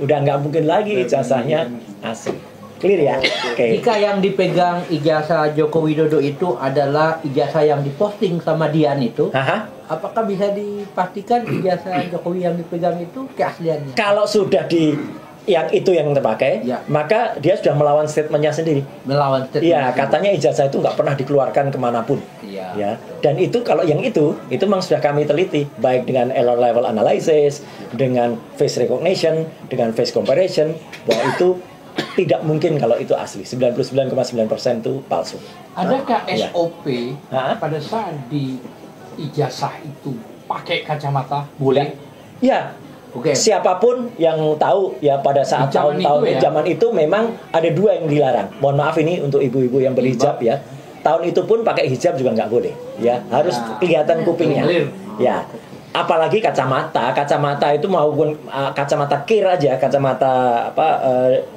Speaker 11: udah nggak mungkin lagi ijazahnya asli. Clear ya?
Speaker 7: Jika yang dipegang ijazah Joko Widodo itu adalah ijazah yang diposting sama Dian itu, apakah bisa dipastikan ijazah Jokowi yang dipegang itu keasliannya?
Speaker 11: Kalau sudah yang terpakai, maka dia sudah melawan statementnya sendiri.
Speaker 7: Melawan statement.
Speaker 11: Iya, katanya ijazah itu nggak pernah dikeluarkan kemanapun. Ya. Dan itu kalau yang itu memang sudah kami teliti, baik dengan error level analysis, dengan face recognition, dengan face comparison, bahwa itu tidak mungkin kalau itu asli. 99,9% itu palsu.
Speaker 3: Adakah SOP pada saat di ijazah itu pakai kacamata? Boleh?
Speaker 11: Ya. Siapapun yang tahu ya pada saat tahun-tahun zaman itu memang ada dua yang dilarang. Mohon maaf ini untuk ibu-ibu yang berhijab ya. Tahun itu pun pakai hijab juga nggak boleh. Ya, harus kelihatan kupingnya. Ya. Apalagi kacamata itu maupun kacamata kir aja, kacamata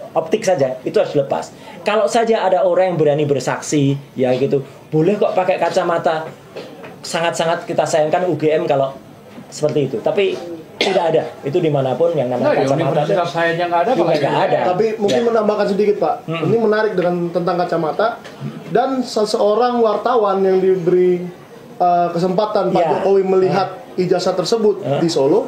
Speaker 11: optik saja itu harus dilepas. Kalau saja ada orang yang berani bersaksi ya gitu, boleh kok pakai kacamata. Sangat-sangat kita sayangkan UGM kalau seperti itu. Tapi tidak ada itu dimanapun yang namanya kacamata.
Speaker 3: Universitas saya nggak ada,
Speaker 11: nggak ada.
Speaker 8: Tapi mungkin menambahkan sedikit Pak. Ini menarik tentang kacamata dan seseorang wartawan yang diberi kesempatan Pak Jokowi melihat ijazah tersebut di Solo.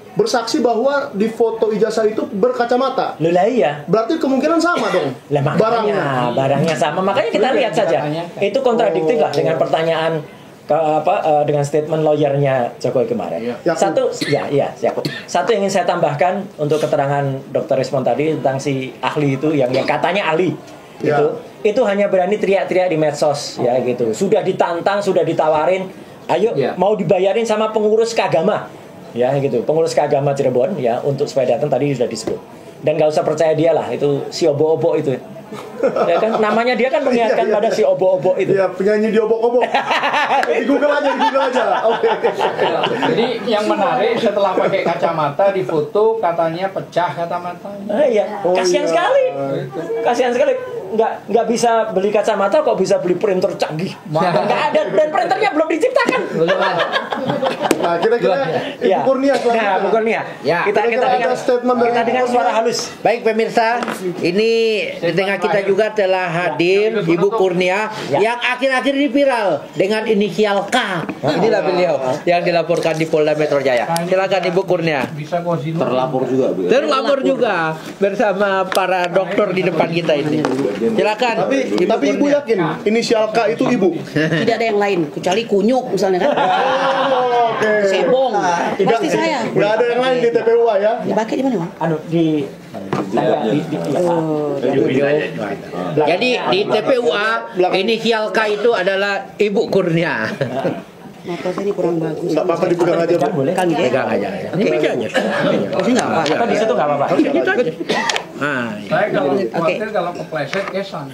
Speaker 8: Bersaksi bahwa di foto ijazah itu berkacamata.
Speaker 11: Iya.
Speaker 8: Berarti kemungkinan sama dong.
Speaker 11: Barangnya sama. Makanya kita lihat saja. Itu kontradiktif lah dengan pertanyaan dengan statement lawyernya Jokowi kemarin. Satu yang ingin saya tambahkan untuk keterangan Dr. Rismond tadi tentang si ahli itu yang katanya ahli. Itu hanya berani teriak-teriak di medsos ya gitu. Sudah ditantang, sudah ditawarin, ayo mau dibayarin sama pengurus keagama. Ya gitu, pengurus keagama Cirebon ya untuk supaya datang tadi sudah disebut. Dan nggak usah percaya dia lah, itu si obo-obo itu. Ya kan, namanya dia kan mengingatkan pada si obok-obok itu.
Speaker 8: Iya, penyanyi di obok-obok. Di Google aja. Oke.
Speaker 3: Jadi yang menarik setelah pakai kacamata di foto katanya pecah kacamatanya.
Speaker 11: Iya, kasihan sekali. Kasihan sekali. Nggak bisa beli kacamata kok bisa beli printer canggih. Nggak ada, dan printernya belum diciptakan.
Speaker 8: Nah, kira-kira Ibu Kurnia
Speaker 11: Nah, Bu Kurnia.
Speaker 7: Ya.
Speaker 11: Kita dengar suara halus.
Speaker 7: Baik pemirsa, ini di tengah kita juga telah hadir Ibu Kurnia yang akhir-akhir ini viral dengan inisial K. Inilah beliau yang dilaporkan di Polda Metro Jaya. Silakan Ibu Kurnia.
Speaker 5: Terlapor juga, Bu.
Speaker 7: Terlapor juga bersama para dokter di depan kita ini. Silakan.
Speaker 8: Tapi Ibu yakin inisial K itu Ibu?
Speaker 6: Tidak ada yang lain kecuali kunyuk misalnya kan.
Speaker 8: Oke.
Speaker 6: Sebong. Pasti saya.
Speaker 8: Nggak ada yang lain di TPUA ya?
Speaker 6: Dipakai di mana, Bang?
Speaker 7: Jadi di TPUA inisial K itu adalah Ibu Kurnia.
Speaker 6: Mata saya ini kurang bagus.
Speaker 8: Nggak apa-apa dipegang aja, Bu.
Speaker 6: Kan gitu ya?
Speaker 7: Pegang aja. Ini meja aja.
Speaker 6: Ini nggak apa-apa.
Speaker 11: Atau di situ nggak apa-apa.
Speaker 7: Gitu aja.
Speaker 3: Saya kalau khawatir kalau kepleset kesan.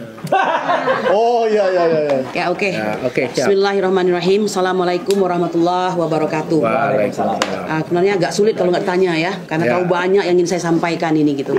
Speaker 8: Oh iya.
Speaker 6: Ya oke.
Speaker 7: Oke, siap.
Speaker 6: Bismillahirrahmanirrahim. Assalamualaikum warahmatullahi wabarakatuh.
Speaker 7: Waalaikumsalam.
Speaker 6: Sebenarnya agak sulit kalau nggak tanya ya, karena tahu banyak yang ingin saya sampaikan ini gitu.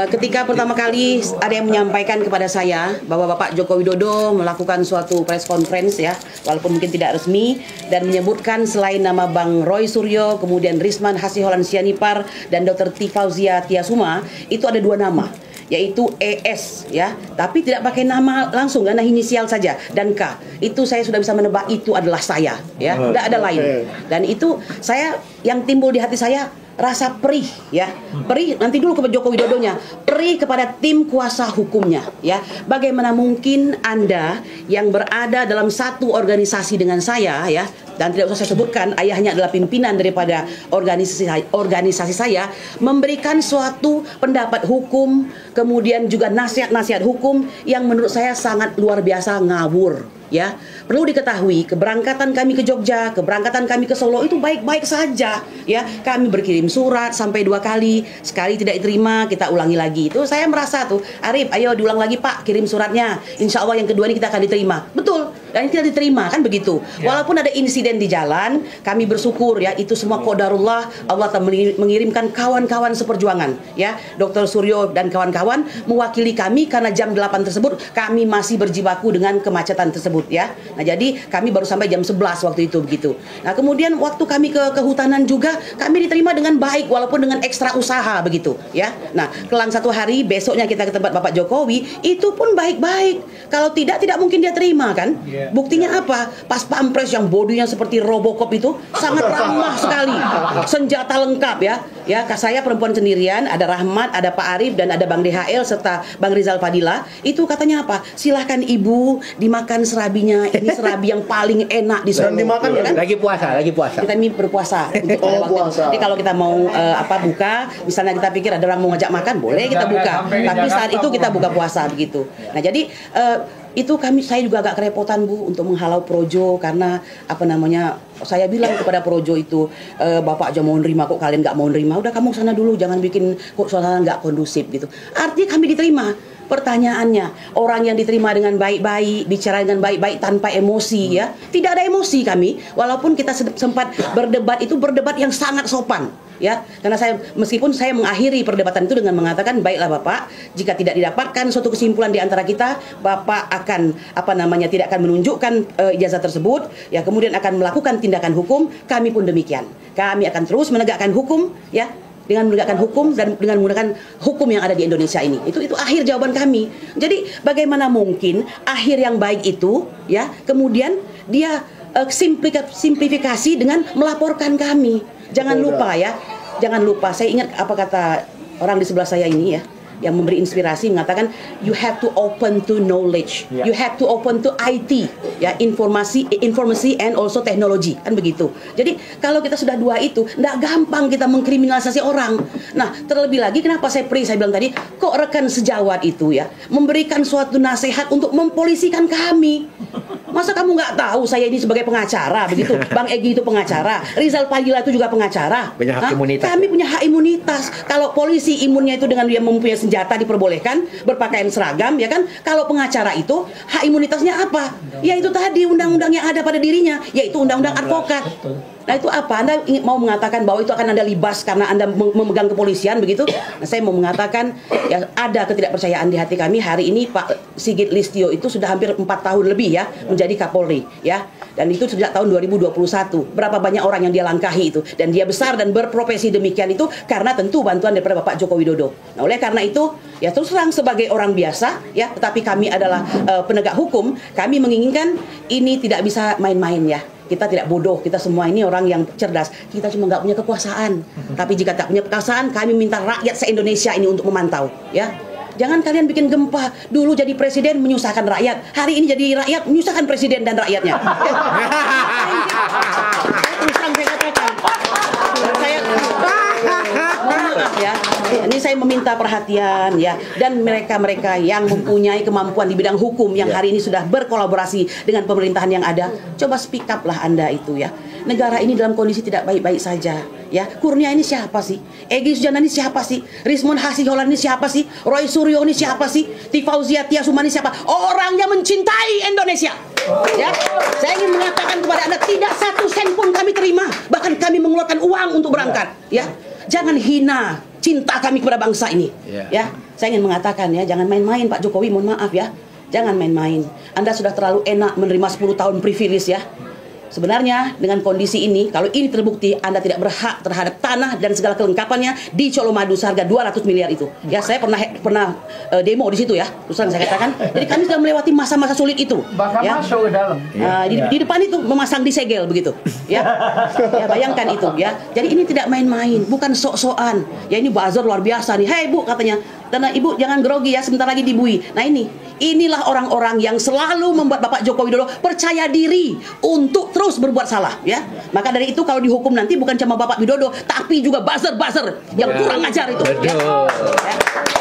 Speaker 6: Ketika pertama kali ada yang menyampaikan kepada saya bahwa Bapak Joko Widodo melakukan suatu press conference ya, walaupun mungkin tidak resmi, dan menyebutkan selain nama Bang Roy Suryo, kemudian Risman Hasiholan Sianipar dan Dr. Fauzia Tiasuma, itu ada dua nama, yaitu ES ya, tapi tidak pakai nama langsung karena inisial saja, dan K. Itu saya sudah bisa menebak itu adalah saya ya, tidak ada lain. Dan itu saya yang timbul di hati saya rasa perih ya, perih nanti dulu ke Joko Widodonya, perih kepada tim kuasa hukumnya ya. Bagaimana mungkin Anda yang berada dalam satu organisasi dengan saya ya, dan tidak usah saya sebutkan ayahnya adalah pimpinan daripada organisasi saya, memberikan suatu pendapat hukum, kemudian juga nasihat-nasihat hukum yang menurut saya sangat luar biasa ngawur ya. Perlu diketahui, keberangkatan kami ke Jogja, keberangkatan kami ke Solo itu baik-baik saja ya. Kami berkirim surat sampai 2 kali, sekali tidak diterima, kita ulangi lagi. Itu saya merasa tuh, Arif ayo diulang lagi Pak, kirim suratnya, insya Allah yang kedua ini kita akan diterima. Betul, dan tidak diterima kan begitu ya. Walaupun ada insiden di jalan, kami bersyukur ya, itu semua qadarullah, Allah telah mengirimkan kawan-kawan seperjuangan ya, Dr. Suryo dan kawan-kawan mewakili kami, karena jam 8 tersebut kami masih berjibaku dengan kemacetan tersebut ya. Nah jadi kami baru sampai jam 11 waktu itu begitu. Nah kemudian waktu kami ke kehutanan juga kami diterima dengan baik walaupun dengan ekstra usaha begitu ya. Nah kelang 1 hari besoknya kita ke tempat Bapak Jokowi, itu pun baik-baik. Kalau tidak mungkin dia terima kan. Buktinya apa? Pas Pampres yang bodinya seperti Robocop itu sangat ramah sekali, senjata lengkap ya. Ya saya perempuan sendirian, ada Rahmat, ada Pak Arif, dan ada Bang DHL serta Bang Rizal Fadila. Itu katanya apa? Silahkan Ibu dimakan serabinya, ini serabi yang paling enak di Solo.
Speaker 8: Dimakan
Speaker 6: ya kan?
Speaker 7: Lagi puasa.
Speaker 6: Kita ini berpuasa.
Speaker 8: Puasa.
Speaker 6: Jadi kalau kita mau buka, misalnya kita pikir ada orang mau ngajak makan, boleh kita buka. Tapi saat itu kita buka puasa begitu. Nah jadi itu saya juga agak kerepotan Bu untuk menghalau Projo, karena saya bilang kepada Projo itu, Bapak aja mau nerima kok kalian nggak mau nerima, udah kamu sana dulu, jangan bikin kok suasana nggak kondusif gitu. Artinya kami diterima. Pertanyaannya, orang yang diterima dengan baik-baik, bicara dengan baik-baik tanpa emosi ya, tidak ada emosi kami, walaupun kita sempat berdebat, itu berdebat yang sangat sopan ya, karena meskipun saya mengakhiri perdebatan itu dengan mengatakan, baiklah Bapak, jika tidak didapatkan suatu kesimpulan di antara kita, Bapak akan tidak akan menunjukkan ijazah tersebut ya, kemudian akan melakukan tindakan hukum. Kami pun demikian, kami akan terus menegakkan hukum ya, dengan menegakkan hukum dan dengan menggunakan hukum yang ada di Indonesia ini. Itu akhir jawaban kami. Jadi bagaimana mungkin akhir yang baik itu ya, kemudian dia simplifikasi dengan melaporkan kami. Jangan lupa ya, jangan lupa, saya ingat apa kata orang di sebelah saya ini ya, yang memberi inspirasi, mengatakan you have to open to knowledge, you have to open to IT ya, informasi and also teknologi, kan begitu. Jadi kalau kita sudah dua itu, tidak gampang kita mengkriminalisasi orang. Nah terlebih lagi kenapa saya bilang tadi, kok rekan sejawat itu ya memberikan suatu nasihat untuk mempolisikan kami. Masa kamu nggak tahu saya ini sebagai pengacara begitu? Bang Egy itu pengacara, Rizal Fadila itu juga pengacara.
Speaker 7: Punya hak imunitas.
Speaker 6: Kami punya hak imunitas. Kalau polisi imunnya itu dengan dia mempunyai senjata diperbolehkan, berpakaian seragam, ya kan? Kalau pengacara itu hak imunitasnya apa? Ya itu tadi undang-undang yang ada pada dirinya, yaitu undang-undang advokat. Nah itu apa? Anda mau mengatakan bahwa itu akan Anda libas karena Anda memegang kepolisian begitu? Nah, saya mau mengatakan ya ada ketidakpercayaan di hati kami. Hari ini Pak Sigit Listio itu sudah hampir 4 tahun lebih ya menjadi Kapolri ya. Dan itu sejak tahun 2021. Berapa banyak orang yang dia langkahi itu, dan dia besar dan berprofesi demikian itu karena tentu bantuan daripada Bapak Joko Widodo. Nah, oleh karena itu ya terus terang sebagai orang biasa ya, tetapi kami adalah penegak hukum, kami menginginkan ini tidak bisa main-main ya. Kita tidak bodoh, kita semua ini orang yang cerdas. Kita cuma nggak punya kekuasaan. Tapi jika tak punya kekuasaan, kami minta rakyat se-Indonesia ini untuk memantau. Ya, jangan kalian bikin gempa. Dulu jadi presiden menyusahkan rakyat. Hari ini jadi rakyat menyusahkan presiden dan rakyatnya. Ya. Terus terang saya katakan. Maaf ya, ini saya meminta perhatian ya, dan mereka-mereka yang mempunyai kemampuan di bidang hukum yang hari ini sudah berkolaborasi dengan pemerintahan yang ada, coba speak up lah Anda itu ya. Negara ini dalam kondisi tidak baik-baik saja ya. Kurnia ini siapa sih? Egy Sujana ini siapa sih? Rizman Hasiholan ini siapa sih? Roy Suryo ini siapa sih? Tifauzia Tiasuma ini siapa? Orang yang mencintai Indonesia. Ya, saya ingin mengatakan kepada Anda, tidak 1 sen pun kami terima, bahkan kami mengeluarkan uang untuk berangkat. Ya, jangan hina cinta kami kepada bangsa ini. Ya, saya ingin mengatakan ya, jangan main-main Pak Jokowi, mohon maaf ya, jangan main-main. Anda sudah terlalu enak menerima 10 tahun privilege ya. Sebenarnya dengan kondisi ini, kalau ini terbukti Anda tidak berhak terhadap tanah dan segala kelengkapannya di Colomadu seharga 200 miliar itu. Ya, saya pernah demo di situ ya. Terus saya katakan, jadi kami sudah melewati masa-masa sulit itu.
Speaker 3: Bahkan
Speaker 6: ya.
Speaker 3: masuk ke dalam.
Speaker 6: Di depan itu memasang di segel begitu. Ya. Ya, bayangkan itu ya. Jadi ini tidak main-main, bukan sok-sokan. Ya ini buzzer luar biasa nih. Hei Bu katanya, karena Ibu jangan grogi ya, sebentar lagi dibui. Nah inilah orang-orang yang selalu membuat Bapak Joko Widodo percaya diri untuk terus berbuat salah ya. Maka dari itu kalau dihukum nanti bukan cuma Bapak Widodo, tapi juga buzzer-buzzer yang kurang ajar itu. Ya.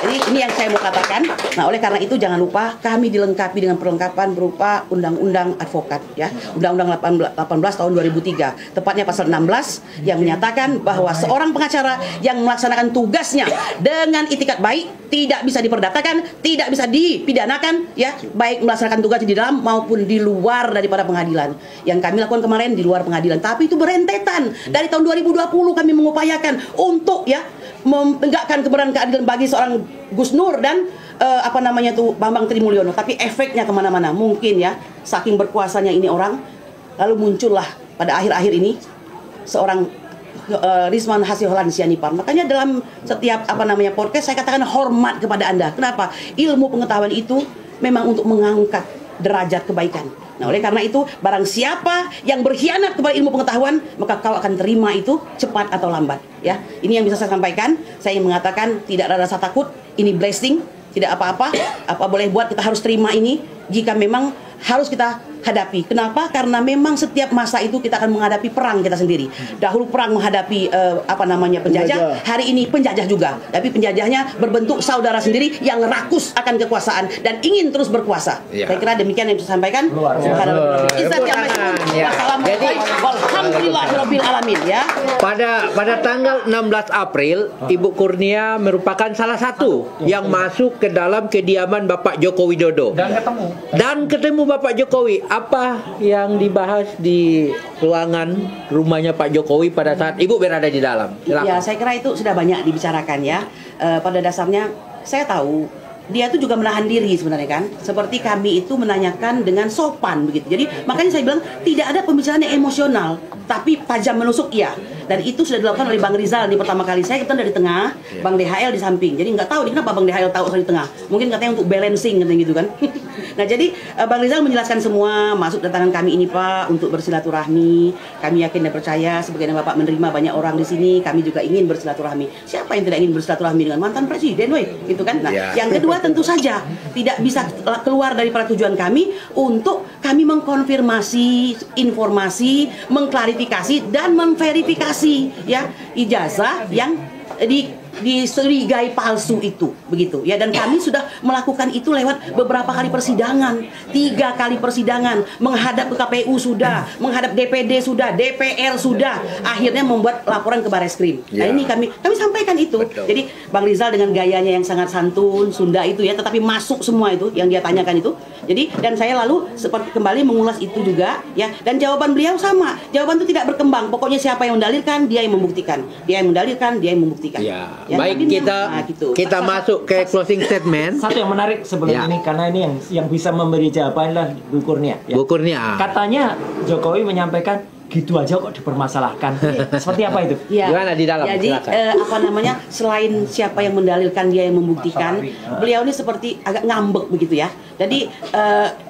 Speaker 6: Jadi ini yang saya mau katakan. Nah, oleh karena itu jangan lupa kami dilengkapi dengan perlengkapan berupa Undang-Undang Advokat ya. Undang-Undang 18 tahun 2003, tepatnya pasal 16 yang menyatakan bahwa seorang pengacara yang melaksanakan tugasnya dengan itikat baik tidak bisa diperdatakan, tidak bisa dipidanakan ya, baik melaksanakan tugas di dalam maupun di luar daripada pengadilan. Yang kami lakukan kemarin di luar pengadilan, tapi itu berentetan. Dari tahun 2020 kami mengupayakan untuk ya menegakkan kebenaran keadilan bagi seorang Gus Nur dan Bambang Trimulyono, tapi efeknya kemana-mana. Mungkin ya saking berkuasanya ini orang, lalu muncullah pada akhir-akhir ini seorang Rizman Hasiholan Sianipar. Makanya dalam setiap podcast saya katakan hormat kepada Anda. Kenapa? Ilmu pengetahuan itu memang untuk mengangkat derajat kebaikan. Nah, oleh karena itu barang siapa yang berkhianat kepada ilmu pengetahuan, maka kau akan terima itu cepat atau lambat. Ya, ini yang bisa saya sampaikan. Saya ingin mengatakan tidak ada rasa takut. Ini blessing, tidak apa-apa. Apa boleh buat, kita harus terima ini. Jika memang harus kita hadapi. Kenapa? Karena memang setiap masa itu kita akan menghadapi perang kita sendiri. Dahulu perang menghadapi penjajah, hari ini penjajah juga. Tapi penjajahnya berbentuk saudara sendiri yang rakus akan kekuasaan dan ingin terus berkuasa. Ya. Saya kira demikian yang bisa sampaikan. Alhamdulillahirabbil alamin ya.
Speaker 7: Pada tanggal 16 April, Ibu Kurnia merupakan salah satu yang masuk ke dalam kediaman Bapak Joko Widodo. Dan ketemu Bapak Jokowi. Apa yang dibahas di ruangan rumahnya Pak Jokowi pada saat Ibu berada di dalam? Silakan.
Speaker 6: Ya, saya kira itu sudah banyak dibicarakan ya. Pada dasarnya saya tahu dia itu juga menahan diri sebenarnya kan. Seperti kami itu menanyakan dengan sopan begitu. Jadi makanya saya bilang tidak ada pembicaraan yang emosional, tapi tajam menusuk iya. Dan itu sudah dilakukan oleh Bang Rizal di pertama kali. Saya kebetulan dari tengah, Bang DHL di samping. Jadi nggak tahu kenapa Bang DHL tahu saya di tengah. Mungkin katanya untuk balancing katanya gitu kan. Nah jadi Bang Rizal menjelaskan semua, masuk datangan kami ini Pak untuk bersilaturahmi. Kami yakin dan percaya sebagaimana Bapak menerima banyak orang di sini, kami juga ingin bersilaturahmi. Siapa yang tidak ingin bersilaturahmi dengan mantan presiden, woi, gitu kan? Nah, yang kedua tentu saja tidak bisa keluar daripada tujuan kami untuk kami mengkonfirmasi informasi, mengklarifikasi dan memverifikasi ya ijazah yang diserigai palsu itu, begitu ya. Dan kami sudah melakukan itu lewat beberapa kali persidangan, 3 kali persidangan, menghadap ke KPU sudah, menghadap DPD sudah, DPR sudah, akhirnya membuat laporan ke Bareskrim. Nah ini kami sampaikan itu.
Speaker 3: Betul.
Speaker 6: Jadi Bang Rizal dengan gayanya yang sangat santun, Sunda itu ya, tetapi masuk semua itu yang dia tanyakan itu. Jadi dan saya lalu seperti kembali mengulas itu juga ya, dan jawaban beliau sama. Jawaban itu tidak berkembang. Pokoknya siapa yang mendalilkan, dia yang membuktikan. Dia yang mendalilkan, dia yang membuktikan.
Speaker 7: Ya.
Speaker 6: Ya,
Speaker 7: Baik, kita masuk ke closing statement.
Speaker 11: Satu yang menarik sebelum ini, karena ini yang bisa memberi jawaban adalah Bu Kurnia. Ya.
Speaker 7: Bu Kurnia.
Speaker 11: Katanya Jokowi menyampaikan gitu aja kok dipermasalahkan. Seperti apa itu?
Speaker 6: Ya.
Speaker 7: Gimana di dalam?
Speaker 6: Jadi selain siapa yang mendalilkan, dia yang membuktikan. Beliau ini seperti agak ngambek begitu ya. Jadi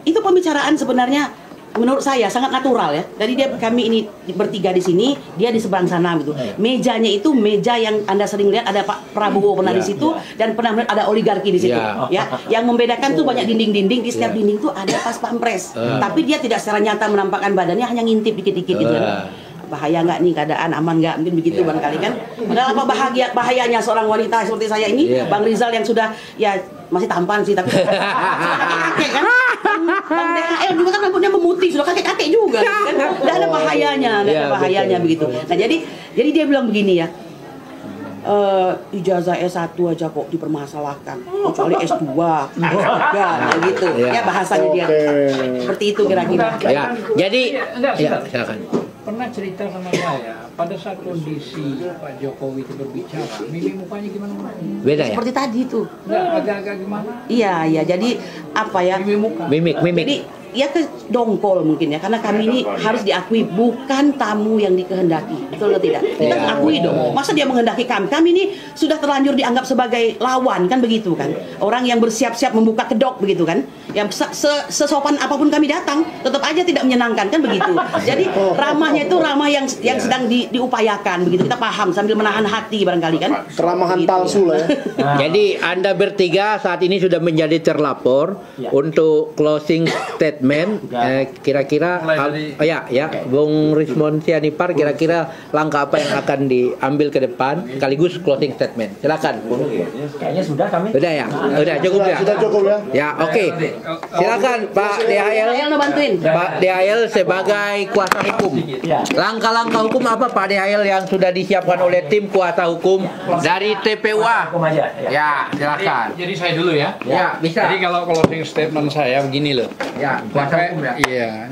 Speaker 6: itu pembicaraan sebenarnya menurut saya sangat natural ya. Jadi kami ini bertiga di sini, dia di seberang sana gitu. Mejanya itu meja yang Anda sering lihat, ada Pak Prabowo pernah di situ, dan pernah melihat ada oligarki di situ. Ya, yang membedakan tuh banyak dinding-dinding, di setiap dinding tuh ada pas pampres. Tapi dia tidak secara nyata menampakkan badannya, hanya ngintip dikit-dikit gitu kan. Bahaya nggak nih keadaan, aman nggak, mungkin begitu barangkali kan. Padahal apa bahayanya seorang wanita seperti saya ini, Bang Rizal yang sudah ya masih tampan sih tapi kakek kan. Bang DHL juga kan rambutnya memutih, sudah kakek-kakek juga kan. Nggak ada bahayanya, nggak ada bahayanya begitu. Nah jadi dia bilang begini ya, ijazah S1 aja kok dipermasalahkan, kecuali S2 enggak gitu ya bahasanya dia. Seperti itu kira-kira.
Speaker 7: Ya, jadi silakan.
Speaker 3: Pernah cerita sama saya, pada saat kondisi Pak Jokowi itu berbicara, mimik mukanya gimana?
Speaker 7: Beda ya?
Speaker 6: Seperti tadi tuh.
Speaker 3: Agak-agak gimana?
Speaker 6: Iya, jadi apa ya?
Speaker 7: Mimik.
Speaker 6: Jadi ya ke dongkol mungkin ya, karena kami ini harus diakui bukan tamu yang dikehendaki, betul atau tidak? Kita akui dong. Masa dia menghendaki kami ini sudah terlanjur dianggap sebagai lawan kan begitu kan? Orang yang bersiap-siap membuka kedok begitu kan? Yang sesopan apapun kami datang, tetap aja tidak menyenangkan kan begitu. Jadi ramahnya itu ramah yang sedang diupayakan begitu. Kita paham sambil menahan hati barangkali kan?
Speaker 8: Keramahan palsu lah ya.
Speaker 7: Jadi Anda bertiga saat ini sudah menjadi terlapor untuk closing statement. Kira-kira Bung Rismon Sianipar, kira-kira langkah apa yang akan diambil ke depan sekaligus closing statement. Silakan.
Speaker 11: Kayaknya sudah kami.
Speaker 7: Sudah ya? Sudah cukup ya?
Speaker 8: Sudah cukup ya.
Speaker 7: Ya, oke. Silakan Pak DHL. Pak DHL sebagai kuasa hukum. Langkah-langkah hukum apa Pak DHL yang sudah disiapkan oleh tim kuasa hukum dari TPUA? Ya, silakan.
Speaker 3: Jadi saya dulu ya.
Speaker 7: Ya, bisa.
Speaker 3: Jadi kalau closing statement saya begini loh.
Speaker 7: Ya,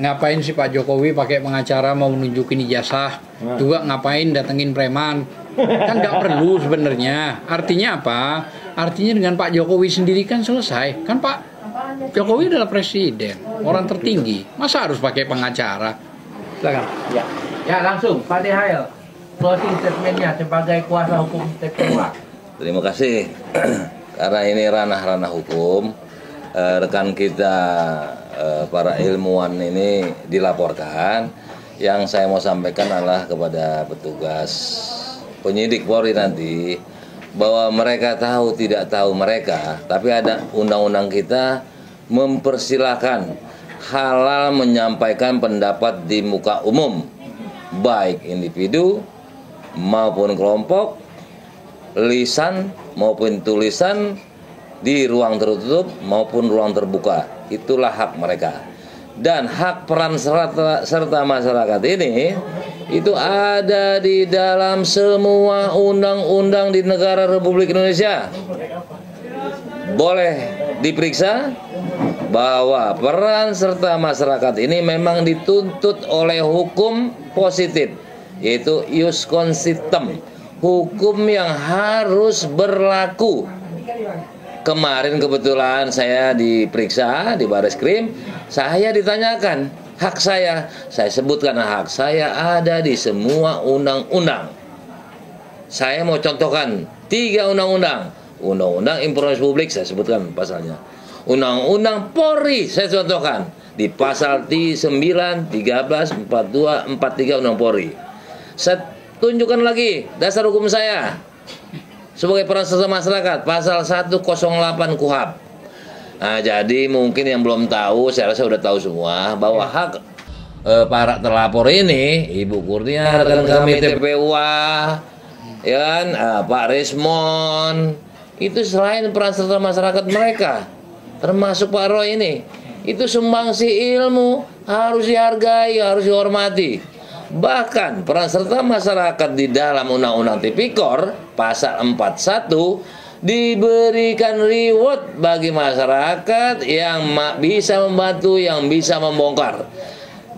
Speaker 3: ngapain sih Pak Jokowi pakai pengacara mau menunjukin ijazah, juga ngapain datengin preman? Kan nggak perlu sebenarnya. Artinya apa? Artinya dengan Pak Jokowi sendiri kan selesai. Kan Pak Jokowi adalah presiden, orang tertinggi. Masa harus pakai pengacara? Silakan.
Speaker 7: Ya, langsung Pak DHL. Closing statementnya sebagai kuasa hukum TPUA.
Speaker 1: Terima kasih. Karena ini ranah-ranah hukum, rekan kita para ilmuwan ini dilaporkan. Yang saya mau sampaikan adalah kepada petugas penyidik Polri nanti, bahwa mereka tahu tidak tahu mereka, tapi ada undang-undang kita mempersilahkan halal menyampaikan pendapat di muka umum, baik individu maupun kelompok, lisan maupun tulisan, di ruang tertutup maupun ruang terbuka. Itulah hak mereka. Dan hak peran serta masyarakat ini itu ada di dalam semua undang-undang di negara Republik Indonesia. Boleh diperiksa bahwa peran serta masyarakat ini memang dituntut oleh hukum positif, yaitu ius consistem, hukum yang harus berlaku. Kemarin kebetulan saya diperiksa di Bareskrim, saya ditanyakan hak saya sebutkan hak saya ada di semua undang-undang. Saya mau contohkan 3 undang-undang. Undang-undang informasi publik saya sebutkan pasalnya. Undang-undang Polri saya contohkan di pasal 9, 13, 42, 43 Undang Polri. Saya tunjukkan lagi dasar hukum saya sebagai peran serta masyarakat, pasal 108 KUHP. Nah, jadi mungkin yang belum tahu, saya rasa sudah tahu semua bahwa hak para terlapor ini, Ibu Kurnia, rekan kami TPUA, ya kan, Pak Rismon, itu selain peran serta masyarakat mereka, termasuk Pak Roy ini, itu sumbangsi ilmu harus dihargai, harus dihormati. Bahkan peran serta masyarakat di dalam Undang-Undang Tipikor pasal 41 diberikan reward bagi masyarakat yang bisa membantu, yang bisa membongkar.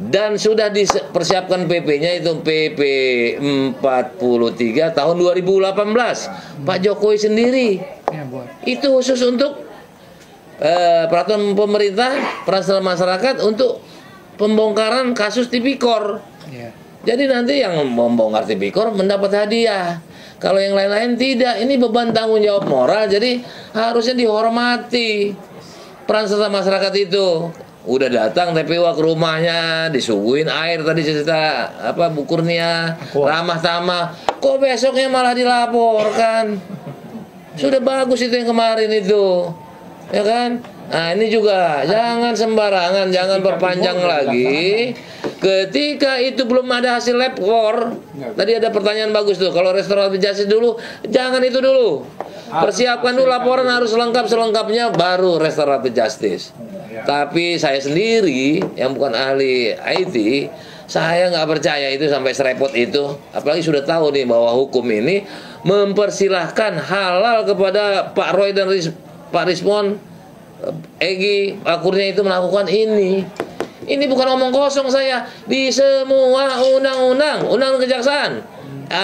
Speaker 1: Dan sudah dipersiapkan PP-nya, itu PP 43 tahun 2018 Pak Jokowi sendiri. Itu khusus untuk peraturan pemerintah peran serta masyarakat untuk pembongkaran kasus Tipikor. Jadi nanti yang membongkar Tipikor mendapat hadiah. Kalau yang lain-lain tidak, ini beban tanggung jawab moral, jadi harusnya dihormati peran serta masyarakat itu. Udah datang TPW ke rumahnya, disuguhin air tadi cerita Bu Kurnia, ramah tamah. Kok besoknya malah dilaporkan? Sudah bagus itu yang kemarin itu, ya kan? Nah ini juga jangan sembarangan, jangan perpanjang lagi. Ketika itu belum ada hasil lab core, tadi ada pertanyaan bagus tuh. Kalau restoratif justice dulu, jangan itu dulu. Persiapkan dulu laporan harus lengkap selengkapnya, baru restoratif justice. Tapi saya sendiri yang bukan ahli IT, saya nggak percaya itu sampai serepot itu. Apalagi sudah tahu nih bahwa hukum ini mempersilahkan halal kepada Pak Roy dan Pak Rismon, Egy, Pak Kurnia itu melakukan ini. Ini bukan omong kosong saya. Di semua undang-undang, undang kejaksaan.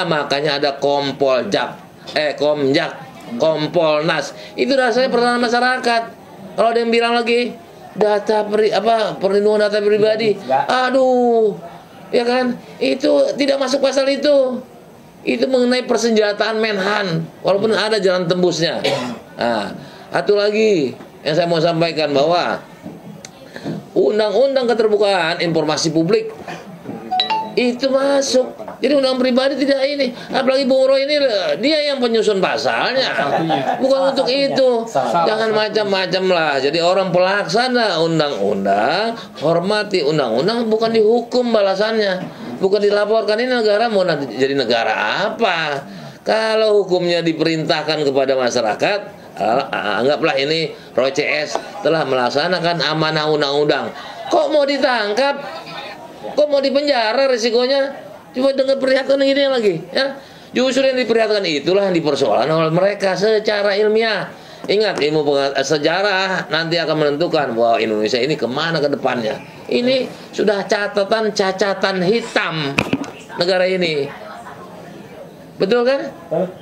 Speaker 1: Makanya ada Komjak, Kompolnas. Itu rasanya pertahanan masyarakat. Kalau ada yang bilang lagi perlindungan data pribadi, aduh, ya kan? Itu tidak masuk pasal itu. Itu mengenai persenjataan Menhan, walaupun ada jalan tembusnya. Nah, satu lagi yang saya mau sampaikan bahwa Undang-Undang Keterbukaan Informasi Publik itu masuk. Jadi undang pribadi tidak ini. Apalagi Bung Roy ini, dia yang penyusun pasalnya. Bukan untuk itu. Jangan macam-macam lah. Jadi orang pelaksana undang-undang, hormati undang-undang, bukan dihukum balasannya. Bukan dilaporkan. Ini negara mau jadi negara apa? Kalau hukumnya diperintahkan kepada masyarakat, anggaplah ini Roy CS telah melaksanakan amanah undang-undang. Kok mau ditangkap? Kok mau dipenjara risikonya? Coba dengar perhatian gini lagi, ya. Justru yang diperhatikan itulah yang dipersoalkan oleh mereka secara ilmiah. Ingat, ilmu sejarah nanti akan menentukan bahwa Indonesia ini kemana ke depannya. Ini sudah cacatan hitam negara ini. Betul kan?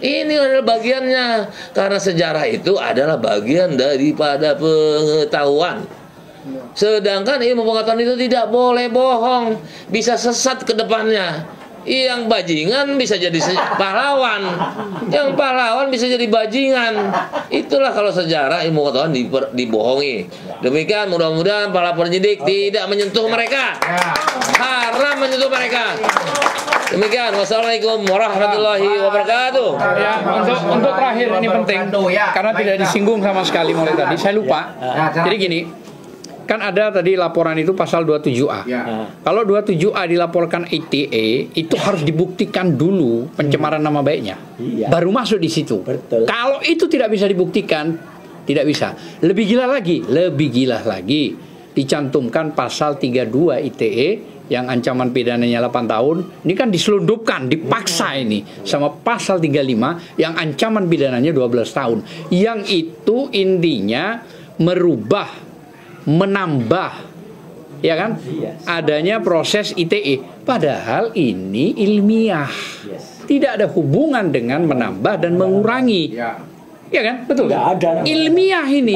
Speaker 1: Ini adalah bagiannya. Karena sejarah itu adalah bagian daripada pengetahuan. Sedangkan ilmu pengetahuan itu tidak boleh bohong, bisa sesat ke depannya. Yang bajingan bisa jadi pahlawan, yang pahlawan bisa jadi bajingan. Itulah kalau sejarah ilmu pengetahuan dibohongi. Demikian mudah-mudahan para penyidik tidak menyentuh mereka, haram menyentuh mereka. Demikian, wassalamualaikum warahmatullahi wabarakatuh.
Speaker 3: Ya, untuk terakhir ini penting karena tidak disinggung sama sekali mulai tadi. Saya lupa. Jadi gini. Kan ada tadi laporan itu pasal 27A. Kalau 27A dilaporkan ITE, itu harus dibuktikan dulu pencemaran nama baiknya. Baru masuk di situ. Kalau itu tidak bisa dibuktikan, tidak bisa. Lebih gila lagi. Dicantumkan pasal 32 ITE yang ancaman pidananya 8 tahun. Ini kan diselundupkan, dipaksa ini sama pasal 35 yang ancaman pidananya 12 tahun. Yang itu intinya menambah, ya kan, adanya proses ITE. Padahal ini ilmiah, tidak ada hubungan dengan menambah dan mengurangi, ya kan, betul? Ilmiah ini.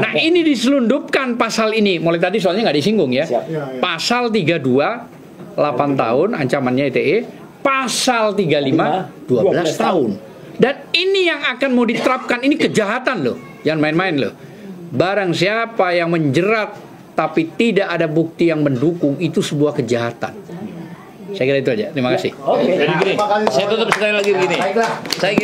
Speaker 3: Nah ini diselundupkan pasal ini. Mulai tadi soalnya nggak disinggung ya. Pasal 32 8 tahun ancamannya ITE, pasal 35 12 tahun. Dan ini yang akan mau diterapkan, ini kejahatan loh, jangan main-main loh. Barang siapa yang menjerat tapi tidak ada bukti yang mendukung, itu sebuah kejahatan. Saya kira itu aja. Terima kasih.
Speaker 1: Jadi gini, saya tutup sekali lagi begini. Saya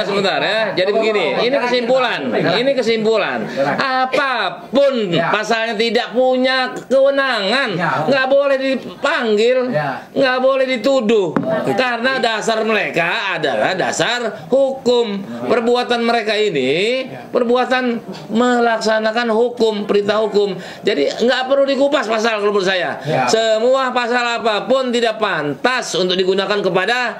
Speaker 1: sebentar ya. Jadi begini, ini kesimpulan. Apapun pasalnya tidak punya kewenangan, nggak boleh dipanggil, nggak boleh dituduh, karena dasar mereka adalah dasar hukum. Perbuatan mereka ini perbuatan melaksanakan hukum, perintah hukum. Jadi nggak perlu dikupas pasal kalau menurut saya. Semua pasal apapun tidak pantas untuk digunakan kepada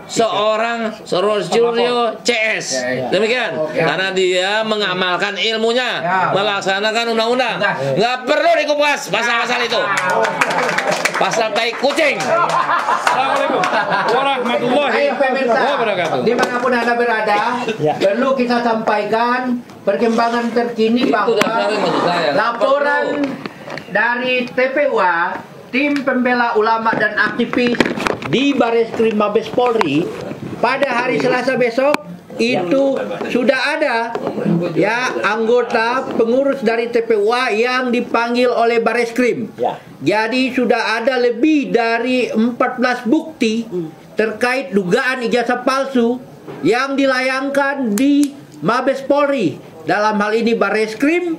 Speaker 1: seorang Roysuryo CS. Demikian. Karena dia mengamalkan ilmunya, melaksanakan undang-undang. Nggak perlu dikupas pasal-pasal itu. Pasal tai kucing.
Speaker 3: Assalamualaikum warahmatullahi wabarakatuh.
Speaker 7: Dimanapun Anda berada, perlu kita sampaikan perkembangan terkini bahwa laporan dari TPUA, Tim Pembela Ulama dan Aktivis di Bareskrim Mabes Polri, pada hari Selasa besok itu sudah ada ya anggota pengurus dari TPUA yang dipanggil oleh Bareskrim. Jadi sudah ada lebih dari 14 bukti terkait dugaan ijazah palsu yang dilayangkan di Mabes Polri, dalam hal ini Bareskrim.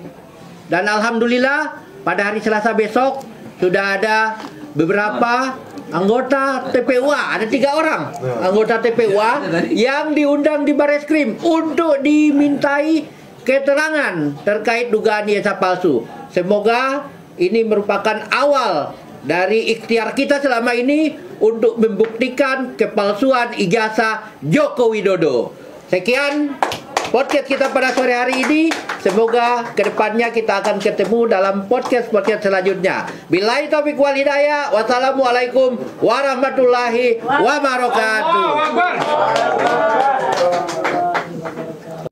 Speaker 7: Dan alhamdulillah pada hari Selasa besok sudah ada beberapa anggota TPUA, ada 3 orang anggota TPUA yang diundang di Bareskrim untuk dimintai keterangan terkait dugaan ijazah palsu. Semoga ini merupakan awal dari ikhtiar kita selama ini untuk membuktikan kepalsuan ijazah Joko Widodo. Sekian podcast kita pada sore hari ini. Semoga kedepannya kita akan ketemu dalam podcast-podcast selanjutnya. Billahi taufiq wal hidayah. Wassalamualaikum warahmatullahi wabarakatuh.